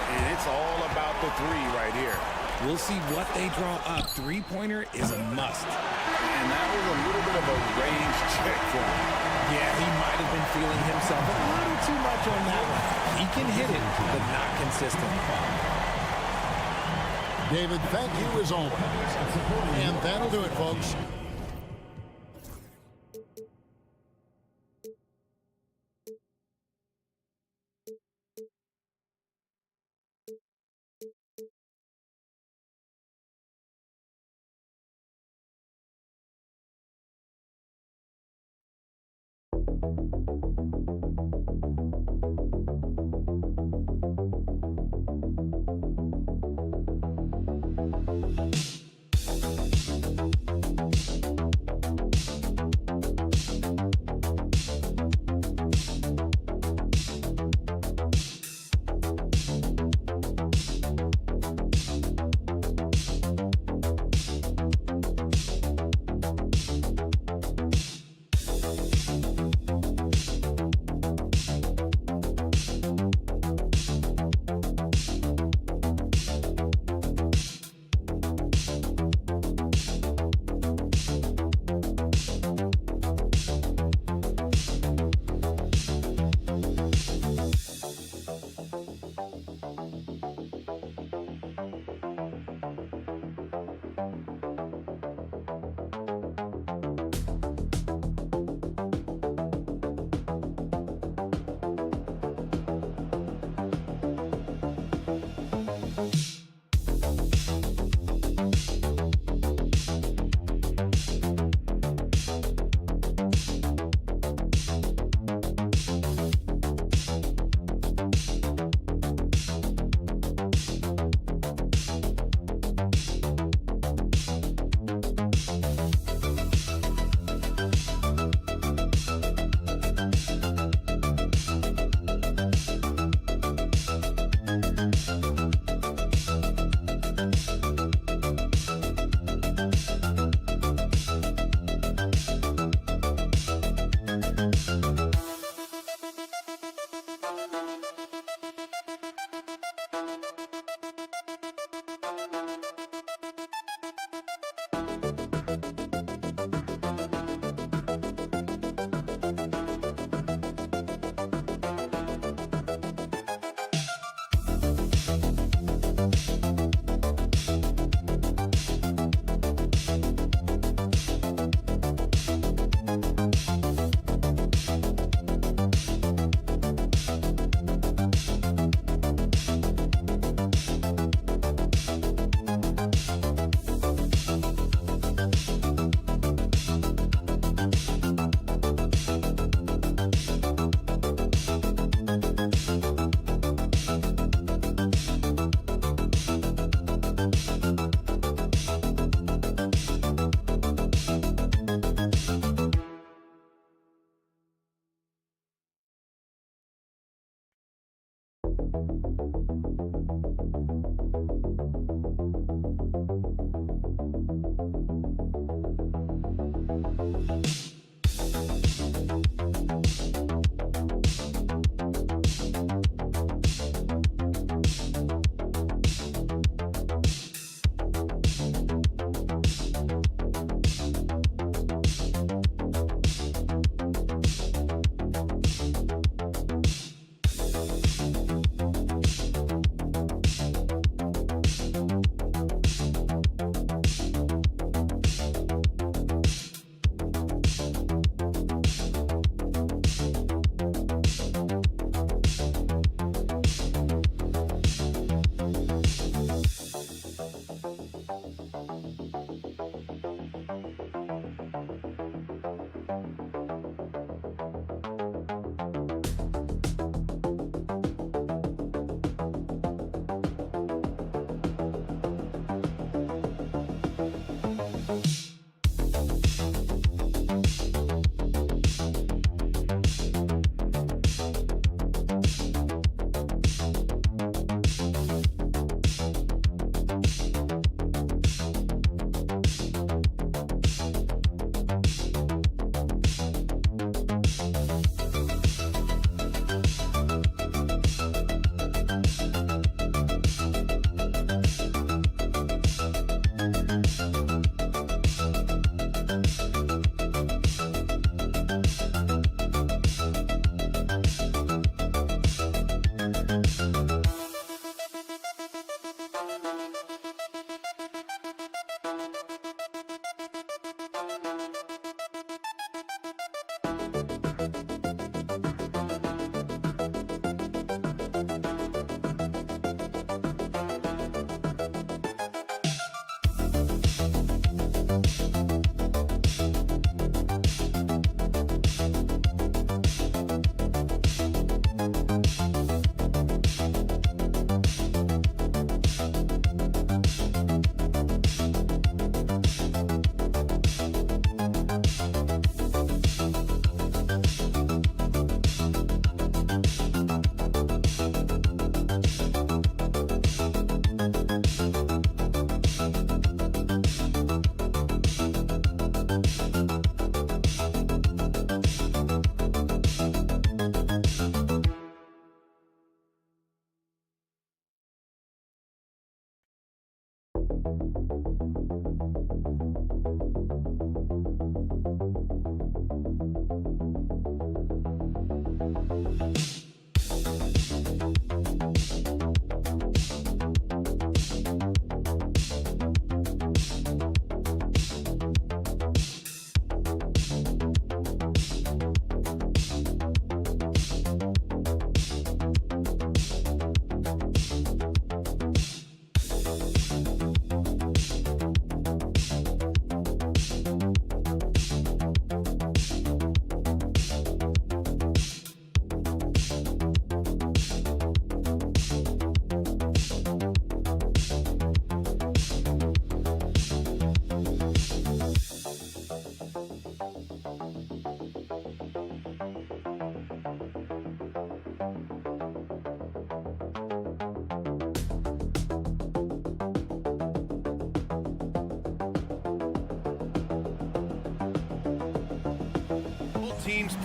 S15: And it's all about the 3 right here.
S17: We'll see what they draw up. Three-pointer is a must.
S15: And that was a little bit of a range check for him.
S17: Yeah, he might have been feeling himself a little too much on that one. He can hit it, but not consistent.
S1: David, thank you as always. And that'll do it, folks.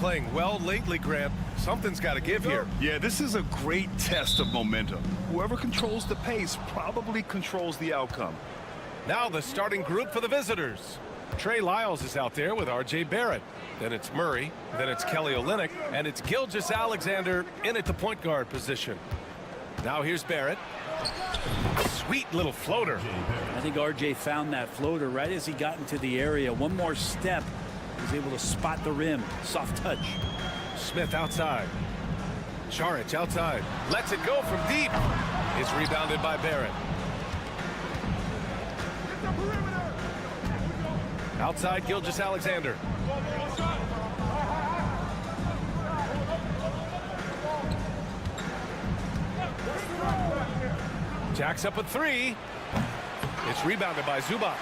S8: playing well lately, Grant. Something's got to give here.
S9: Yeah, this is a great test of momentum. Whoever controls the pace probably controls the outcome.
S8: Now the starting group for the visitors. Trey Lyles is out there with R.J. Barrett. Then it's Murray. Then it's Kelly Olynyk. And it's Gilgeous-Alexander in at the point guard position. Now here's Barrett. Sweet little floater.
S10: I think R.J. found that floater right as he got into the area. One more step. He was able to spot the rim. Soft touch.
S8: Smith outside. Šarić outside. Lets it go from deep. It's rebounded by Barrett. Outside Gilgeous-Alexander. Jacks up a three. It's rebounded by Zubac.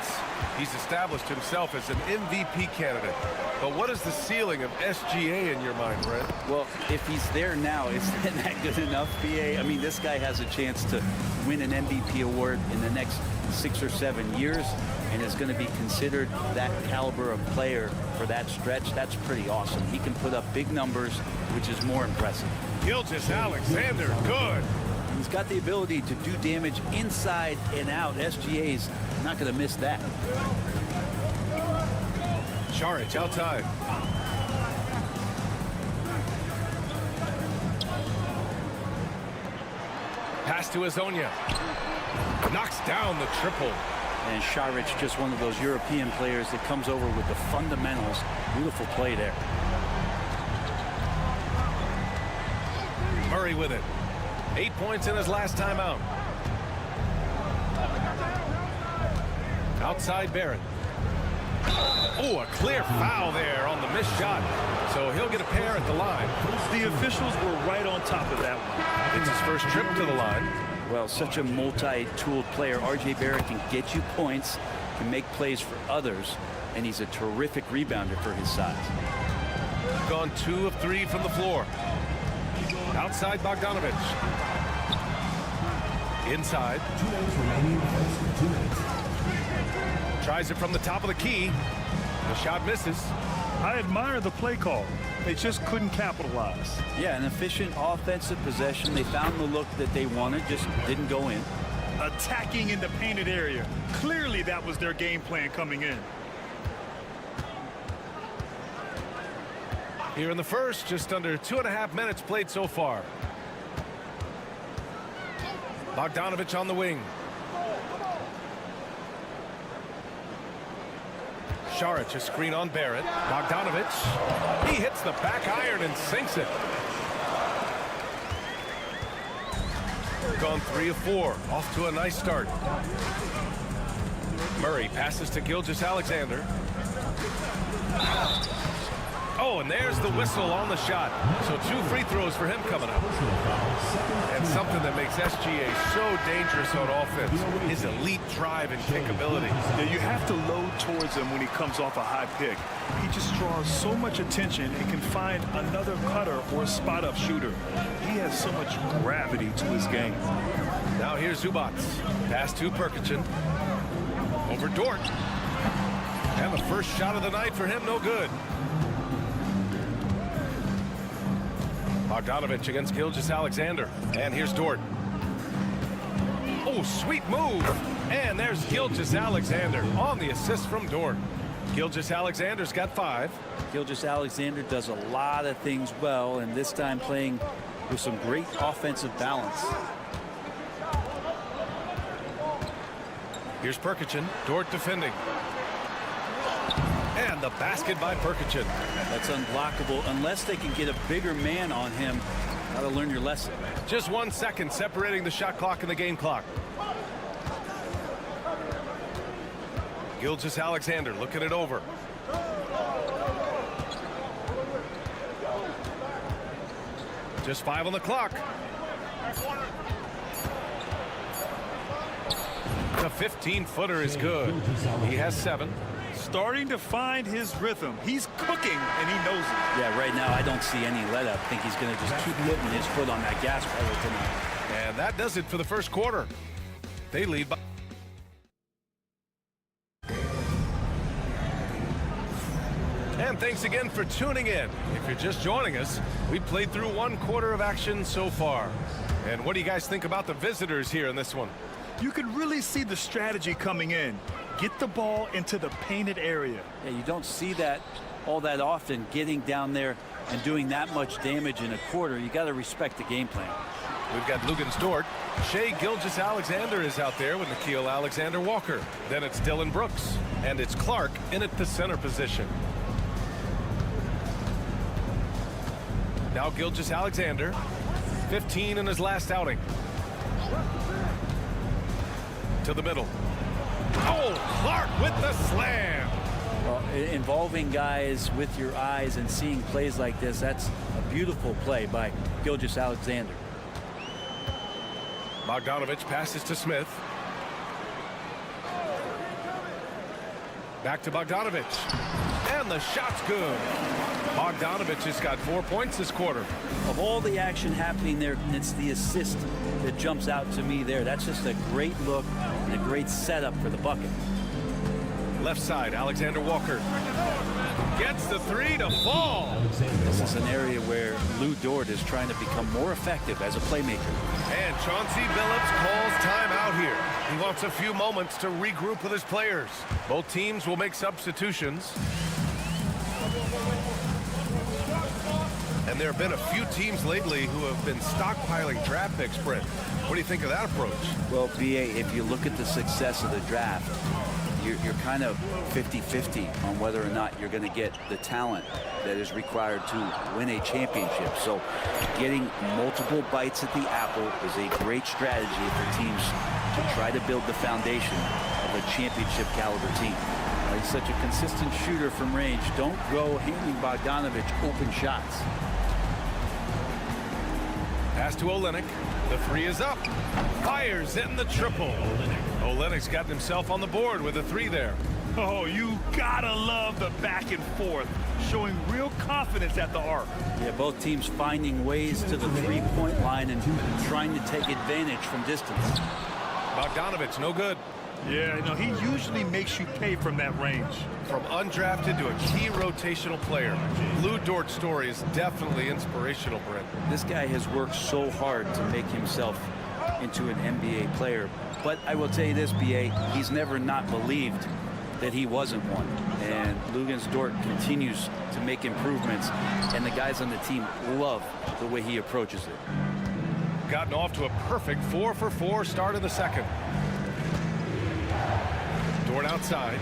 S8: He's established himself as an MVP candidate. But what is the ceiling of SGA in your mind, Brent?
S10: Well, if he's there now, is that good enough, BA? I mean, this guy has a chance to win an MVP award in the next 6 or 7 years, and is going to be considered that caliber of player for that stretch. That's pretty awesome. He can put up big numbers, which is more impressive.
S8: Gilgeous-Alexander, good.
S10: He's got the ability to do damage inside and out. SGA's not going to miss that.
S8: Šarić outside. Pass to Azonia. Knocks down the triple.
S10: And Šarić, just one of those European players that comes over with the fundamentals. Beautiful play there.
S8: Murray with it. 8 points in his last time out. Outside Barrett. Oh, a clear foul there on the missed shot. So he'll get a pair at the line.
S9: The officials were right on top of that one.
S8: It's his first trip to the line.
S10: Well, such a multi-tooled player. R.J. Barrett can get you points, can make plays for others, and he's a terrific rebounder for his size.
S8: Gone 2 of 3 from the floor. Outside Bogdanovic. Inside.
S5: 2 minutes remaining. 2 minutes.
S8: Tries it from the top of the key. The shot misses.
S9: I admire the play call. They just couldn't capitalize.
S10: Yeah, an efficient offensive possession. They found the look that they wanted, just didn't go in.
S9: Attacking in the painted area. Clearly that was their game plan coming in.
S8: Here in the first, just under 2.5 minutes played so far. Bogdanovic on the wing. Šarić, a screen on Barrett. Bogdanovic. He hits the back iron and sinks it. Gone 3 of 4. Off to a nice start. Murray passes to Gilgeous-Alexander. Oh, and there's the whistle on the shot. So 2 free throws for him coming up. And something that makes SGA so dangerous on offense, his elite drive and kickability.
S9: Yeah, you have to load towards him when he comes off a high pick. He just draws so much attention and can find another cutter or a spot-up shooter. He has so much gravity to his game.
S8: Now here's Zubac. Pass to Perkichin. Over Dort. And the first shot of the night for him, no good. Bogdanovic against Gilgeous-Alexander. And here's Dort. Oh, sweet move. And there's Gilgeous-Alexander on the assist from Dort. Gilgeous-Alexander's got 5.
S10: Gilgeous-Alexander does a lot of things well, and this time playing with some great offensive balance.
S8: Here's Perkichin. Dort defending. And the basket by Perkichin.
S10: That's unblockable unless they can get a bigger man on him. Gotta learn your lesson.
S8: Just 1 second separating the shot clock and the game clock. Gilgeous-Alexander looking it over. Just 5 on the clock. The 15-footer is good. He has 7.
S9: Starting to find his rhythm. He's cooking, and he knows it.
S10: Yeah, right now I don't see any let-up. I think he's going to just keep putting his foot on that gas pedal tonight.
S8: And that does it for the first quarter. They lead by... And thanks again for tuning in. If you're just joining us, we played through 1 quarter of action so far. And what do you guys think about the visitors here in this one?
S9: You can really see the strategy coming in. Get the ball into the painted area.
S10: Yeah, you don't see that all that often, getting down there and doing that much damage in a quarter. You got to respect the game plan.
S8: We've got Lugens Dort. Shea Gilgeous-Alexander is out there with Nikhil Alexander-Walker. Then it's Dylan Brooks. And it's Clark in at the center position. Now Gilgeous-Alexander, 15 in his last outing. To the middle. Oh, Clark with the slam.
S10: Well, involving guys with your eyes and seeing plays like this, that's a beautiful play by Gilgeous-Alexander.
S8: Bogdanovich passes to Smith. Back to Bogdanovich. And the shot's good. Bogdanovich has got 4 points this quarter.
S10: Of all the action happening there, it's the assist that jumps out to me there. That's just a great look and a great setup for the bucket.
S8: Left side, Alexander Walker gets the 3 to fall.
S10: This is an area where Lou Dort is trying to become more effective as a playmaker.
S8: And Chauncey Billups calls timeout here. He wants a few moments to regroup with his players. Both teams will make substitutions. And there have been a few teams lately who have been stockpiling draft picks, Brent. What do you think of that approach?
S10: Well, BA, if you look at the success of the draft, you're kind of 50-50 on whether or not you're going to get the talent that is required to win a championship. So getting multiple bites at the apple is a great strategy for teams to try to build the foundation of a championship caliber team. He's such a consistent shooter from range. Don't go handing Bogdanovich open shots.
S8: Pass to Olynyk. The 3 is up. Fires in the triple. Olynyk's gotten himself on the board with a 3 there.
S9: Oh, you gotta love the back and forth, showing real confidence at the arc.
S10: Yeah, both teams finding ways to the 3-point line and trying to take advantage from distance.
S8: Bogdanovich, no good.
S9: Yeah, he usually makes you pay from that range.
S8: From undrafted to a key rotational player, Lou Dort's story is definitely inspirational, Brent.
S10: This guy has worked so hard to make himself into an NBA player. But I will tell you this, BA, he's never not believed that he wasn't one. And Lugens Dort continues to make improvements, and the guys on the team love the way he approaches it.
S8: Gotten off to a perfect 4-for-4 start in the second. Dort outside.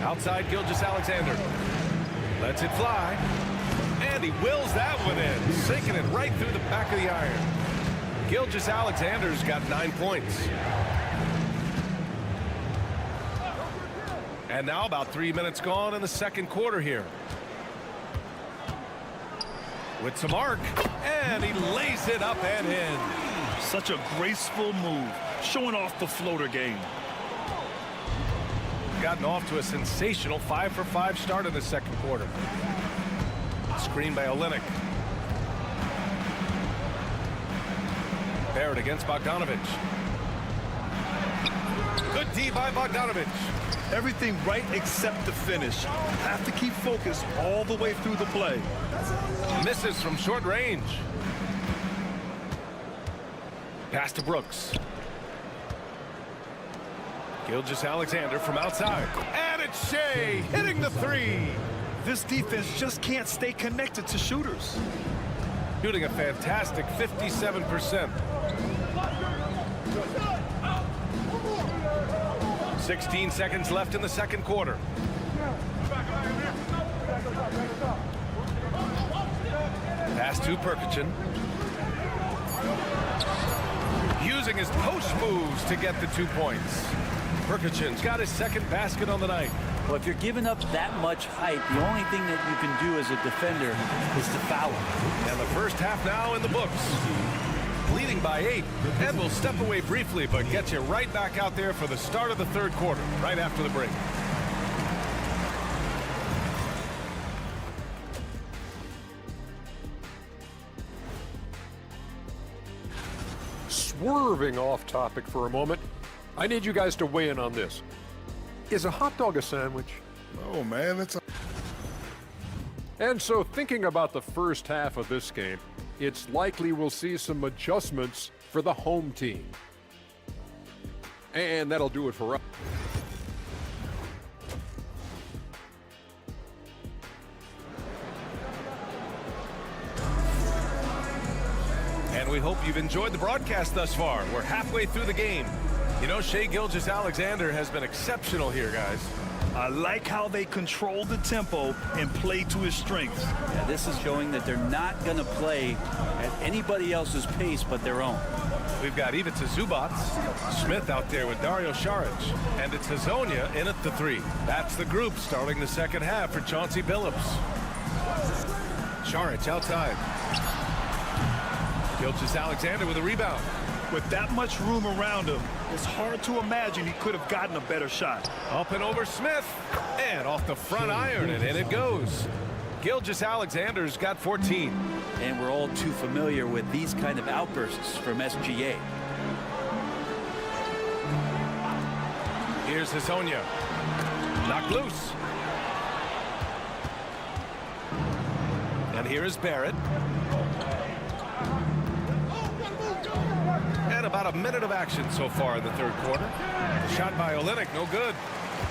S8: Outside Gilgeous-Alexander. Lets it fly. And he wills that one in, sinking it right through the back of the iron. Gilgeous-Alexander's got 9 points. And now about 3 minutes gone in the second quarter here. With some arc, and he lays it up and in.
S9: Such a graceful move, showing off the floater game.
S8: Gotten off to a sensational 5-for-5 start in the second quarter. Screen by Olynyk. Barrett against Bogdanovich. Good D by Bogdanovich.
S9: Everything right except the finish. Have to keep focused all the way through the play.
S8: Misses from short range. Pass to Brooks. Gilgeous-Alexander from outside. And it's Shea hitting the 3.
S9: This defense just can't stay connected to shooters.
S8: Shooting a fantastic 57%. 16 seconds left in the second quarter. Pass to Perkichin. Using his post moves to get the 2 points. Perkichin's got his second basket on the night.
S10: Well, if you're giving up that much height, the only thing that you can do as a defender is to foul.
S8: And the first half now in the books. Leading by 8. And we'll step away briefly, but get you right back out there for the start of the third quarter, right after the break.
S12: Swerving off topic for a moment, I need you guys to weigh in on this. Is a hot dog a sandwich?
S11: Oh, man, it's a...
S12: And so thinking about the first half of this game, it's likely we'll see some adjustments for the home team. And that'll do it for us.
S8: And we hope you've enjoyed the broadcast thus far. We're halfway through the game. You know, Shai Gilgeous-Alexander has been exceptional here, guys.
S9: I like how they control the tempo and play to his strengths.
S10: Yeah, this is showing that they're not going to play at anybody else's pace but their own.
S8: We've got Ivica Zubac, Smith out there with Dario Saric, and it's Hazonia in at the 3. That's the group starting the second half for Chauncey Billups. Saric outside. Gilgeous-Alexander with a rebound.
S9: With that much room around him, it's hard to imagine he could have gotten a better shot.
S8: Up and over Smith, and off the front iron, and in it goes. Gilgeous-Alexander's got 14.
S10: And we're all too familiar with these kind of outbursts from SGA.
S8: Here's Hazonia. Knocked loose. And here is Barrett. And about a minute of action so far in the third quarter. Shot by Olynyk, no good.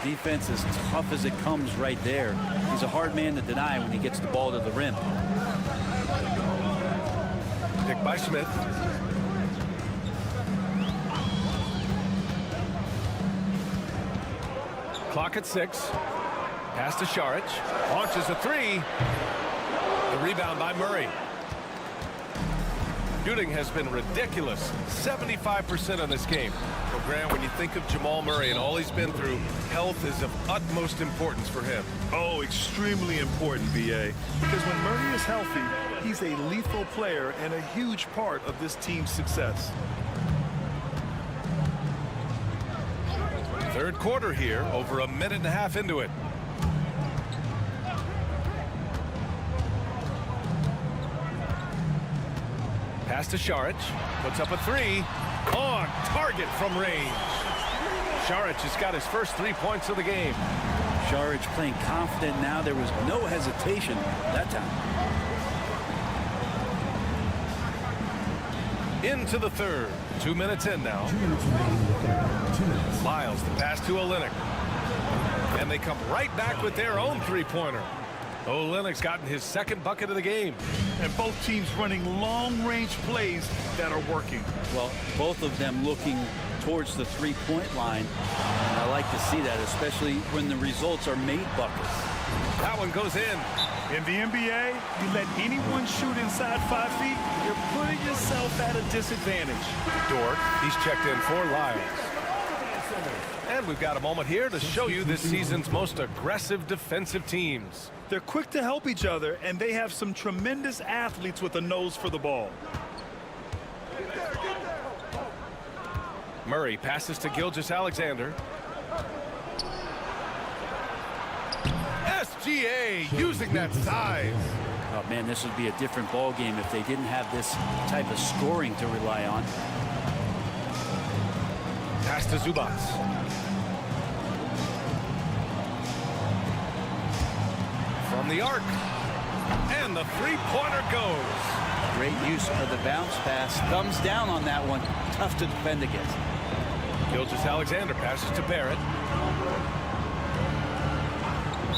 S10: Defense as tough as it comes right there. He's a hard man to deny when he gets the ball to the rim.
S8: Picked by Smith. Clock at 6. Pass to Saric. Launches a 3. The rebound by Murray. Shooting has been ridiculous. 75% in this game. So, Grant, when you think of Jamal Murray and all he's been through, health is of utmost importance for him.
S9: Oh, extremely important, BA. Because when Murray is healthy, he's a lethal player and a huge part of this team's success.
S8: Third quarter here, over a minute and a half into it. Pass to Saric, puts up a 3. On target from range. Saric has got his first 3 points of the game.
S10: Saric playing confident now. There was no hesitation that time.
S8: Into the third. 2 minutes in now. Miles, the pass to Olynyk. And they come right back with their own three-pointer. Olynyk's gotten his second bucket of the game.
S9: And both teams running long-range plays that are working.
S10: Well, both of them looking towards the three-point line. And I like to see that, especially when the results are made buckets.
S8: That one goes in.
S9: In the NBA, you let anyone shoot inside 5 feet, you're putting yourself at a disadvantage.
S8: Dort, he's checked in for Lyles. And we've got a moment here to show you this season's most aggressive defensive teams.
S9: They're quick to help each other, and they have some tremendous athletes with a nose for the ball.
S8: Murray passes to Gilgeous-Alexander. SGA using that size.
S10: Oh, man, this would be a different ball game if they didn't have this type of scoring to rely on.
S8: Pass to Zubac. From the arc. And the three-pointer goes.
S10: Great use of the bounce pass. Thumbs down on that one. Tough to defend against.
S8: Gilgeous-Alexander passes to Barrett.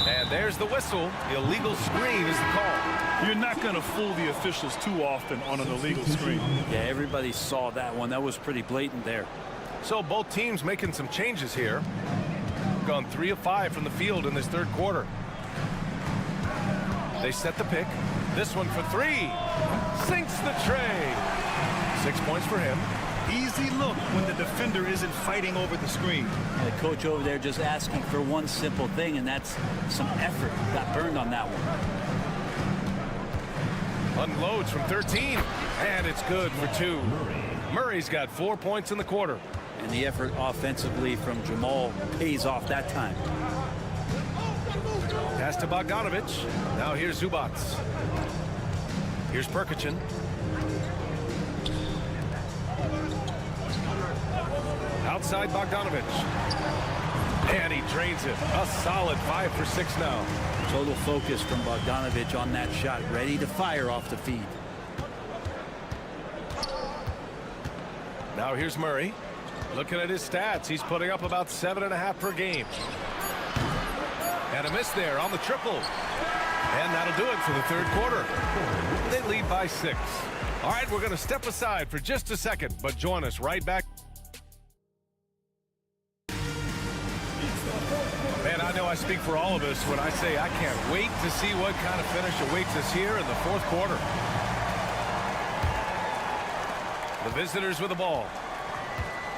S8: And there's the whistle. Illegal screen is the call.
S9: You're not going to fool the officials too often on an illegal screen.
S10: Yeah, everybody saw that one. That was pretty blatant there.
S8: So both teams making some changes here. Gone 3 of 5 from the field in this third quarter. They set the pick. This one for 3. Sinks the tray. 6 points for him.
S9: Easy look when the defender isn't fighting over the screen.
S10: And the coach over there just asking for one simple thing, and that's some effort. Got burned on that one.
S8: Unloads from 13. And it's good for 2. Murray's got 4 points in the quarter.
S10: And the effort offensively from Jamal pays off that time.
S8: Pass to Bogdanovic. Now here's Zubac. Here's Perkichin. Outside Bogdanovic. And he drains it. A solid 5 for 6 now.
S10: Total focus from Bogdanovic on that shot, ready to fire off the feed.
S8: Now here's Murray. Looking at his stats, he's putting up about 7.5 per game. And a miss there on the triple. And that'll do it for the third quarter. They lead by 6. All right, we're going to step aside for just a second, but join us right back. Man, I know I speak for all of us when I say I can't wait to see what kind of finish awaits us here in the fourth quarter. The visitors with the ball.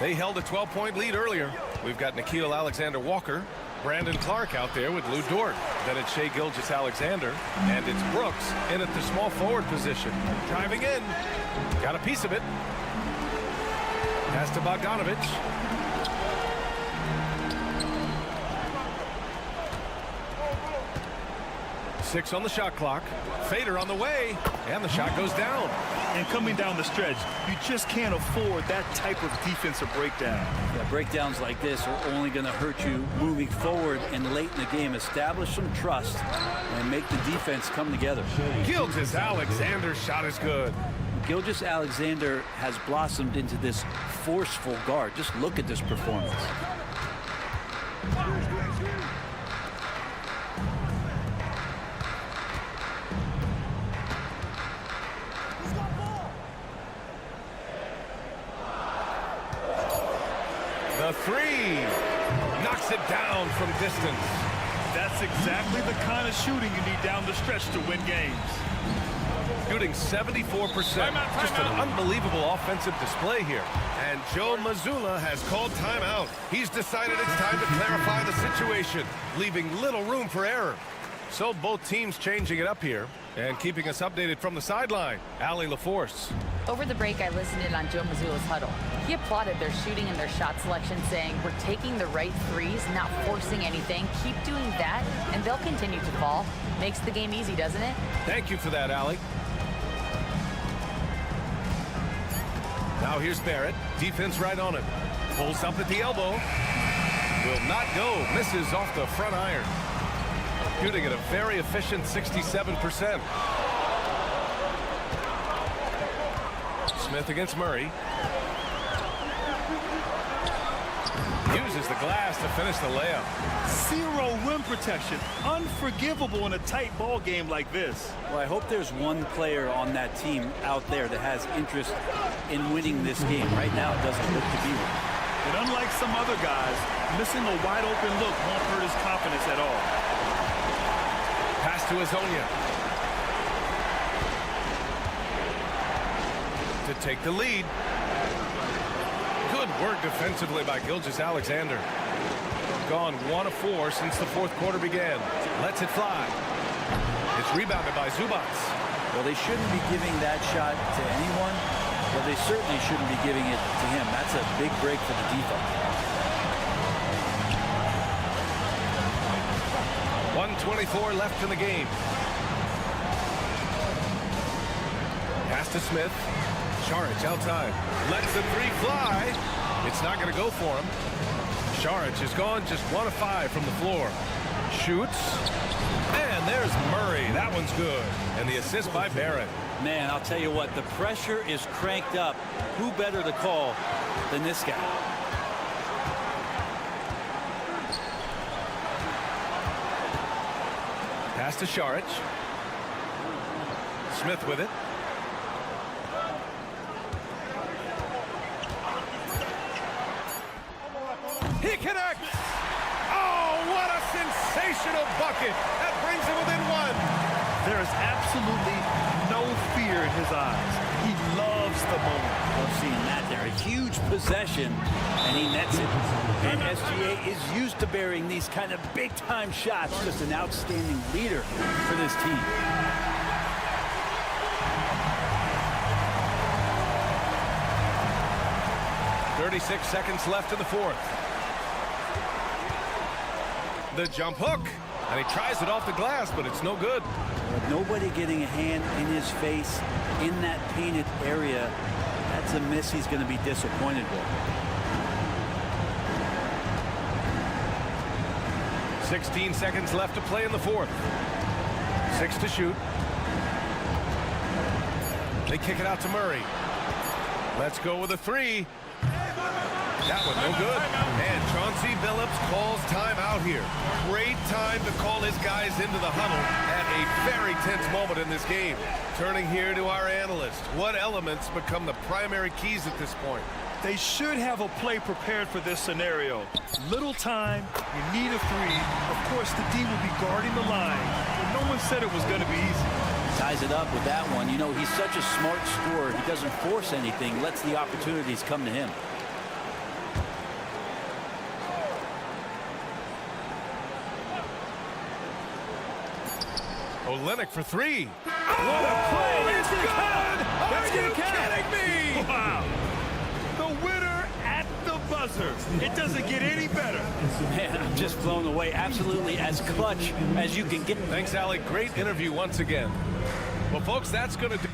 S8: They held a 12-point lead earlier. We've got Nickeil Alexander-Walker, Brandon Clark out there with Lou Dort. Then it's Shai Gilgeous-Alexander, and it's Brooks in at the small forward position. Driving in. Got a piece of it. Pass to Bogdanovic. Six on the shot clock. Fader on the way, and the shot goes down.
S9: And coming down the stretch, you just can't afford that type of defensive breakdown.
S10: Yeah, breakdowns like this are only going to hurt you moving forward and late in the game. Establish some trust and make the defense come together.
S8: Gilgeous-Alexander's shot is good.
S10: Gilgeous-Alexander has blossomed into this forceful guard. Just look at this performance.
S8: The three knocks it down from distance.
S9: That's exactly the kind of shooting you need down the stretch to win games.
S8: Shooting 74%. Just an unbelievable offensive display here. And Joe Mazzulla has called timeout. He's decided it's time to clarify the situation, leaving little room for error. So both teams changing it up here and keeping us updated from the sideline. Allie LaForce.
S13: Over the break, I listened in on Joe Mazzulla's huddle. He applauded their shooting and their shot selection, saying, we're taking the right threes, not forcing anything. Keep doing that, and they'll continue to fall. Makes the game easy, doesn't it?
S8: Thank you for that, Allie. Now here's Barrett. Defense right on him. Pulls up at the elbow. Will not go. Misses off the front iron. Shooting at a very efficient 67%. Smith against Murray. Uses the glass to finish the layup.
S9: Zero rim protection. Unforgivable in a tight ball game like this.
S10: Well, I hope there's one player on that team out there that has interest in winning this game. Right now, it doesn't look to be one.
S9: But unlike some other guys, missing a wide open look won't hurt his confidence at all.
S8: Pass to Azonia. To take the lead. Good work defensively by Gilgeous-Alexander. Gone 1 of 4 since the fourth quarter began. Lets it fly. It's rebounded by Zubats.
S10: Well, they shouldn't be giving that shot to anyone, but they certainly shouldn't be giving it to him. That's a big break for the defense.
S8: 1:24 left in the game. Pass to Smith. Šarić outside. Lets the three fly. It's not going to go for him. Šarić is gone just 1 of 5 from the floor. Shoots. And there's Murray. That one's good. And the assist by Barrett.
S10: Man, I'll tell you what, the pressure is cranked up. Who better to call than this guy?
S8: Pass to Šarić. Smith with it. He connects! Oh, what a sensational bucket! That brings him within 1.
S9: There is absolutely no fear in his eyes. He loves the moment.
S10: Love seeing that there. A huge possession, and he nets it. And SGA is used to bearing these kind of big-time shots. Just an outstanding leader for this team.
S8: .36 seconds left in the fourth. The jump hook, and he tries it off the glass, but it's no good.
S10: With nobody getting a hand in his face in that painted area, that's a miss he's going to be disappointed with.
S8: 16 seconds left to play in the fourth. 6 to shoot. They kick it out to Murray. Let's go with a 3. That one no good. And Chauncey Billups calls timeout here. Great time to call his guys into the huddle at a very tense moment in this game. Turning here to our analyst. What elements become the primary keys at this point?
S9: They should have a play prepared for this scenario. Little time, you need a 3. Of course, the D will be guarding the line, but no one said it was going to be easy.
S10: Ties it up with that one. You know, he's such a smart scorer. He doesn't force anything, lets the opportunities come to him.
S8: Olynyk for 3.
S9: What a play! It's good!
S8: Are you kidding me?
S9: Wow! The winner at the buzzer. It doesn't get any better.
S10: Man, I'm just blown away. Absolutely as clutch as you can get.
S8: Thanks, Allie. Great interview once again. Well, folks, that's going to do.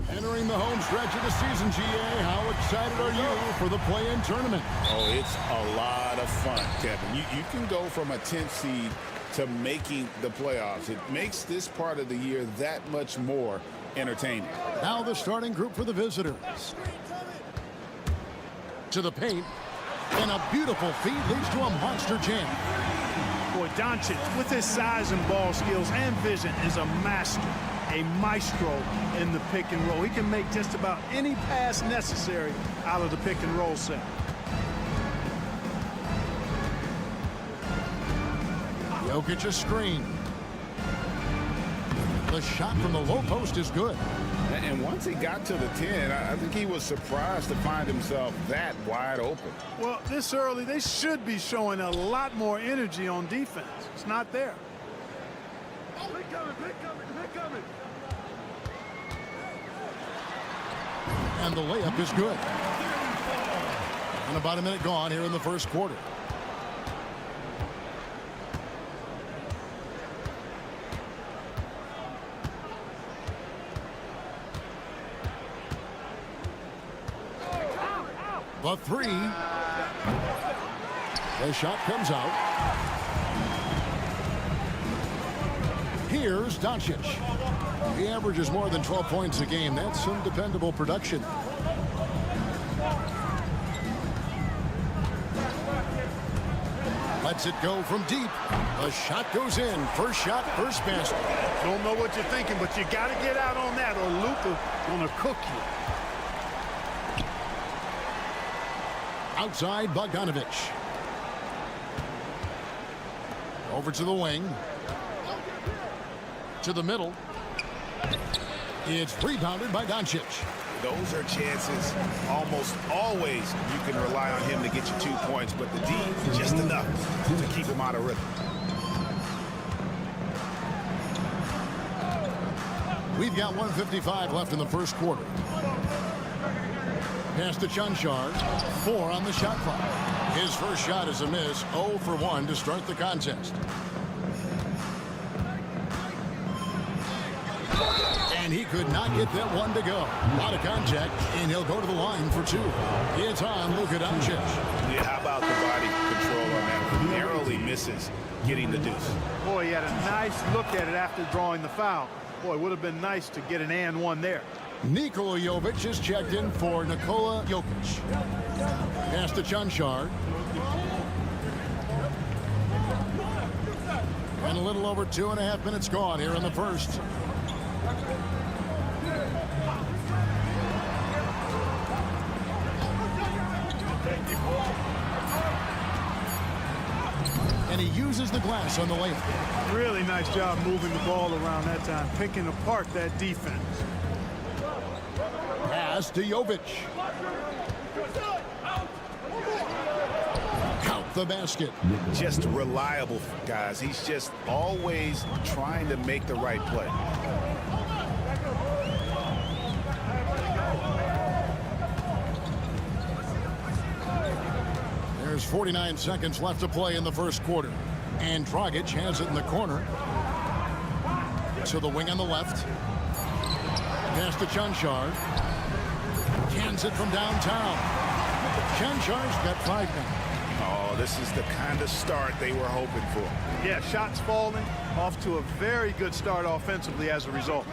S1: Entering the home stretch of the season, GA, how excited are you for the play-in tournament?
S2: Oh, it's a lot of fun, Kevin. You can go from a 10th seed to making the playoffs. It makes this part of the year that much more entertaining.
S1: Now the starting group for the visitors. To the paint, and a beautiful feed leads to a monster jam.
S3: Boy, Doncic, with his size and ball skills and vision, is a master, a maestro in the pick and roll. He can make just about any pass necessary out of the pick and roll set.
S1: Jokic's screen. The shot from the low post is good.
S2: And once he got to the 10, I think he was surprised to find himself that wide open.
S3: Well, this early, they should be showing a lot more energy on defense. It's not there.
S1: And the layup is good. And about a minute gone here in the first quarter. The three. The shot comes out. Here's Doncic. He averages more than 12 points a game. That's some dependable production. Lets it go from deep. The shot goes in. First shot, first basket.
S3: Don't know what you're thinking, but you got to get out on that or Luka gonna cook you.
S1: Outside, Bogdanovich. Over to the wing. To the middle. It's rebounded by Doncic.
S2: Those are chances almost always you can rely on him to get you 2 points, but the D, just enough to keep him out of rhythm.
S1: We've got 1:55 left in the first quarter. Pass to Chunchard. 4 on the shot clock. His first shot is a miss. 0 for 1 to start the contest. And he could not get that one to go. Out of contact, and he'll go to the line for 2. It's on Luka Doncic.
S2: Yeah, how about the body control on that? Narrowly misses getting the deuce.
S3: Boy, he had a nice look at it after drawing the foul. Boy, it would have been nice to get an and one there.
S1: Nikola Jovic is checked in for Nikola Jokic. Pass to Chunchard. And a little over 2.5 minutes gone here in the first. and he uses the glass on the layup.
S3: Really nice job moving the ball around that time, picking apart that defense.
S1: Pass to Jovic. Count the basket.
S2: Just reliable, guys. He's just always trying to make the right play.
S1: There's 49 seconds left to play in the first quarter. And Dragic has it in the corner. To the wing on the left. Pass to Chanchar. Cans it from downtown. Chanchar's got 5 now.
S2: Oh, this is the kind of start they were hoping for.
S3: Yeah, shots falling, off to a very good start offensively as a result.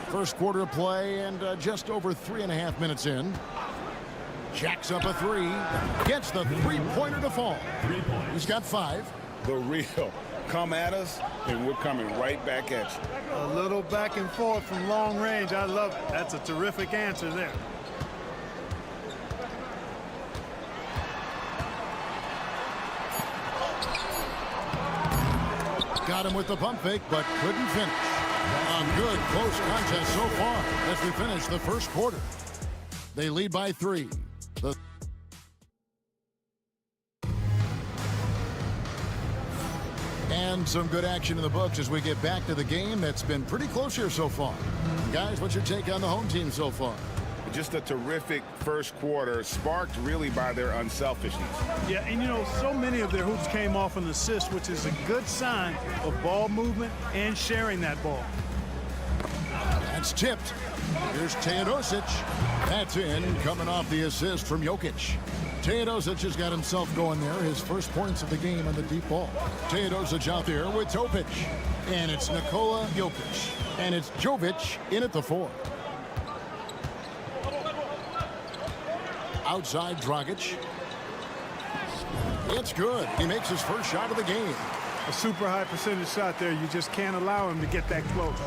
S1: First quarter of play and just over 3.5 minutes in. Jacks up a 3. Gets the three-pointer to fall. He's got 5.
S2: The real. Come at us, and we're coming right back at you.
S3: A little back and forth from long range. I love it. That's a terrific answer there.
S1: Got him with the pump fake, but couldn't finish. A good close contest so far as we finish the first quarter. They lead by 3. And some good action in the books as we get back to the game that's been pretty close here so far. Guys, what's your take on the home team so far?
S2: Just a terrific first quarter, sparked really by their unselfishness.
S3: Yeah, and you know, so many of their hoops came off an assist, which is a good sign of ball movement and sharing that ball.
S1: That's tipped. Here's Teodosic. That's in, coming off the assist from Jokic. Teodosic has got himself going there. His first points of the game on the deep ball. Teodosic out there with Topic. And it's Nikola Jokic. And it's Jovic in at the 4. Outside Dragic. It's good. He makes his first shot of the game.
S3: A super high percentage shot there. You just can't allow him to get that close.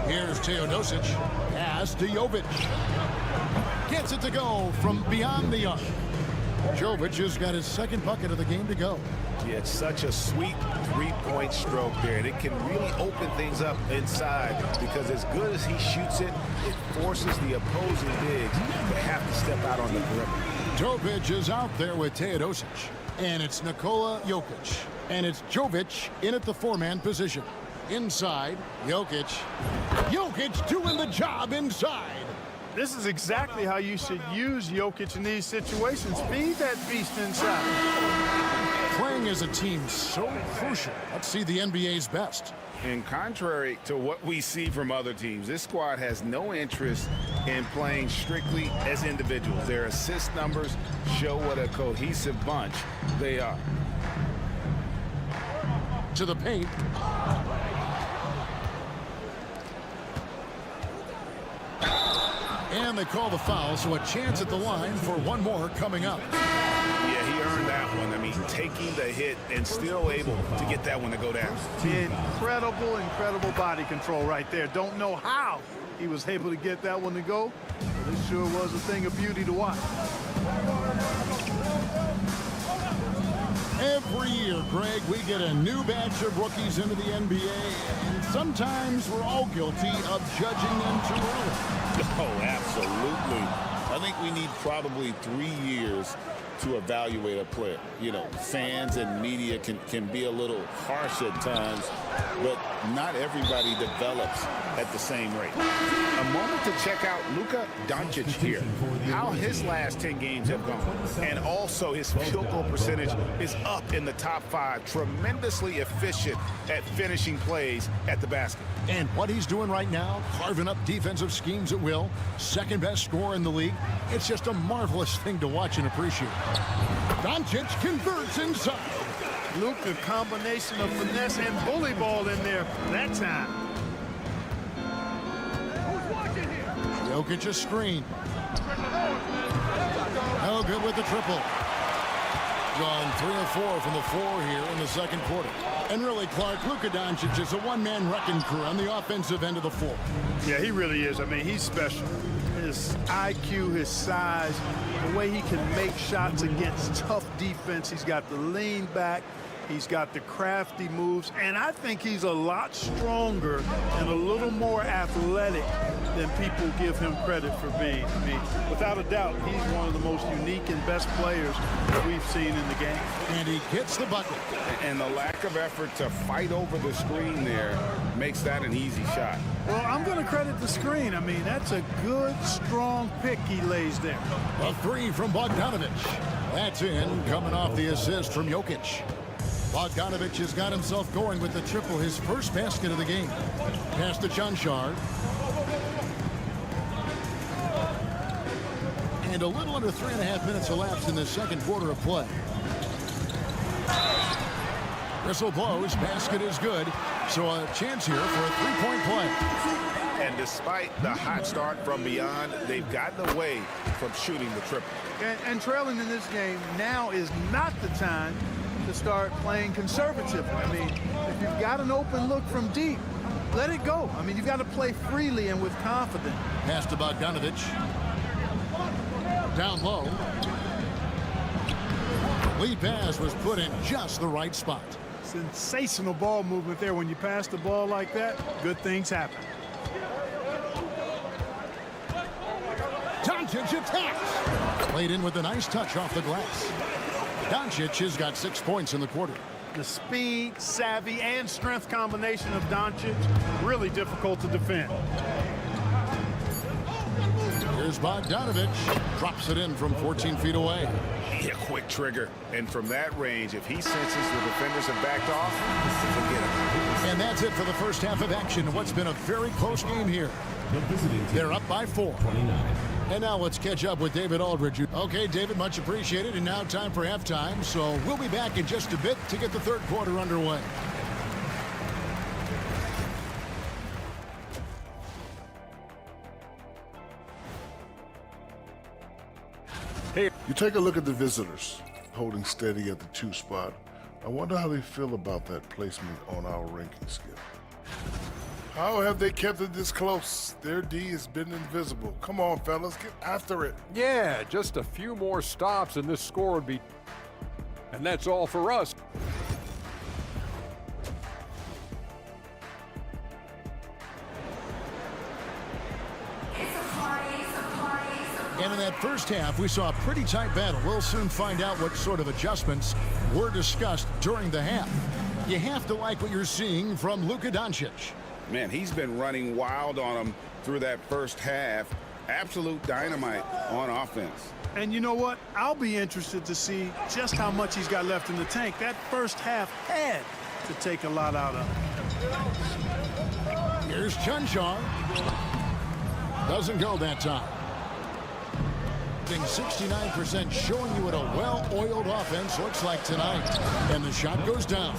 S1: Here's Teodosic. Pass to Jovic. Gets it to go from beyond the arc. Jovic has got his second bucket of the game to go.
S2: Yeah, it's such a sweet three-point stroke there, and it can really open things up inside because as good as he shoots it, it forces the opposing bigs to have to step out on the perimeter.
S1: Topic is out there with Teodosic. And it's Nikola Jokic. And it's Jovic in at the 4-man position. Inside, Jokic. Jokic doing the job inside.
S3: This is exactly how you should use Jokic in these situations. Feed that beast inside.
S1: Playing as a team so crucial. Let's see the NBA's best.
S2: And contrary to what we see from other teams, this squad has no interest in playing strictly as individuals. Their assist numbers show what a cohesive bunch they are.
S1: To the paint. And they call the foul, so a chance at the line for one more coming up.
S2: Yeah, he earned that one. I mean, taking the hit and still able to get that one to go down.
S3: Incredible, incredible body control right there. Don't know how he was able to get that one to go, but it sure was a thing of beauty to watch.
S1: Every year, Greg, we get a new batch of rookies into the NBA, and sometimes we're all guilty of judging them too early.
S2: Oh, absolutely. I think we need probably 3 years to evaluate a player. You know, fans and media can be a little harsh at times, but not everybody develops at the same rate. A moment to check out Luka Doncic here. How his last 10 games have gone. And also his field goal percentage is up in the top 5. Tremendously efficient at finishing plays at the basket.
S1: And what he's doing right now, carving up defensive schemes at will, second best scorer in the league. It's just a marvelous thing to watch and appreciate. Doncic converts inside.
S3: Luka, combination of finesse and bully ball in there that time.
S1: Jokic a screen. No good with the triple. gone 3 of 4 from the floor here in the second quarter. And really, Clark, Luka Doncic is a one-man wrecking crew on the offensive end of the floor.
S3: Yeah, he really is. I mean, he's special. His IQ, his size, the way he can make shots against tough defense. He's got the lean back. He's got the crafty moves. And I think he's a lot stronger and a little more athletic than people give him credit for being. I mean, without a doubt, he's one of the most unique and best players that we've seen in the game.
S1: And he gets the bucket.
S2: And the lack of effort to fight over the screen there makes that an easy shot.
S3: Well, I'm going to credit the screen. I mean, that's a good, strong pick he lays there.
S1: A three from Bogdanovic. That's in, coming off the assist from Jokic. Bogdanovic has got himself going with the triple, his first basket of the game. Pass to Chanchar. And a little under 3.5 minutes elapsed in the second quarter of play. Whistle blows, basket is good. So a chance here for a three-point play.
S2: And despite the hot start from beyond, they've gotten away from shooting the triple.
S3: And trailing in this game, now is not the time to start playing conservative. I mean, if you've got an open look from deep, let it go. I mean, you've got to play freely and with confidence.
S1: Pass to Bogdanovic. Down low. Lead pass was put in just the right spot.
S3: Sensational ball movement there. When you pass the ball like that, good things happen.
S1: Doncic attacks. Played in with a nice touch off the glass. Doncic has got 6 points in the quarter.
S3: The speed, savvy, and strength combination of Doncic, really difficult to defend.
S1: Here's Bogdanovic. Drops it in from 14 feet away.
S2: Yeah, quick trigger. And from that range, if he senses the defenders have backed off, forget it.
S1: And that's it for the first half of action. What's been a very close game here. They're up by 4. And now let's catch up with David Aldridge. Okay, David, much appreciated. And now time for halftime. So we'll be back in just a bit to get the third quarter underway.
S11: Hey, you take a look at the visitors holding steady at the 2 spot. I wonder how they feel about that placement on our ranking scale. How have they kept it this close? Their D has been invisible. Come on, fellas, get after it.
S12: Yeah, just a few more stops and this score would be... And that's all for us.
S1: And in that first half, we saw a pretty tight battle. We'll soon find out what sort of adjustments were discussed during the half. You have to like what you're seeing from Luka Doncic.
S2: Man, he's been running wild on them through that first half. Absolute dynamite on offense.
S3: And you know what? I'll be interested to see just how much he's got left in the tank. That first half had to take a lot out of him.
S1: Here's Chanchar. Doesn't go that time. 69% showing you what a well-oiled offense looks like tonight. And the shot goes down.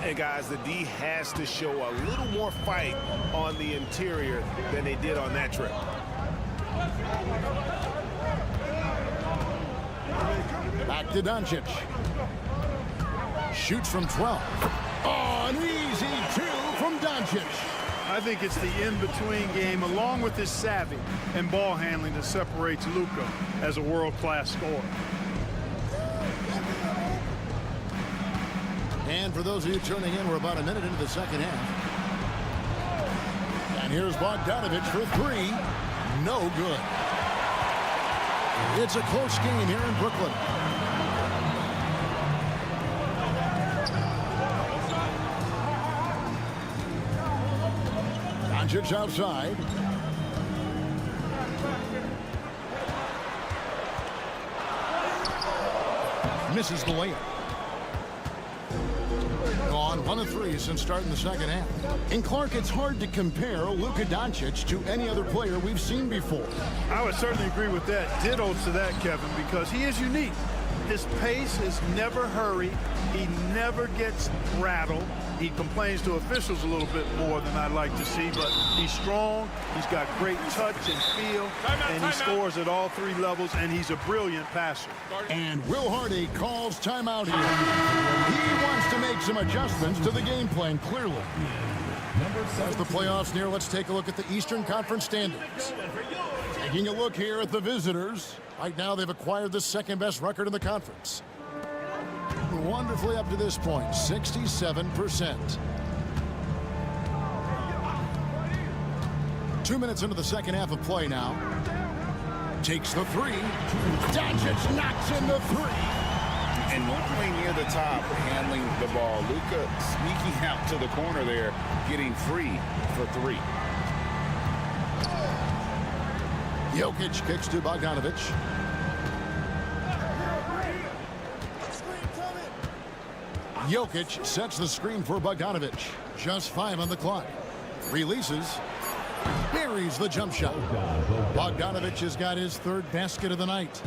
S2: Hey, guys, the D has to show a little more fight on the interior than they did on that trip.
S1: Back to Doncic. Shoots from 12. Oh, an easy 2 from Doncic.
S3: I think it's the in-between game, along with his savvy and ball handling, that separates Luka as a world-class scorer.
S1: And for those of you tuning in, we're about a minute into the second half. And here's Bogdanovic for 3. No good. It's a close game here in Brooklyn. Doncic outside. Misses the layup. Gone 1 of 3 since starting the second half. And Clark, it's hard to compare Luka Doncic to any other player we've seen before.
S3: I would certainly agree with that. Ditto to that, Kevin, because he is unique. His pace is never hurried. He never gets rattled. He complains to officials a little bit more than I'd like to see, but he's strong, he's got great touch and feel, and he scores at all 3 levels, and he's a brilliant passer.
S1: And Will Hardy calls timeout here. He wants to make some adjustments to the game plan, clearly. As the playoffs near, let's take a look at the Eastern Conference standings. Taking a look here at the visitors. Right now, they've acquired the second-best record in the conference. Wonderfully up to this point, 67%. 2 minutes into the second half of play now. Takes the 3. Doncic knocks in the 3.
S2: And one play near the top, handling the ball. Luka sneaking out to the corner there, getting free for 3.
S1: Jokic kicks to Bogdanovic. Jokic sets the screen for Bogdanovic. Just 5 on the clock. Releases. Buries the jump shot. Bogdanovic has got his 3rd basket of the night.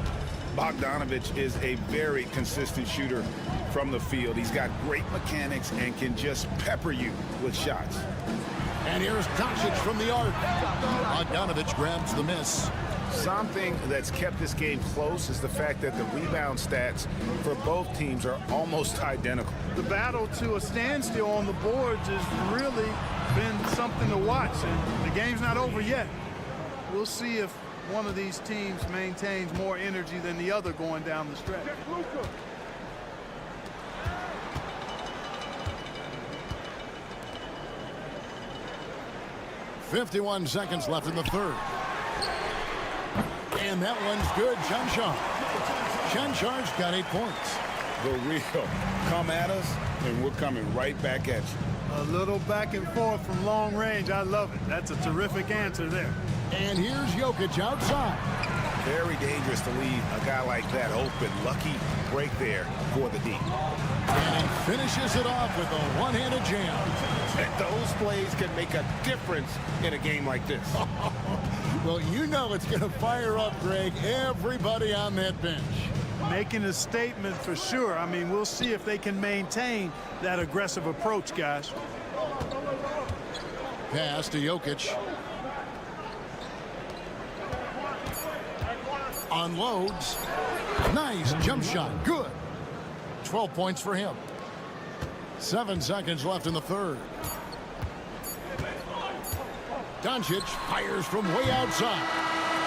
S2: Bogdanovic is a very consistent shooter from the field. He's got great mechanics and can just pepper you with shots.
S1: And here's Doncic from the arc. Bogdanovic grabs the miss.
S2: Something that's kept this game close is the fact that the rebound stats for both teams are almost identical.
S3: The battle to a standstill on the boards has really been something to watch, and the game's not over yet. We'll see if one of these teams maintains more energy than the other going down the stretch.
S1: 51 seconds left in the 3rd. And that one's good. Chanchar's got 8 points.
S2: The real come at us, and we're coming right back at you.
S3: A little back and forth from long range. I love it. That's a terrific answer there.
S1: And here's Jokic outside.
S2: Very dangerous to leave a guy like that open. Lucky break there for the D.
S1: And he finishes it off with a one-handed jam.
S15: And those plays can make a difference in a game like this.
S1: Well, you know it's going to fire up, Greg, everybody on that bench.
S3: Making a statement for sure. I mean, we'll see if they can maintain that aggressive approach, guys.
S1: Pass to Jokic. Unloads. Nice jump shot. Good. 12 points for him. 7 seconds left in the 3rd. Doncic fires from way outside.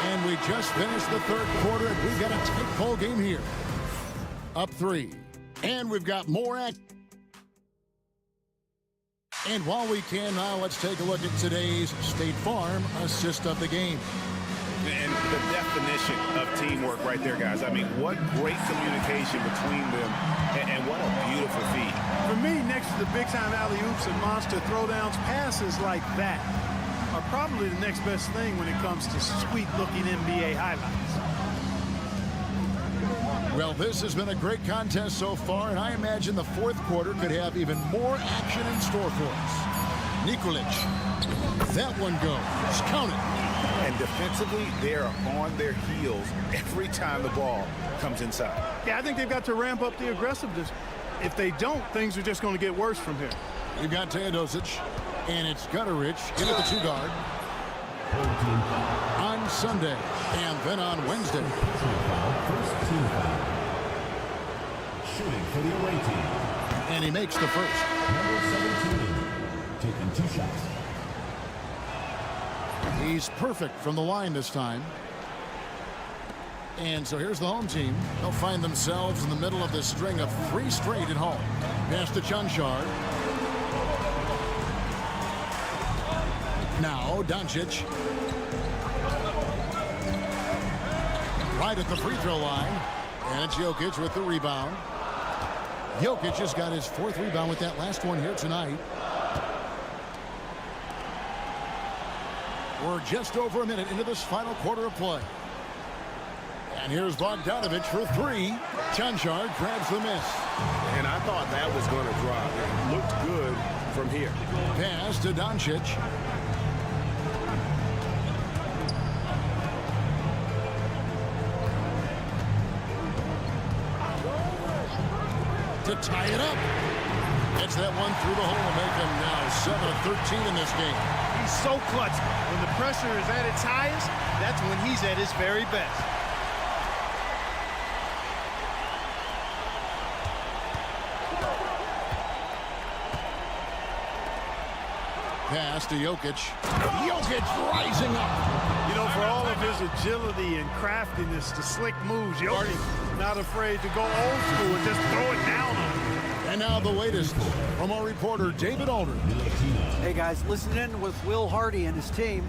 S1: And we just finished the 3rd quarter, and we've got a tight ball game here. Up 3. And we've got more action. And while we can now, let's take a look at today's State Farm assist of the game.
S2: And the definition of teamwork right there, guys. I mean, what great communication between them, and what a beautiful feed.
S3: For me, next to the big-time alley-oops and monster throwdowns, passes like that are probably the next best thing when it comes to sweet-looking NBA highlights.
S1: Well, this has been a great contest so far, and I imagine the 4th quarter could have even more action in store for us. Nikolic. That one goes. Count it.
S2: And defensively, they are on their heels every time the ball comes inside.
S3: Yeah, I think they've got to ramp up the aggressiveness. If they don't, things are just going to get worse from here.
S1: We've got Teodosic, and it's Gutterich in at the 2-guard. On Sunday, and then on Wednesday.
S5: First team foul. Shooting for the away team.
S1: And he makes the first.
S5: Number 17, taking 2 shots.
S1: He's perfect from the line this time. And so here's the home team. They'll find themselves in the middle of this string of 3 straight at home. Pass to Chanchar. Now Doncic. Right at the free throw line. And it's Jokic with the rebound. Jokic has got his 4th rebound with that last one here tonight. We're just over a minute into this final quarter of play. And here's Bogdanovic for 3. Chanchar grabs the miss.
S15: And I thought that was going to drop. It looked good from here.
S1: Pass to Doncic. To tie it up. Gets that one through the hole, make him now 7 of 13 in this game.
S3: He's so clutch. When the pressure is at its highest, that's when he's at his very best.
S1: Pass to Jokic. Jokic rising up.
S3: You know, for all of his agility and craftiness, the slick moves, Jokic not afraid to go old school and just throw it down on him.
S1: And now the latest from our reporter, David Aldridge.
S4: Hey, guys, listen in with Will Hardy and his team.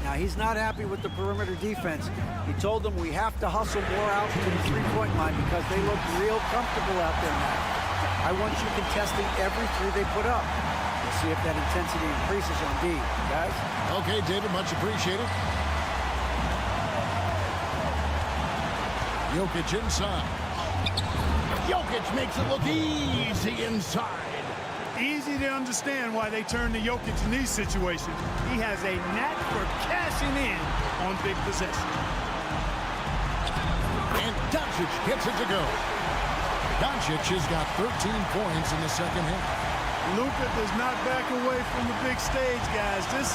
S4: Now, he's not happy with the perimeter defense. He told them we have to hustle more out to the three-point line because they look real comfortable out there now. I want you contesting every three they put up. We'll see if that intensity increases on D, guys.
S1: Okay, David, much appreciated. Jokic inside. Jokic makes it look easy inside.
S3: Easy to understand why they turn to Jokic in these situations. He has a knack for cashing in on big possessions.
S1: And Doncic gets it to go. Doncic has got 13 points in the second half.
S3: Luka does not back away from the big stage, guys. This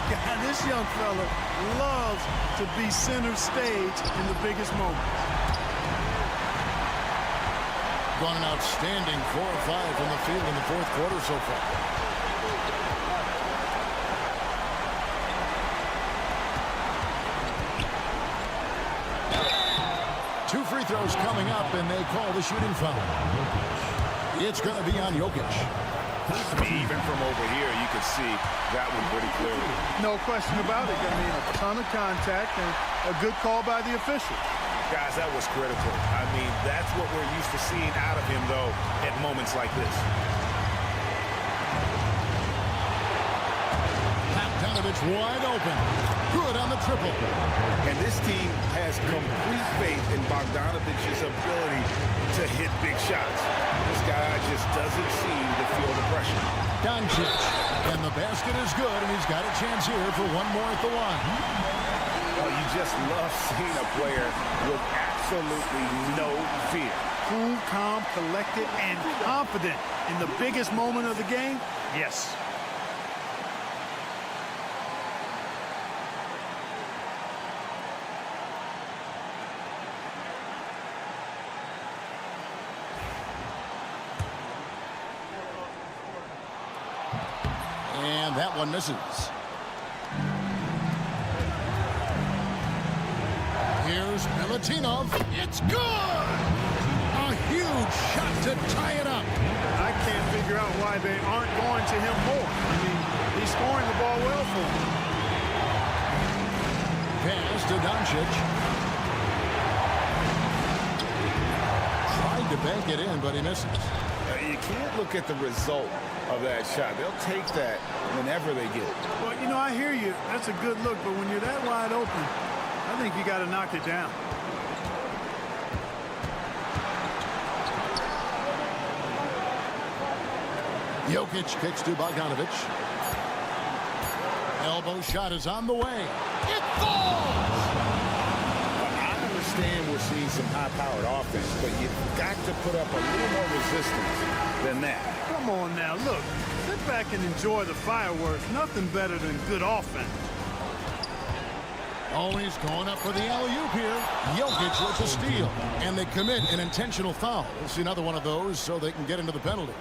S3: young fella loves to be center stage in the biggest moments.
S1: Gone an outstanding 4 or 5 from the field in the fourth quarter so far. Two free throws coming up, and they call the shooting foul. It's going to be on Jokic.
S2: Even from over here, you can see that one pretty clearly.
S3: No question about it. I mean, a ton of contact and a good call by the official.
S2: Guys, that was critical. I mean, that's what we're used to seeing out of him, though, at moments like this.
S1: Bogdanovich wide open. Good on the triple.
S2: And this team has complete faith in Bogdanovich's ability to hit big shots. This guy just doesn't seem to feel the pressure.
S1: Doncic. And the basket is good, and he's got a chance here for one more at the line.
S2: Oh, you just love seeing a player with absolutely no fear.
S3: Cool, calm, collected, and confident in the biggest moment of the game? Yes.
S1: And that one misses. Here's Milutinov. It's good! A huge shot to tie it up.
S3: I can't figure out why they aren't going to him more. I mean, he's scoring the ball well for him.
S1: Pass to Doncic. Tried to bank it in, but he misses.
S2: You can't look at the result of that shot. They'll take that whenever they get it.
S3: Well, you know, I hear you. That's a good look, but when you're that wide open, I think you got to knock it down.
S1: Jokic kicks to Bogdanovich. Elbow shot is on the way. It falls!
S2: I understand we're seeing some high-powered offense, but you've got to put up a little more resistance than that.
S3: Come on now, look. Sit back and enjoy the fireworks. Nothing better than good offense.
S1: Always going up for the alley-oop here. Jokic with the steal. And they commit an intentional foul. We'll see another one of those so they can get into the penalty.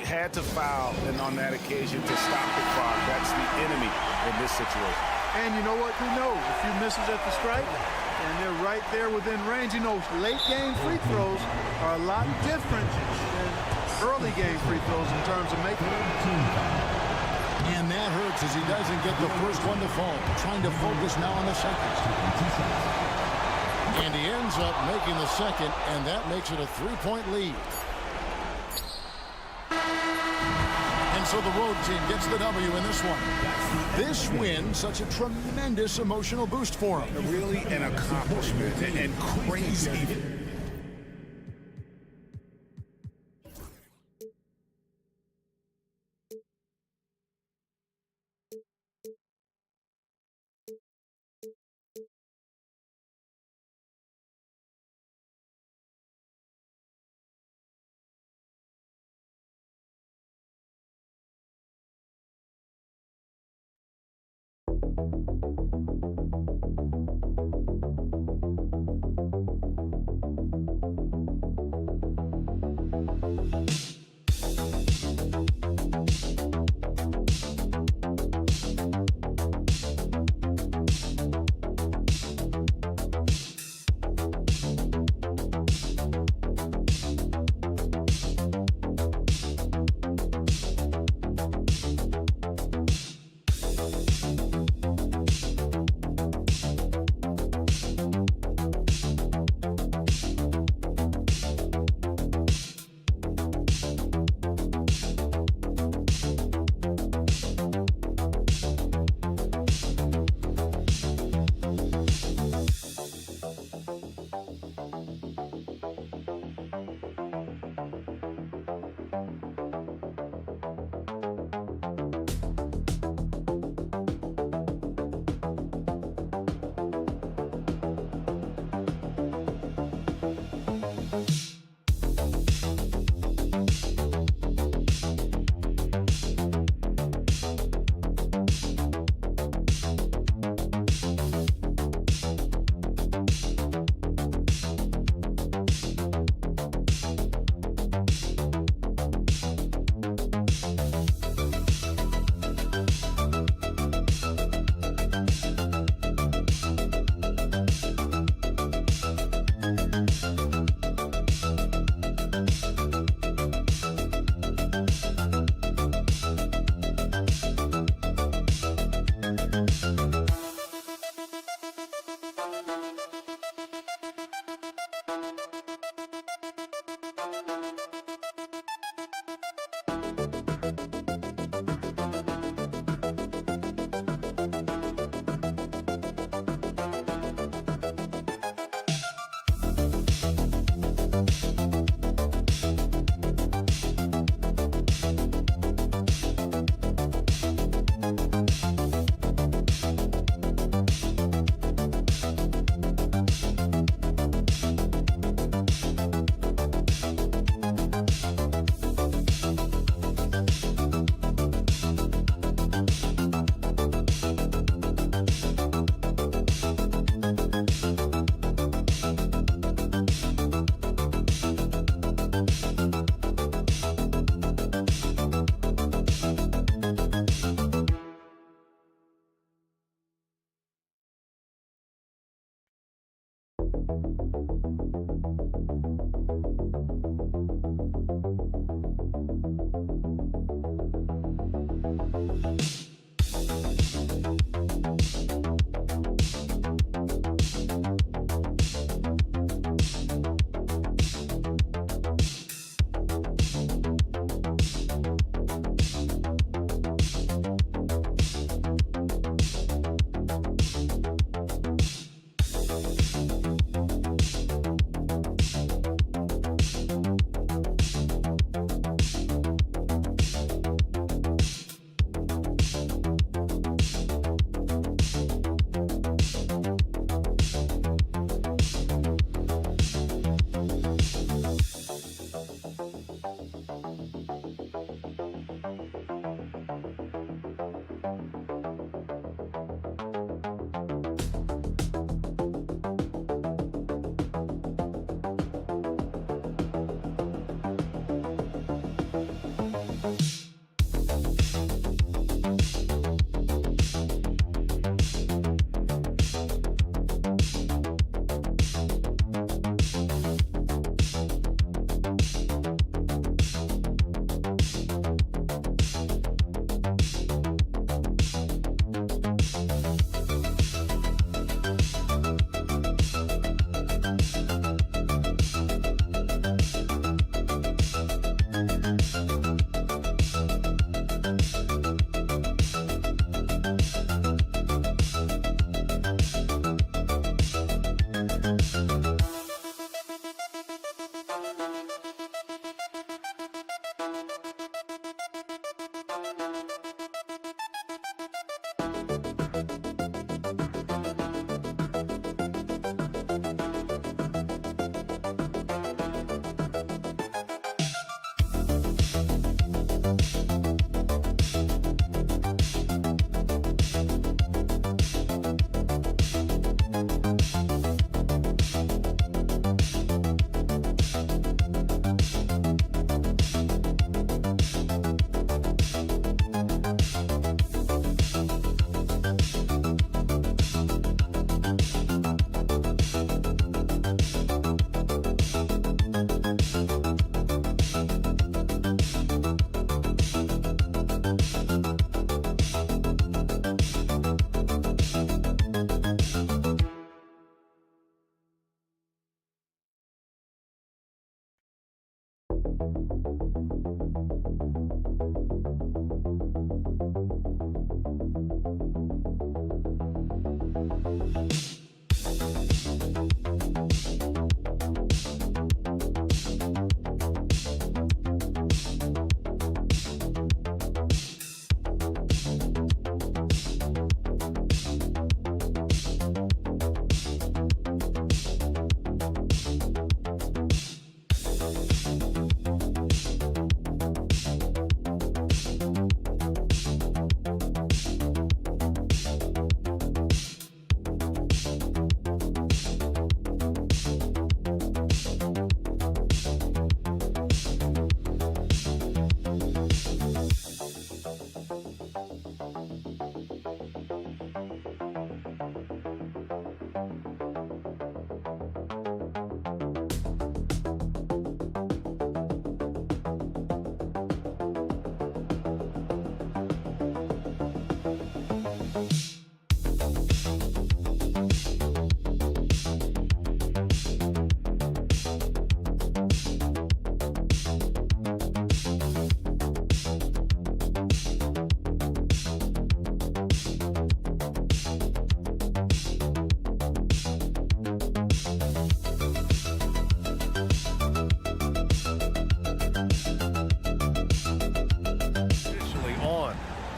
S2: Had to foul, and on that occasion to stop the clock. That's the enemy in this situation.
S3: And you know what? Who knows? A few misses at the stripe, and they're right there within range. You know, late-game free throws are a lot different than early-game free throws in terms of making them.
S1: And that hurts as he doesn't get the first one to fall. Trying to focus now on the second. And he ends up making the second, and that makes it a three-point lead. And so the road team gets the W in this one. This win, such a tremendous emotional boost for them.
S2: Really an accomplishment and crazy.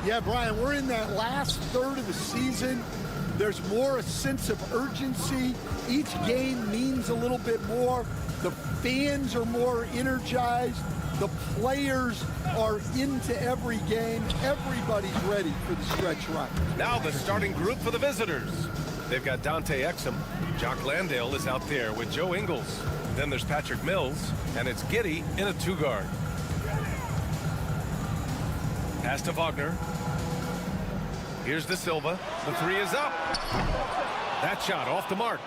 S16: Yeah, Brian, we're in that last third of the season. There's more a sense of urgency. Each game means a little bit more. The fans are more energized. The players are into every game. Everybody's ready for the stretch run.
S8: Now the starting group for the visitors. They've got Dante Exum. Jock Landale is out there with Joe Ingles. Then there's Patrick Mills, and it's Giddey in a two-guard. Pass to Wagner. Here's De Silva. The three is up. That shot off the mark.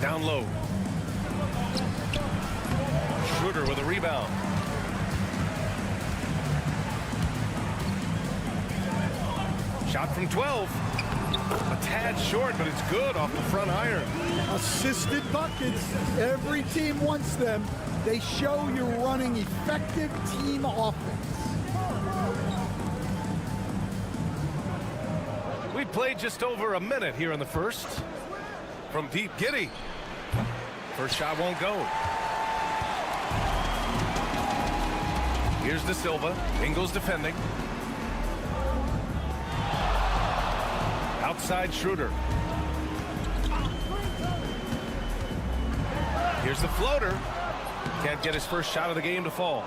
S8: Down low. Schroeder with a rebound. Shot from 12. A tad short, but it's good off the front iron.
S16: Assisted buckets. Every team wants them. They show you're running effective team offense.
S8: We played just over a minute here in the first. From deep, Giddey. First shot won't go. Here's De Silva. Ingles defending. Outside Schroeder. Here's the floater. Can't get his first shot of the game to fall.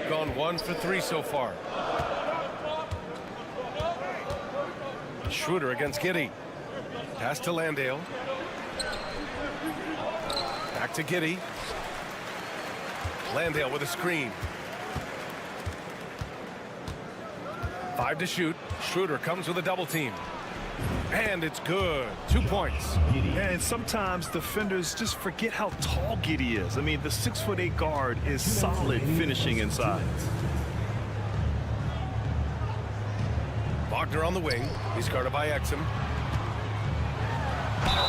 S8: Gone 1 for 3 so far. Schroeder against Giddey. Pass to Landale. Back to Giddey. Landale with a screen. 5 to shoot. Schroeder comes with a double team. And it's good. 2 points.
S9: And sometimes defenders just forget how tall Giddey is. I mean, the 6'8" guard is solid finishing inside.
S8: Wagner on the wing. He's guarded by Exum.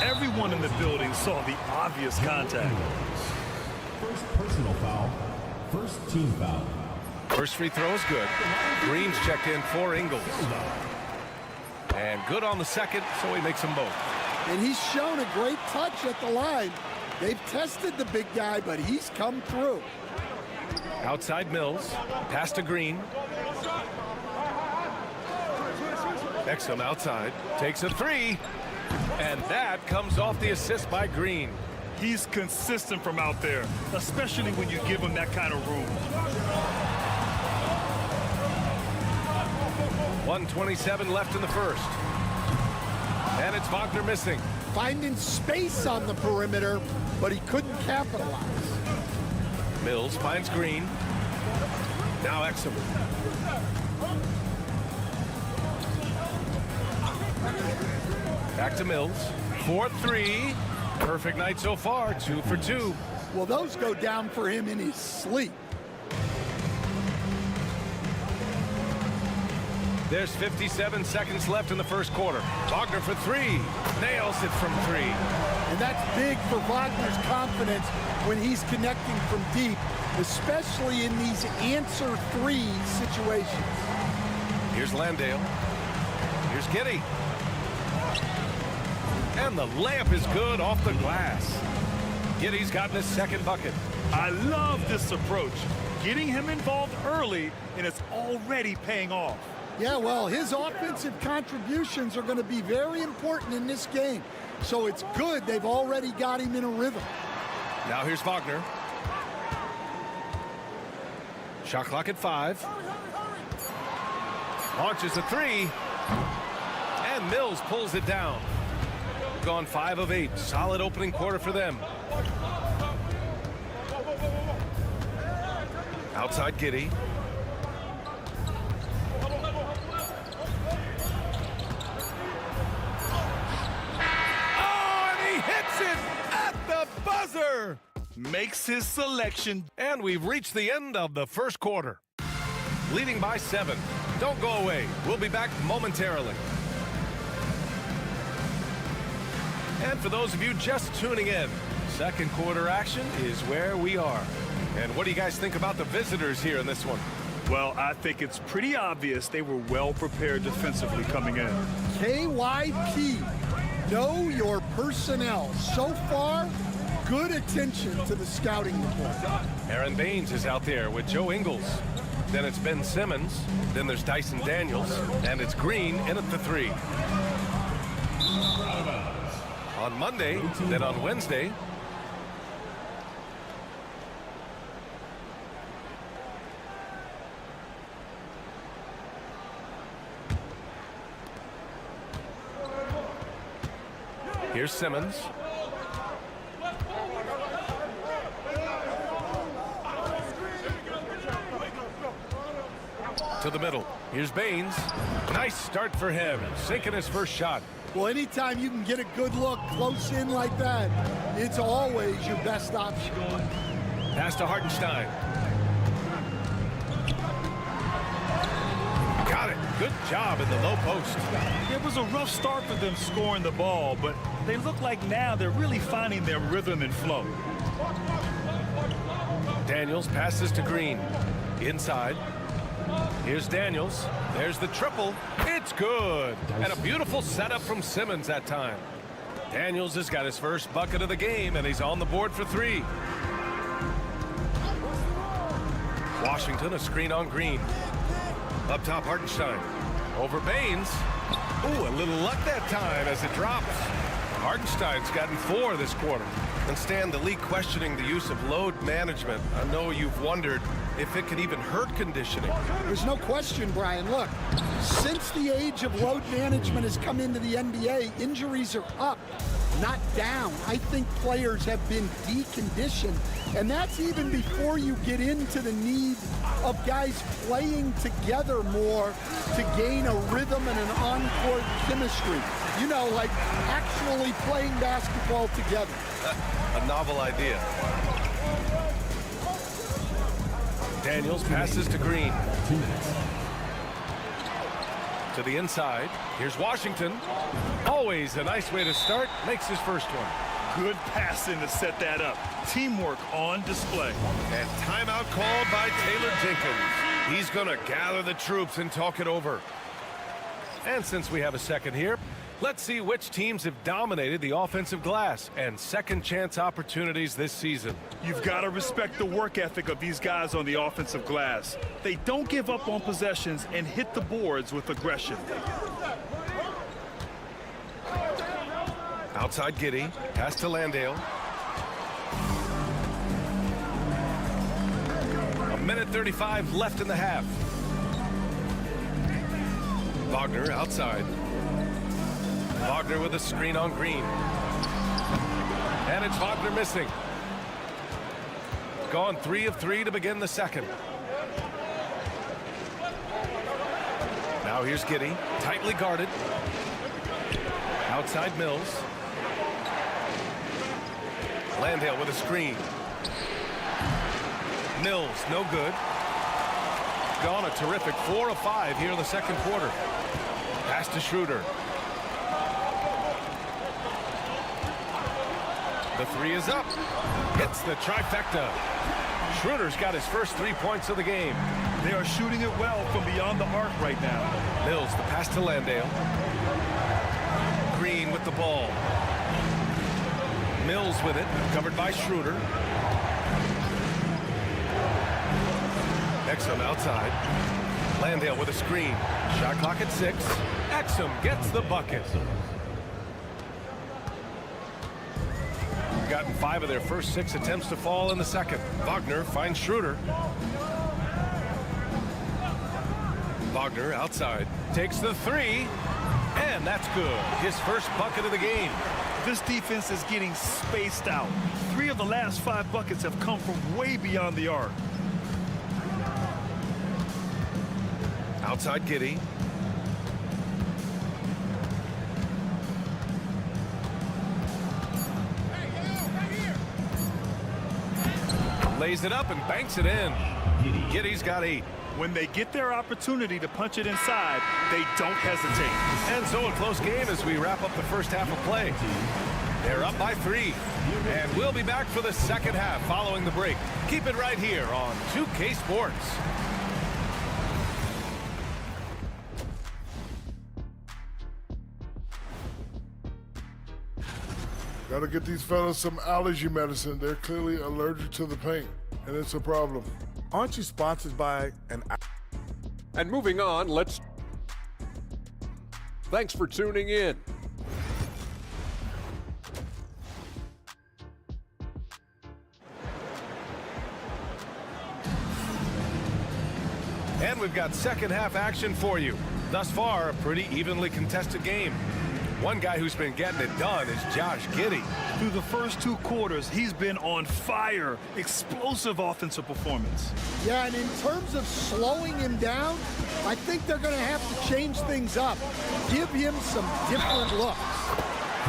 S9: Everyone in the building saw the obvious contact.
S5: First personal foul. First team foul.
S8: First free throw is good. Green's checked in for Ingles. And good on the second, so he makes them both.
S16: And he's shown a great touch at the line. They've tested the big guy, but he's come through.
S8: Outside Mills. Pass to Green. Exum outside. Takes a three. And that comes off the assist by Green.
S9: He's consistent from out there, especially when you give him that kind of room.
S8: 1:27 left in the first. And it's Wagner missing.
S16: Finding space on the perimeter, but he couldn't capitalize.
S8: Mills finds Green. Now Exum. Back to Mills. 4-3. Perfect night so far. 2 for 2.
S16: Well, those go down for him in his sleep.
S8: There's 57 seconds left in the first quarter. Wagner for 3. Nails it from 3.
S16: And that's big for Wagner's confidence when he's connecting from deep, especially in these answer 3 situations.
S8: Here's Landale. Here's Giddey. And the layup is good off the glass. Giddey's gotten his second bucket.
S9: I love this approach. Getting him involved early, and it's already paying off.
S16: Yeah, well, his offensive contributions are going to be very important in this game. So it's good they've already got him in a rhythm.
S8: Now here's Wagner. Shot clock at 5. Launches a 3. And Mills pulls it down. Gone 5 of 8. Solid opening quarter for them. Outside Giddey. Oh, and he hits it at the buzzer.
S9: Makes his selection.
S8: And we've reached the end of the first quarter. Leading by 7. Don't go away. We'll be back momentarily. And for those of you just tuning in, second quarter action is where we are. And what do you guys think about the visitors here in this one?
S9: Well, I think it's pretty obvious they were well prepared defensively coming in.
S16: KYP, know your personnel. So far, good attention to the scouting report.
S8: Aaron Baines is out there with Joe Ingles. Then it's Ben Simmons. Then there's Dyson Daniels. And it's Green in at the 3. On Monday, then on Wednesday, here's Simmons. To the middle. Here's Baines. Nice start for him. Sinking his first shot.
S16: Well, anytime you can get a good look close in like that, it's always your best option.
S8: Pass to Hartenstein. Got it. Good job in the low post.
S9: It was a rough start for them scoring the ball, but they look like now they're really finding their rhythm and flow.
S8: Daniels passes to Green. Inside. Here's Daniels. There's the triple. It's good. And a beautiful setup from Simmons that time. Daniels has got his first bucket of the game, and he's on the board for 3. Washington, a screen on Green. Up top, Hartenstein. Over Baines. Ooh, a little luck that time as it drops. Hartenstein's gotten 4 this quarter. And Stan, the league questioning the use of load management. I know you've wondered if it could even hurt conditioning.
S16: There's no question, Brian. Look, since the age of load management has come into the NBA, injuries are up, not down. I think players have been deconditioned, and that's even before you get into the need of guys playing together more to gain a rhythm and an on-court chemistry. You know, like actually playing basketball together.
S8: A novel idea. Daniels passes to Green. To the inside. Here's Washington. Always a nice way to start. Makes his first one.
S9: Good passing to set that up. Teamwork on display.
S8: And timeout called by Taylor Jenkins. He's going to gather the troops and talk it over. And since we have a second here, let's see which teams have dominated the offensive glass and second chance opportunities this season.
S9: You've got to respect the work ethic of these guys on the offensive glass. They don't give up on possessions and hit the boards with aggression.
S8: Outside Giddey. Pass to Landale. A minute 35 left in the half. Wagner outside. Wagner with a screen on Green. And it's Wagner missing. Gone 3 of 3 to begin the second. Now here's Giddey. Tightly guarded. Outside Mills. Landale with a screen. Mills, no good. Gone a terrific 4 of 5 here in the second quarter. Pass to Schroeder. The 3 is up. Hits the trifecta. Schroeder's got his first 3 points of the game.
S9: They are shooting it well from beyond the arc right now.
S8: Mills, the pass to Landale. Green with the ball. Mills with it, covered by Schroeder. Exum outside. Landale with a screen. Shot clock at 6. Exum gets the bucket. Gotten 5 of their first 6 attempts to fall in the second. Wagner finds Schroeder. Wagner outside. Takes the 3. And that's good. His first bucket of the game.
S9: This defense is getting spaced out. 3 of the last 5 buckets have come from way beyond the arc.
S8: Outside Giddey. Lays it up and banks it in. Giddey's got 8.
S9: When they get their opportunity to punch it inside, they don't hesitate.
S8: And so a close game as we wrap up the first half of play. They're up by 3. And we'll be back for the second half following the break. Keep it right here on 2K Sports.
S11: Gotta get these fellas some allergy medicine. They're clearly allergic to the paint, and it's a problem.
S7: Aren't you sponsored by an...
S12: And moving on, Thanks for tuning in.
S8: And we've got second half action for you. Thus far, a pretty evenly contested game. One guy who's been getting it done is Josh Giddey.
S9: Through the first 2 quarters, he's been on fire. Explosive offensive performance.
S16: Yeah, and in terms of slowing him down, I think they're going to have to change things up. Give him some different looks.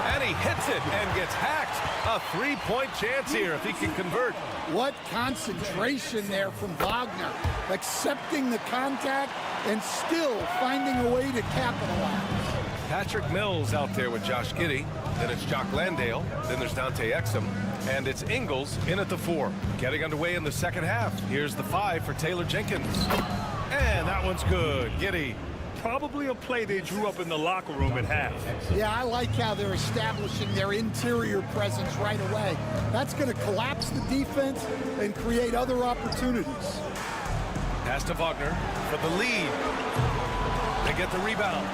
S8: And he hits it and gets hacked. A 3-point chance here if he can convert.
S16: What concentration there from Wagner. Accepting the contact and still finding a way to capitalize.
S8: Patrick Mills out there with Josh Giddey. Then it's Jock Landale. Then there's Dante Exum. And it's Ingles in at the 4. Getting underway in the second half. Here's the 5 for Taylor Jenkins. And that one's good. Giddey.
S9: Probably a play they drew up in the locker room at half.
S16: Yeah, I like how they're establishing their interior presence right away. That's going to collapse the defense and create other opportunities.
S8: Pass to Wagner for the lead. They get the rebound.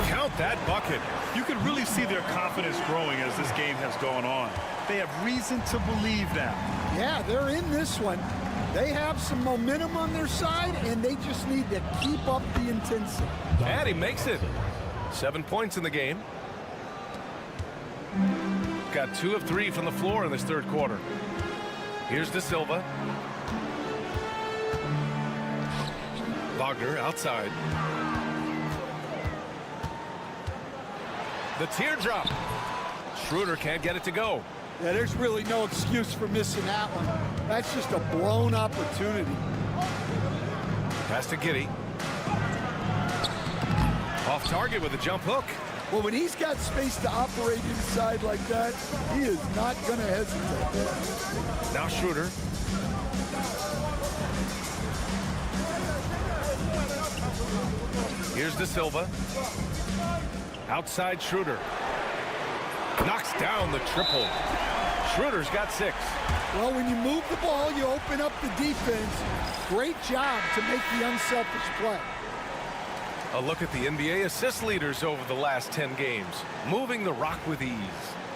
S8: Count that bucket.
S9: You can really see their confidence growing as this game has gone on. They have reason to believe now.
S16: Yeah, they're in this one. They have some momentum on their side, and they just need to keep up the intensity.
S8: And he makes it. 7 points in the game. Got 2 of 3 from the floor in this third quarter. Here's De Silva. Wagner outside. The teardrop. Schroeder can't get it to go.
S16: Yeah, there's really no excuse for missing that one. That's just a blown opportunity.
S8: Pass to Giddey. Off target with a jump hook.
S16: Well, when he's got space to operate inside like that, he is not going to hesitate.
S8: Now Schroeder. Here's De Silva. Outside Schroeder. Knocks down the triple. Schroeder's got 6.
S16: Well, when you move the ball, you open up the defense. Great job to make the unselfish play.
S8: A look at the NBA assist leaders over the last 10 games. Moving the rock with ease.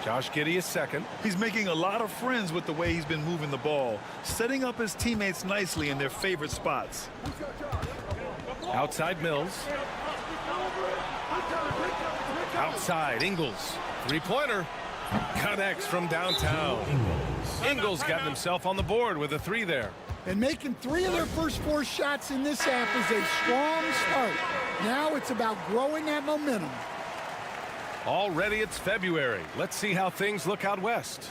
S8: Josh Giddey is second.
S9: He's making a lot of friends with the way he's been moving the ball, setting up his teammates nicely in their favorite spots.
S8: Outside Mills. Outside Ingles. 3-pointer. Connects from downtown. Ingles got himself on the board with a 3 there.
S16: And making 3 of their first 4 shots in this half is a strong start. Now it's about growing that momentum.
S8: Already it's February. Let's see how things look out west.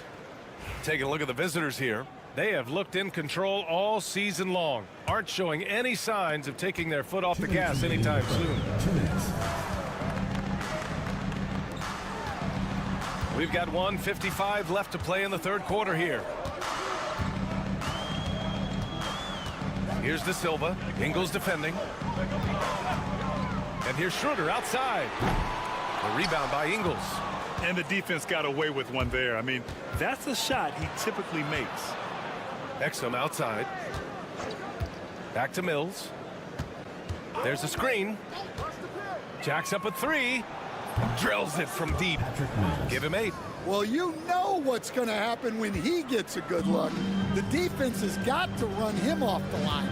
S8: Taking a look at the visitors here. They have looked in control all season long. Aren't showing any signs of taking their foot off the gas anytime soon. We've got 1:55 left to play in the third quarter here. Here's De Silva. Ingles defending. And here's Schroeder outside. The rebound by Ingles.
S9: And the defense got away with one there. I mean, that's a shot he typically makes.
S8: Exum outside. Back to Mills. There's a screen. Jacks up a 3. Drills it from deep. Give him 8.
S16: Well, you know what's going to happen when he gets a good look. The defense has got to run him off the line.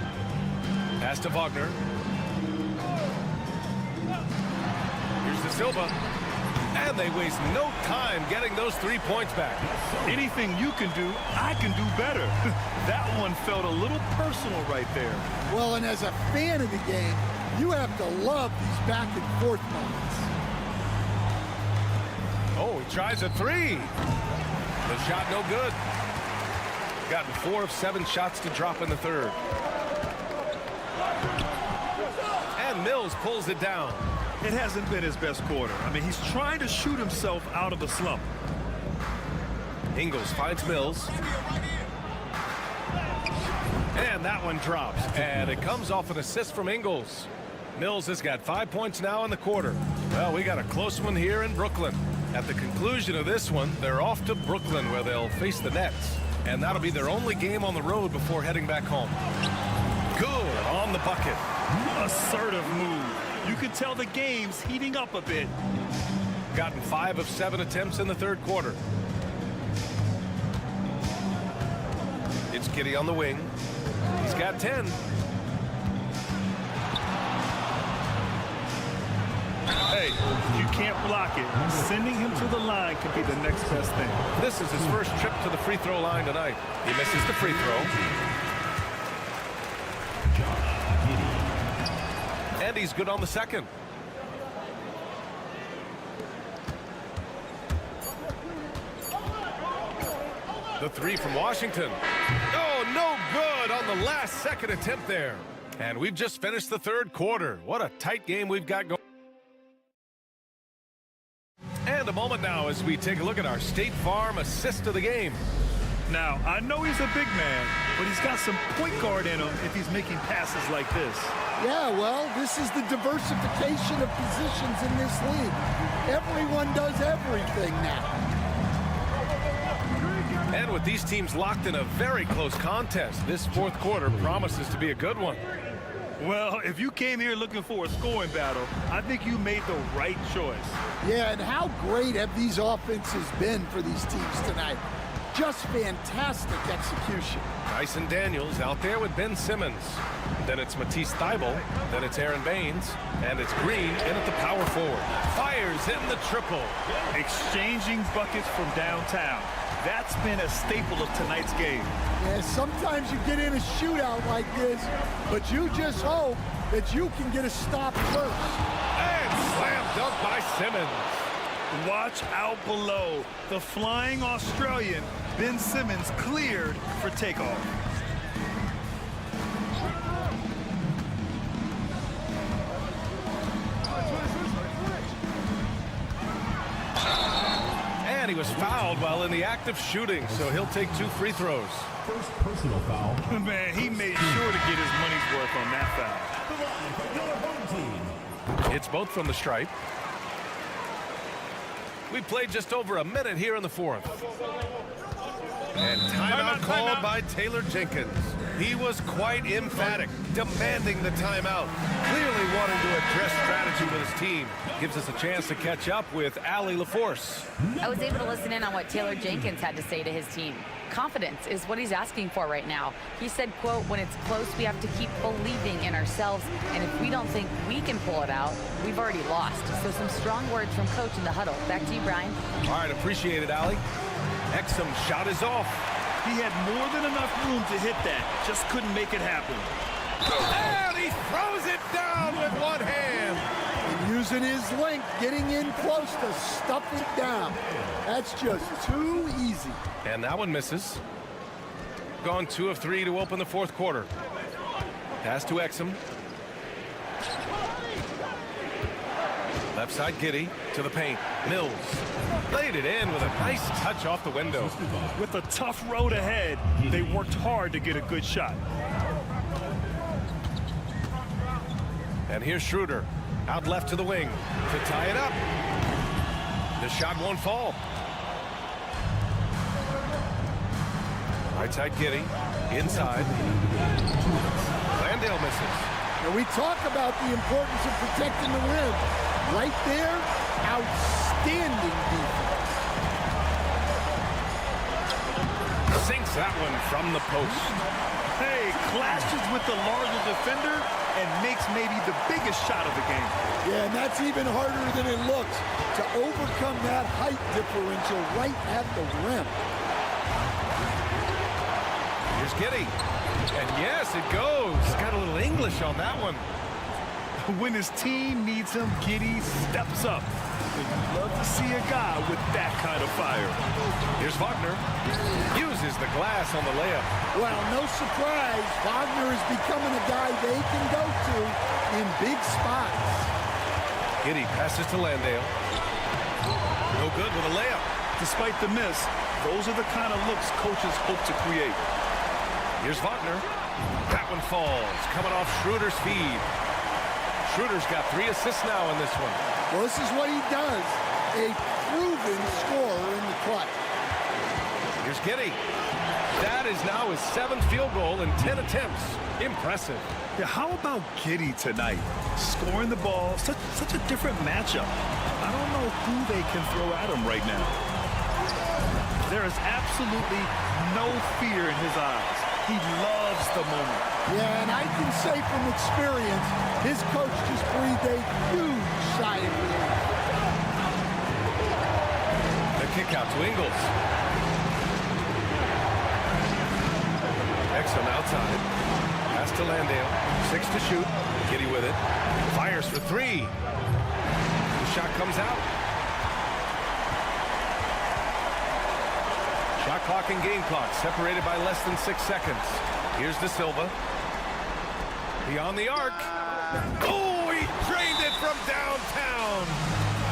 S8: Pass to Wagner. Here's De Silva. And they waste no time getting those 3 points back.
S9: Anything you can do, I can do better. That one felt a little personal right there.
S16: Well, and as a fan of the game, you have to love these back and forth moments.
S8: Oh, he tries a 3. The shot no good. Gotten 4 of 7 shots to drop in the third. And Mills pulls it down.
S9: It hasn't been his best quarter. I mean, he's trying to shoot himself out of a slump.
S8: Ingles finds Mills. And that one drops. And it comes off an assist from Ingles. Mills has got 5 points now in the quarter. Well, we got a close one here in Brooklyn. At the conclusion of this one, they're off to Brooklyn where they'll face the Nets. And that'll be their only game on the road before heading back home. Good on the bucket.
S9: Assertive move. You can tell the game's heating up a bit.
S8: Gotten 5 of 7 attempts in the third quarter. It's Giddey on the wing. He's got 10.
S9: Hey, you can't block it. Sending him to the line could be the next best thing.
S8: This is his first trip to the free throw line tonight. He misses the free throw. And he's good on the second. The three from Washington. Oh, no good on the last second attempt there. And we've just finished the third quarter. What a tight game we've got going. And a moment now as we take a look at our State Farm assist of the game.
S9: Now, I know he's a big man, but he's got some point guard in him if he's making passes like this.
S16: Yeah, well, this is the diversification of positions in this league. Everyone does everything now.
S8: And with these teams locked in a very close contest, this fourth quarter promises to be a good one.
S9: Well, if you came here looking for a scoring battle, I think you made the right choice.
S16: Yeah, and how great have these offenses been for these teams tonight? Just fantastic execution.
S8: Dyson Daniels out there with Ben Simmons. Then it's Matisse Thybulle. Then it's Aaron Baines. And it's Green in at the power forward. Fires in the triple.
S9: Exchanging buckets from downtown. That's been a staple of tonight's game.
S16: Yeah, sometimes you get in a shootout like this, but you just hope that you can get a stop first.
S8: And slam dunk by Simmons.
S9: Watch out below. The flying Australian, Ben Simmons, cleared for takeoff.
S8: And he was fouled while in the act of shooting, so he'll take 2 free throws.
S5: First personal foul.
S9: Man, he made sure to get his money's worth on that foul.
S8: It's both from the stripe. We played just over a minute here in the fourth. And timeout called by Taylor Jenkins. He was quite emphatic, demanding the timeout, clearly wanting to address strategy with his team. Gives us a chance to catch up with Allie LaForce.
S13: I was able to listen in on what Taylor Jenkins had to say to his team. Confidence is what he's asking for right now. He said, quote, when it's close, we have to keep believing in ourselves. And if we don't think we can pull it out, we've already lost. So some strong words from coach in the huddle. Back to you, Brian.
S8: All right, appreciate it, Allie. Exum's shot is off.
S9: He had more than enough room to hit that. Just couldn't make it happen.
S8: And he throws it down with one hand.
S16: And using his length, getting in close to stuff it down. That's just too easy.
S8: And that one misses. Gone 2 of 3 to open the fourth quarter. Pass to Exum. Left side Giddey to the paint. Mills laid it in with a nice touch off the window.
S9: With a tough road ahead, they worked hard to get a good shot.
S8: And here's Schroeder out left to the wing to tie it up. The shot won't fall. Right side Giddey inside. Landale misses.
S16: And we talk about the importance of protecting the rim. Right there, outstanding defense.
S8: Sinks that one from the post.
S9: Hey, clashes with the larger defender and makes maybe the biggest shot of the game.
S16: Yeah, and that's even harder than it looks to overcome that height differential right at the rim.
S8: Here's Giddey. And yes, it goes. Got a little English on that one.
S9: When his team needs him, Giddey steps up. And you'd love to see a guy with that kind of fire.
S8: Here's Wagner. Uses the glass on the layup.
S16: Well, no surprise, Wagner is becoming a guy they can go to in big spots.
S8: Giddey passes to Landale. No good with a layup.
S9: Despite the miss, those are the kind of looks coaches hope to create.
S8: Here's Wagner. That one falls, coming off Schroeder's feed. Schroeder's got 3 assists now in this one.
S16: Well, this is what he does. A proven scorer in the clutch.
S8: Here's Giddy. That is now his 7th field goal in 10 attempts. Impressive.
S9: Yeah, how about Giddy tonight? Scoring the ball, such a different matchup. I don't know who they can throw at him right now. There is absolutely no fear in his eyes. He loves the moment.
S16: Yeah, and I can say from experience, his coach just breathed a huge sigh of relief.
S8: The kick out to Ingles. Exum outside. Pass to Landale. 6 to shoot. Giddy with it. Fires for 3. The shot comes out. Shot clock and game clock separated by less than 6 seconds. Here's De Silva. Beyond the arc. Oh, he drained it from downtown.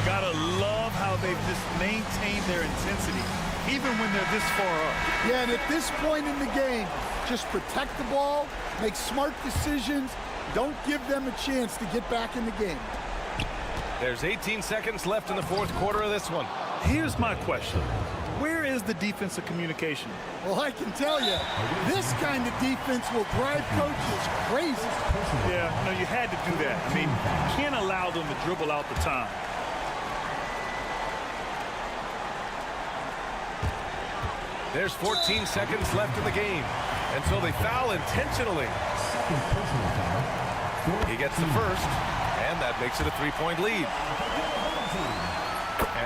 S9: Gotta love how they've just maintained their intensity, even when they're this far up.
S16: Yeah, and at this point in the game, just protect the ball, make smart decisions, don't give them a chance to get back in the game.
S8: There's 18 seconds left in the 4th quarter of this one.
S9: Here's my question. Where is the defensive communication?
S16: Well, I can tell you, this kind of defense will drive coaches crazy.
S9: Yeah, no, you had to do that. I mean, you can't allow them to dribble out the time.
S8: There's 14 seconds left in the game until they foul intentionally. He gets the first, and that makes it a 3-point lead.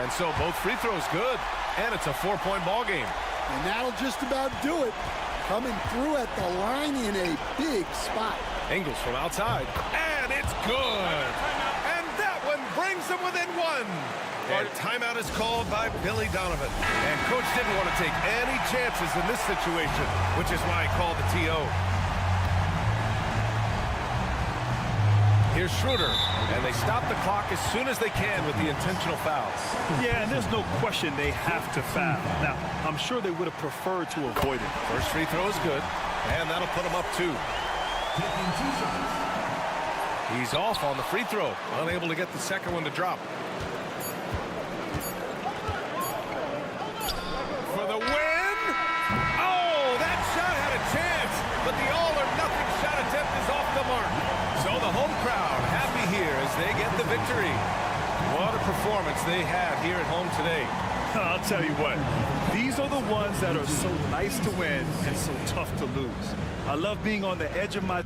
S8: And so both free throws good, and it's a 4-point ball game.
S16: And that'll just about do it. Coming through at the line in a big spot.
S8: Ingles from outside, and it's good. And that one brings them within 1. And timeout is called by Billy Donovan. And coach didn't want to take any chances in this situation, which is why he called the TO. Here's Schroeder, and they stop the clock as soon as they can with the intentional foul.
S9: Yeah, and there's no question they have to foul. Now, I'm sure they would have preferred to avoid it.
S8: First free throw is good, and that'll put them up 2. He's off on the free throw, unable to get the second one to drop. For the win! Oh, that shot had a chance, but the all-or-nothing shot attempt is off the mark. So the home crowd happy here as they get the victory. What a performance they had here at home today.
S9: I'll tell you what, these are the ones that are so nice to win and so tough to lose. I love being on the edge of my...